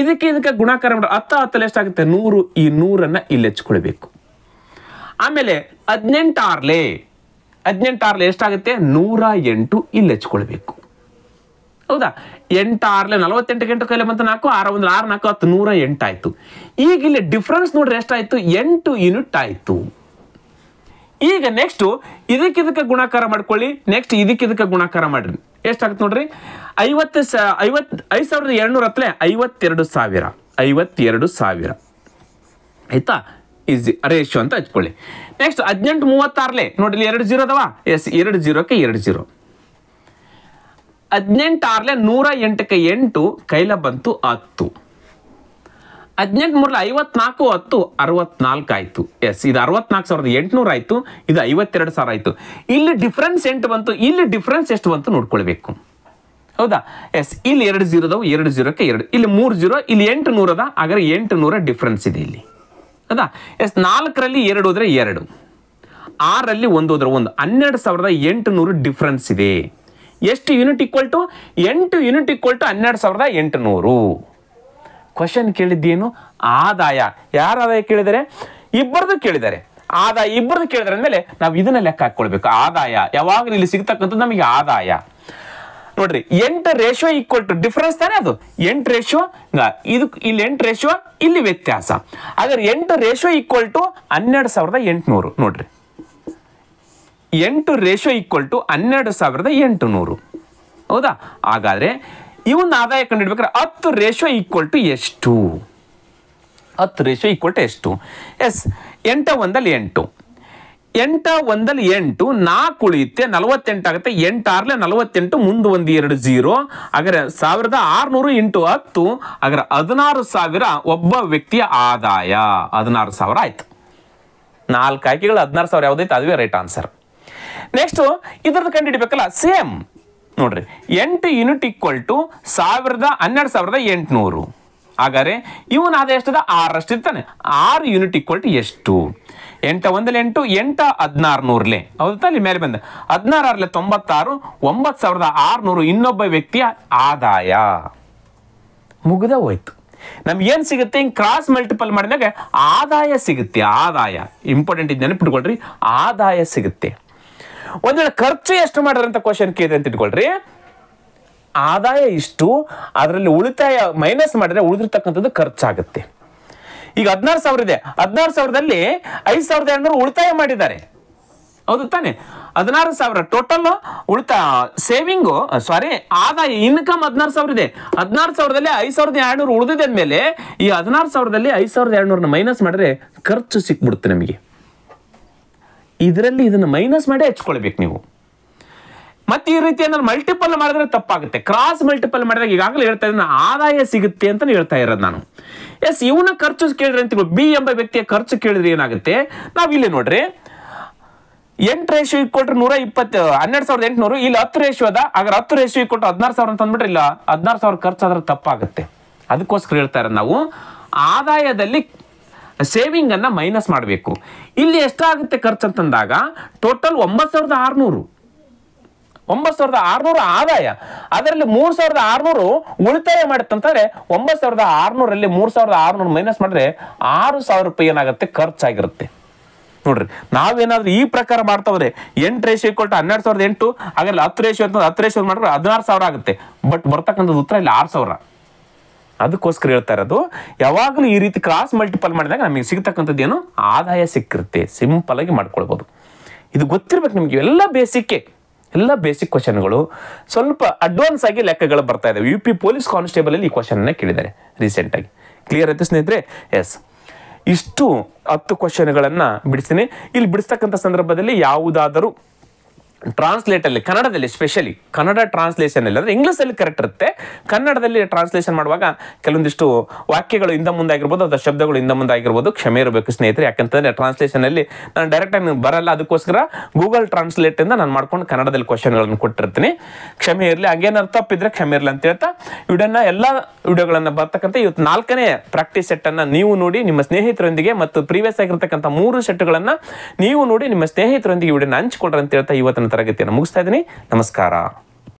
ಇದಕ್ಕೆ ಗುಣಾಕಾರ ಮಾಡಿ 10 ಎಷ್ಟಾಗುತ್ತೆ? 100. ಈ 100 ಇಲ್ಲಿ ಹಚ್ಕೊಳ್ಬೇಕು. ಆಮೇಲೆ 18 ಎಷ್ಟಾಗುತ್ತೆ? 108 ಇಲ್ಲಿ ಹಚ್ಕೊಳ್ಬೇಕು. ಹೌದಾ? 8 6 48 ಗಂಟೆ ಕೈಲಿ ಬಂತು 4 6 1 6 4 10 108 ಆಯ್ತು. ಈಗ ಇಲ್ಲಿ ಡಿಫ್ರೆನ್ಸ್ ನೋಡ್ರಿ ಎಷ್ಟಾಯ್ತು? 8 ಯೂನಿಟ್ ಆಯ್ತು. ಈಗ ನೆಕ್ಸ್ಟ್ ಇದಕ್ಕೆ ಗುಣಾಕಾರ ಮಾಡ್ಕೊಳ್ಳಿ. ನೆಕ್ಸ್ಟ್ ಇದಕ್ಕೆ ಗುಣಾಕಾರ ಮಾಡ್ರಿ. ಎಷ್ಟಾಗುತ್ತೆ ನೋಡ್ರಿ? 5,200 ಹತ್ತಲೆ 52,000. 52,000 ಆಯ್ತಾ? ಈಸಿ ರೇಷಿಯೋ ಅಂತ ಹಚ್ಕೊಳ್ಳಿ. ನೆಕ್ಸ್ಟ್ 18 36 ನೋಡ್ರಿ, 2 0 ಅದಾವ. ಎಸ್, 2 0ಕ್ಕೆ 2 0. 18 6 108ಕ್ಕೆ 8 ಕೈಲ ಬಂತು 10. 18 3 54 10 64 ಆಯ್ತು. ಎಸ್, ಇದು 64,800 ಆಯ್ತು. ಇದು 52,000 ಆಯ್ತು. ಇಲ್ಲಿ ಡಿಫ್ರೆನ್ಸ್ 8 ಬಂತು. ಇಲ್ಲಿ ಡಿಫ್ರೆನ್ಸ್ ಎಷ್ಟು ಬಂತು ನೋಡ್ಕೊಳ್ಬೇಕು. ಹೌದಾ? ಎಸ್, ಇಲ್ಲಿ 2 0 ಅದಾವು. 2 0ಕ್ಕೆ 2. ಇಲ್ಲಿ 3 0. ಇಲ್ಲಿ 800 ಅದ. ಹಾಗಾದ್ರೆ 800 ಡಿಫ್ರೆನ್ಸ್ ಇದೆ ಇಲ್ಲಿ. ಹೌದಾ? ಎಸ್, 4ರಲ್ಲಿ 2 ಹೋದ್ರೆ 2, 6ರಲ್ಲಿ 1 ಹೋದ್ರೆ 1. 12,800 ಡಿಫ್ರೆನ್ಸ್ ಇದೆ. ಎಷ್ಟು unit equal to? 8 unit equal to 12,800. Question ಕೇಳಿದ್ದೇನು? ಆದಾಯ. ಯಾರ ಆದಾಯ ಕೇಳಿದರೆ? ಇಬ್ಬರದು ಕೇಳಿದ್ದಾರೆ. ಆದಾಯ ಇಬ್ಬರದು ಕೇಳಿದ್ರೆ ಅಂದಮೇಲೆ ನಾವು ಇದನ್ನ ಲೆಕ್ಕ ಹಾಕೊಳ್ಬೇಕು. ಆದಾಯ ಯಾವಾಗ ಇಲ್ಲಿ ಸಿಗ್ತಕ್ಕಂಥದ್ದು ನಮಗೆ ಆದಾಯ. ನೋಡ್ರಿ, 8 ರೇಷಿಯೋ ಈಕ್ವಲ್ ಟು ಡಿಫರೆನ್ಸ್ ತಾನೇ ಅದು. 8 ರೇಷಿಯೋ ಇದು, ಇಲ್ಲಿ 8 ರೇಷಿಯೋ, ಇಲ್ಲಿ ವ್ಯತ್ಯಾಸ. ಹಾಗಾದ್ರೆ 8 ರೇಷಿಯೋ ಈಕ್ವಲ್ ಟು 12,800. ನೋಡ್ರಿ, 8 ರೇಷಿಯೋ ಈಕ್ವಲ್ ಟು 12,800. ಹೌದಾ? ಹಾಗಾದ್ರೆ ಇವನ್ನ ಆದಾಯ ಕಂಡುಹಿಡ್ಬೇಕಾದ್ರೆ 10 ರೇಷಿಯೋ ಈಕ್ವಲ್ ಟು ಎಷ್ಟು? 10 ರೇಷಿಯೋ ಈಕ್ವಲ್ ಟು ಎಷ್ಟು? ಎಸ್, 8 1 8. 8 1 8. 4 ಉಳಿಯುತ್ತೆ, 48 ಆಗುತ್ತೆ. 8 6 48. ಮುಂದೆ 1 2 0. ಹಾಗಾದ್ರೆ 1,600 ಇಂಟು 10. ಹಾಗಾದ್ರೆ 16,000 ಒಬ್ಬ ವ್ಯಕ್ತಿಯ ಆದಾಯ. 16,000 ಆಯ್ತು. 4 ಆಯ್ಕೆಗಳು 16,000 ಯಾವುದೈತೆ ಅದುವೇ ರೈಟ್ ಆನ್ಸರ್. ನೆಕ್ಸ್ಟ್ ಇದ್ರದ್ದು ಕಂಡು ಹಿಡಿಬೇಕಲ್ಲ, ಸೇಮ್ ನೋಡ್ರಿ. 8 ಯೂನಿಟ್ ಈಕ್ವಲ್ ಟು 12,800. ಹಾಗಾದ್ರೆ ಇವನ ಆದಾಯ ಎಷ್ಟದ? 6 ಇರ್ತಾನೆ. 6 ಯೂನಿಟ್ ಈಕ್ವಲ್ ಟು ಎಷ್ಟು? 8 1 8. 8 1600. ಹೌದಾ? ಇಲ್ಲಿ ಮೇಲೆ ಬಂದ 16 96. 9,600 ಇನ್ನೊಬ್ಬ ವ್ಯಕ್ತಿಯ ಆದಾಯ. ಮುಗಿದ ಹೋಯ್ತು. ನಮ್ಗೆ ಏನ್ ಸಿಗುತ್ತೆ? ಹಿಂಗ್ ಕ್ರಾಸ್ ಮಲ್ಟಿಪಲ್ ಮಾಡಿದಾಗ ಆದಾಯ ಸಿಗುತ್ತೆ. ಆದಾಯ ಇಂಪಾರ್ಟೆಂಟ್ ಇದೆ, ನೆನಪಿಟ್ಕೊಳ್ರಿ. ಆದಾಯ ಸಿಗುತ್ತೆ. ಒಂದ್ ವೇಳೆ ಖರ್ಚು ಎಷ್ಟು ಮಾಡಿದ್ರಂತ ಕ್ವಶನ್ ಕೇಳಿದ್ರೆ ಅಂತ ಇಟ್ಕೊಳ್ರಿ. ಆದಾಯ ಇಷ್ಟು, ಅದರಲ್ಲಿ ಉಳಿತಾಯ ಮೈನಸ್ ಮಾಡಿದ್ರೆ ಉಳಿದಿರ್ತಕ್ಕಂಥದ್ದು ಖರ್ಚಾಗುತ್ತೆ. ಈಗ 16,000 ಇದೆ. 16,000ದಲ್ಲಿ 5,200 ಉಳಿತಾಯ ಮಾಡಿದ್ದಾರೆ. ಹೌದು ತಾನೆ? 16,000 ಟೋಟಲ್ ಉಳಿತಾಯ, ಸೇವಿಂಗು, ಸಾರಿ ಆದಾಯ, ಇನ್ಕಮ್ 16,000 ಇದೆ. 16,000ದಲ್ಲಿ 5,200 ಉಳಿದಿದೆ ಅಂದಮೇಲೆ ಈ 16,000ದಲ್ಲಿ 5,200 ಮೈನಸ್ ಮಾಡಿದ್ರೆ ಖರ್ಚು ಸಿಕ್ಬಿಡುತ್ತೆ ನಮಗೆ. ಇದರಲ್ಲಿ ಇದನ್ನು ಮೈನಸ್ ಮಾಡಿ ಹಚ್ಕೊಳ್ಬೇಕು ನೀವು. ಮತ್ತೆ ಈ ರೀತಿ ಏನಾದ್ರು ಮಲ್ಟಿಪಲ್ ಮಾಡಿದ್ರೆ ತಪ್ಪಾಗುತ್ತೆ. ಕ್ರಾಸ್ ಮಲ್ಟಿಪಲ್ ಮಾಡಿದಾಗ ಈಗಾಗಲೇ ಹೇಳ್ತಾ ಇದ್ದೀನಿ ಆದಾಯ ಸಿಗುತ್ತೆ ಅಂತ ಹೇಳ್ತಾ ಇರೋದು ನಾನು. ಎಸ್, ಇವನ ಖರ್ಚು ಕೇಳಿದ್ರೆ ಅಂತ ಬಿ ಎಂಬ ವ್ಯಕ್ತಿಯ ಖರ್ಚು ಕೇಳಿದ್ರೆ ಏನಾಗುತ್ತೆ? ನಾವು ಇಲ್ಲಿ ನೋಡ್ರಿ, 8 ರೇಷಿಯೋ ಈಕ್ವಲ್ ಟು 120, 12,800. ಇಲ್ಲಿ 10 ರೇಷಿಯೋ ಅದ. ಹಾಗಾದ್ರೆ 10 ರೇಷಿಯೋ ಈಕ್ವಲ್ ಟು 16,000 ಅಂತ ಅಂದ್ಬಿಟ್ರೆ ಇಲ್ಲ 16,000 ಖರ್ಚಾದ್ರೆ ತಪ್ಪಾಗುತ್ತೆ. ಅದಕ್ಕೋಸ್ಕರ ಹೇಳ್ತಾ ಇರೋದು ನಾವು ಆದಾಯದಲ್ಲಿ ಸೇವಿಂಗ್ ಅನ್ನ ಮೈನಸ್ ಮಾಡಬೇಕು. ಇಲ್ಲಿ ಎಷ್ಟಾಗುತ್ತೆ ಖರ್ಚು ಅಂತಂದಾಗ ಟೋಟಲ್ 9,600. 9,600 ಆದಾಯ, ಅದರಲ್ಲಿ 3,600 ಉಳಿತಾಯ ಮಾಡುತ್ತಂತಾರೆ. 9,600ರಲ್ಲಿ 3,600 ಮೈನಸ್ ಮಾಡಿದ್ರೆ 6,000 ರೂಪಾಯಿ ಏನಾಗುತ್ತೆ ಖರ್ಚಾಗಿರುತ್ತೆ. ನೋಡ್ರಿ, ನಾವೇನಾದ್ರೂ ಈ ಪ್ರಕಾರ ಮಾಡ್ತಾ ಹೋದ್ರೆ 8:12,800 ಹಾಗಾದ್ರೆ 10:10 ಮಾಡಿದ್ರೆ 16,000 ಆಗುತ್ತೆ. ಬಟ್ ಬರ್ತಕ್ಕಂಥದ್ದು ಉತ್ತರ ಇಲ್ಲಿ 6,000. ಅದಕ್ಕೋಸ್ಕರ ಹೇಳ್ತಾ ಇರೋದು, ಯಾವಾಗಲೂ ಈ ರೀತಿ ಕ್ರಾಸ್ ಮಲ್ಟಿಪಲ್ ಮಾಡಿದಾಗ ನಮಗೆ ಸಿಗ್ತಕ್ಕಂಥದ್ದು ಏನು ಆದಾಯ ಸಿಕ್ಕಿರುತ್ತೆ. ಸಿಂಪಲ್ ಆಗಿ ಮಾಡ್ಕೊಳ್ಬಹುದು. ಇದು ಗೊತ್ತಿರ್ಬೇಕು ನಿಮ್ಗೆ. ಎಲ್ಲ ಬೇಸಿಕ್ ಕ್ವಶನ್ಗಳು. ಸ್ವಲ್ಪ ಅಡ್ವಾನ್ಸ್ ಆಗಿ ಲೆಕ್ಕಗಳು ಬರ್ತಾ ಇದಾವೆ. UP ಪೊಲೀಸ್ ಕಾನ್ಸ್ಟೇಬಲ್ ಅಲ್ಲಿ ಈ ಕ್ವಶನ್ ಅನ್ನ ಕೇಳಿದ್ದಾರೆ ರೀಸೆಂಟ್ ಆಗಿ. ಕ್ಲಿಯರ್ ಆಯ್ತು ಸ್ನೇಹಿತರೆ? ಎಸ್, ಇಷ್ಟು 10 ಕ್ವಶನ್ಗಳನ್ನ ಬಿಡಿಸ್ತೀನಿ. ಇಲ್ಲಿ ಬಿಡಿಸ್ತಕ್ಕಂಥ ಸಂದರ್ಭದಲ್ಲಿ ಯಾವುದಾದರೂ ಟ್ರಾನ್ಸ್ಲೇಟ್ ಅಲ್ಲಿ ಕನ್ನಡದಲ್ಲಿ, ಸ್ಪೆಷಲಿ ಕನ್ನಡ ಟ್ರಾನ್ಸ್ಲೇಷನ್ ಅಲ್ಲಿ, ಅಂದ್ರೆ ಇಂಗ್ಲಿಷ್ ಅಲ್ಲಿ ಕರೆಕ್ಟ್ ಇರುತ್ತೆ, ಕನ್ನಡದಲ್ಲಿ ಟ್ರಾನ್ಸ್ಲೇಷನ್ ಮಾಡುವಾಗ ಕೆಲವೊಂದಿಷ್ಟು ವಾಕ್ಯಗಳು ಇಂದ ಮುಂದೆ ಆಗಿರ್ಬೋದು ಅಥವಾ ಶಬ್ದಗಳು ಇಂದ ಮುಂದೆ ಆಗಿರ್ಬೋದು, ಕ್ಷಮೆ ಇರಬೇಕು ಸ್ನೇಹಿತರೆ. ಯಾಕಂತಂದ್ರೆ ಟ್ರಾನ್ಸ್ಲೇಷನ್ ಅಲ್ಲಿ ನಾನು ಡೈರೆಕ್ಟ್ ಆಗಿ ಬರಲ್ಲ, ಅದಕ್ಕೋಸ್ಕರ ಗೂಗಲ್ ಟ್ರಾನ್ಸ್ಲೇಟ್ ಇಂದ ನಾನು ಮಾಡ್ಕೊಂಡು ಕನ್ನಡದಲ್ಲಿ ಕ್ವಶನ್ಗಳನ್ನು ಕೊಟ್ಟಿರ್ತೀನಿ. ಕ್ಷಮೆ ಇರಲಿ, ಹಂಗೇನಾದ್ರು ತಪ್ಪಿದ್ರೆ ಕ್ಷಮೆ ಇರಲಿ ಅಂತ ಹೇಳ್ತಾ ಎಲ್ಲ ವಿಡಿಯೋಗಳನ್ನ ಬರ್ತಕ್ಕಂಥ ಇವತ್ತು 4ನೇ ಪ್ರಾಕ್ಟೀಸ್ ಸೆಟ್ ಅನ್ನ ನೀವು ನೋಡಿ ನಿಮ್ಮ ಸ್ನೇಹಿತರೊಂದಿಗೆ, ಮತ್ತು ಪ್ರೀವಿಯಸ್ ಆಗಿರ್ತಕ್ಕಂಥ 3 ಸೆಟ್ಗಳನ್ನ ನೀವು ನೋಡಿ ನಿಮ್ಮ ಸ್ನೇಹಿತರೊಂದಿಗೆ ವಿಡಿಯೋನ ಹಂಚಿಕೊಡ್ರಿ ಅಂತ ಹೇಳ್ತಾ ಇವತ್ತಿನ ತರಗತಿಯನ್ನು ಮುಗಿಸ್ತಾ ಇದ್ದೀನಿ. ನಮಸ್ಕಾರ.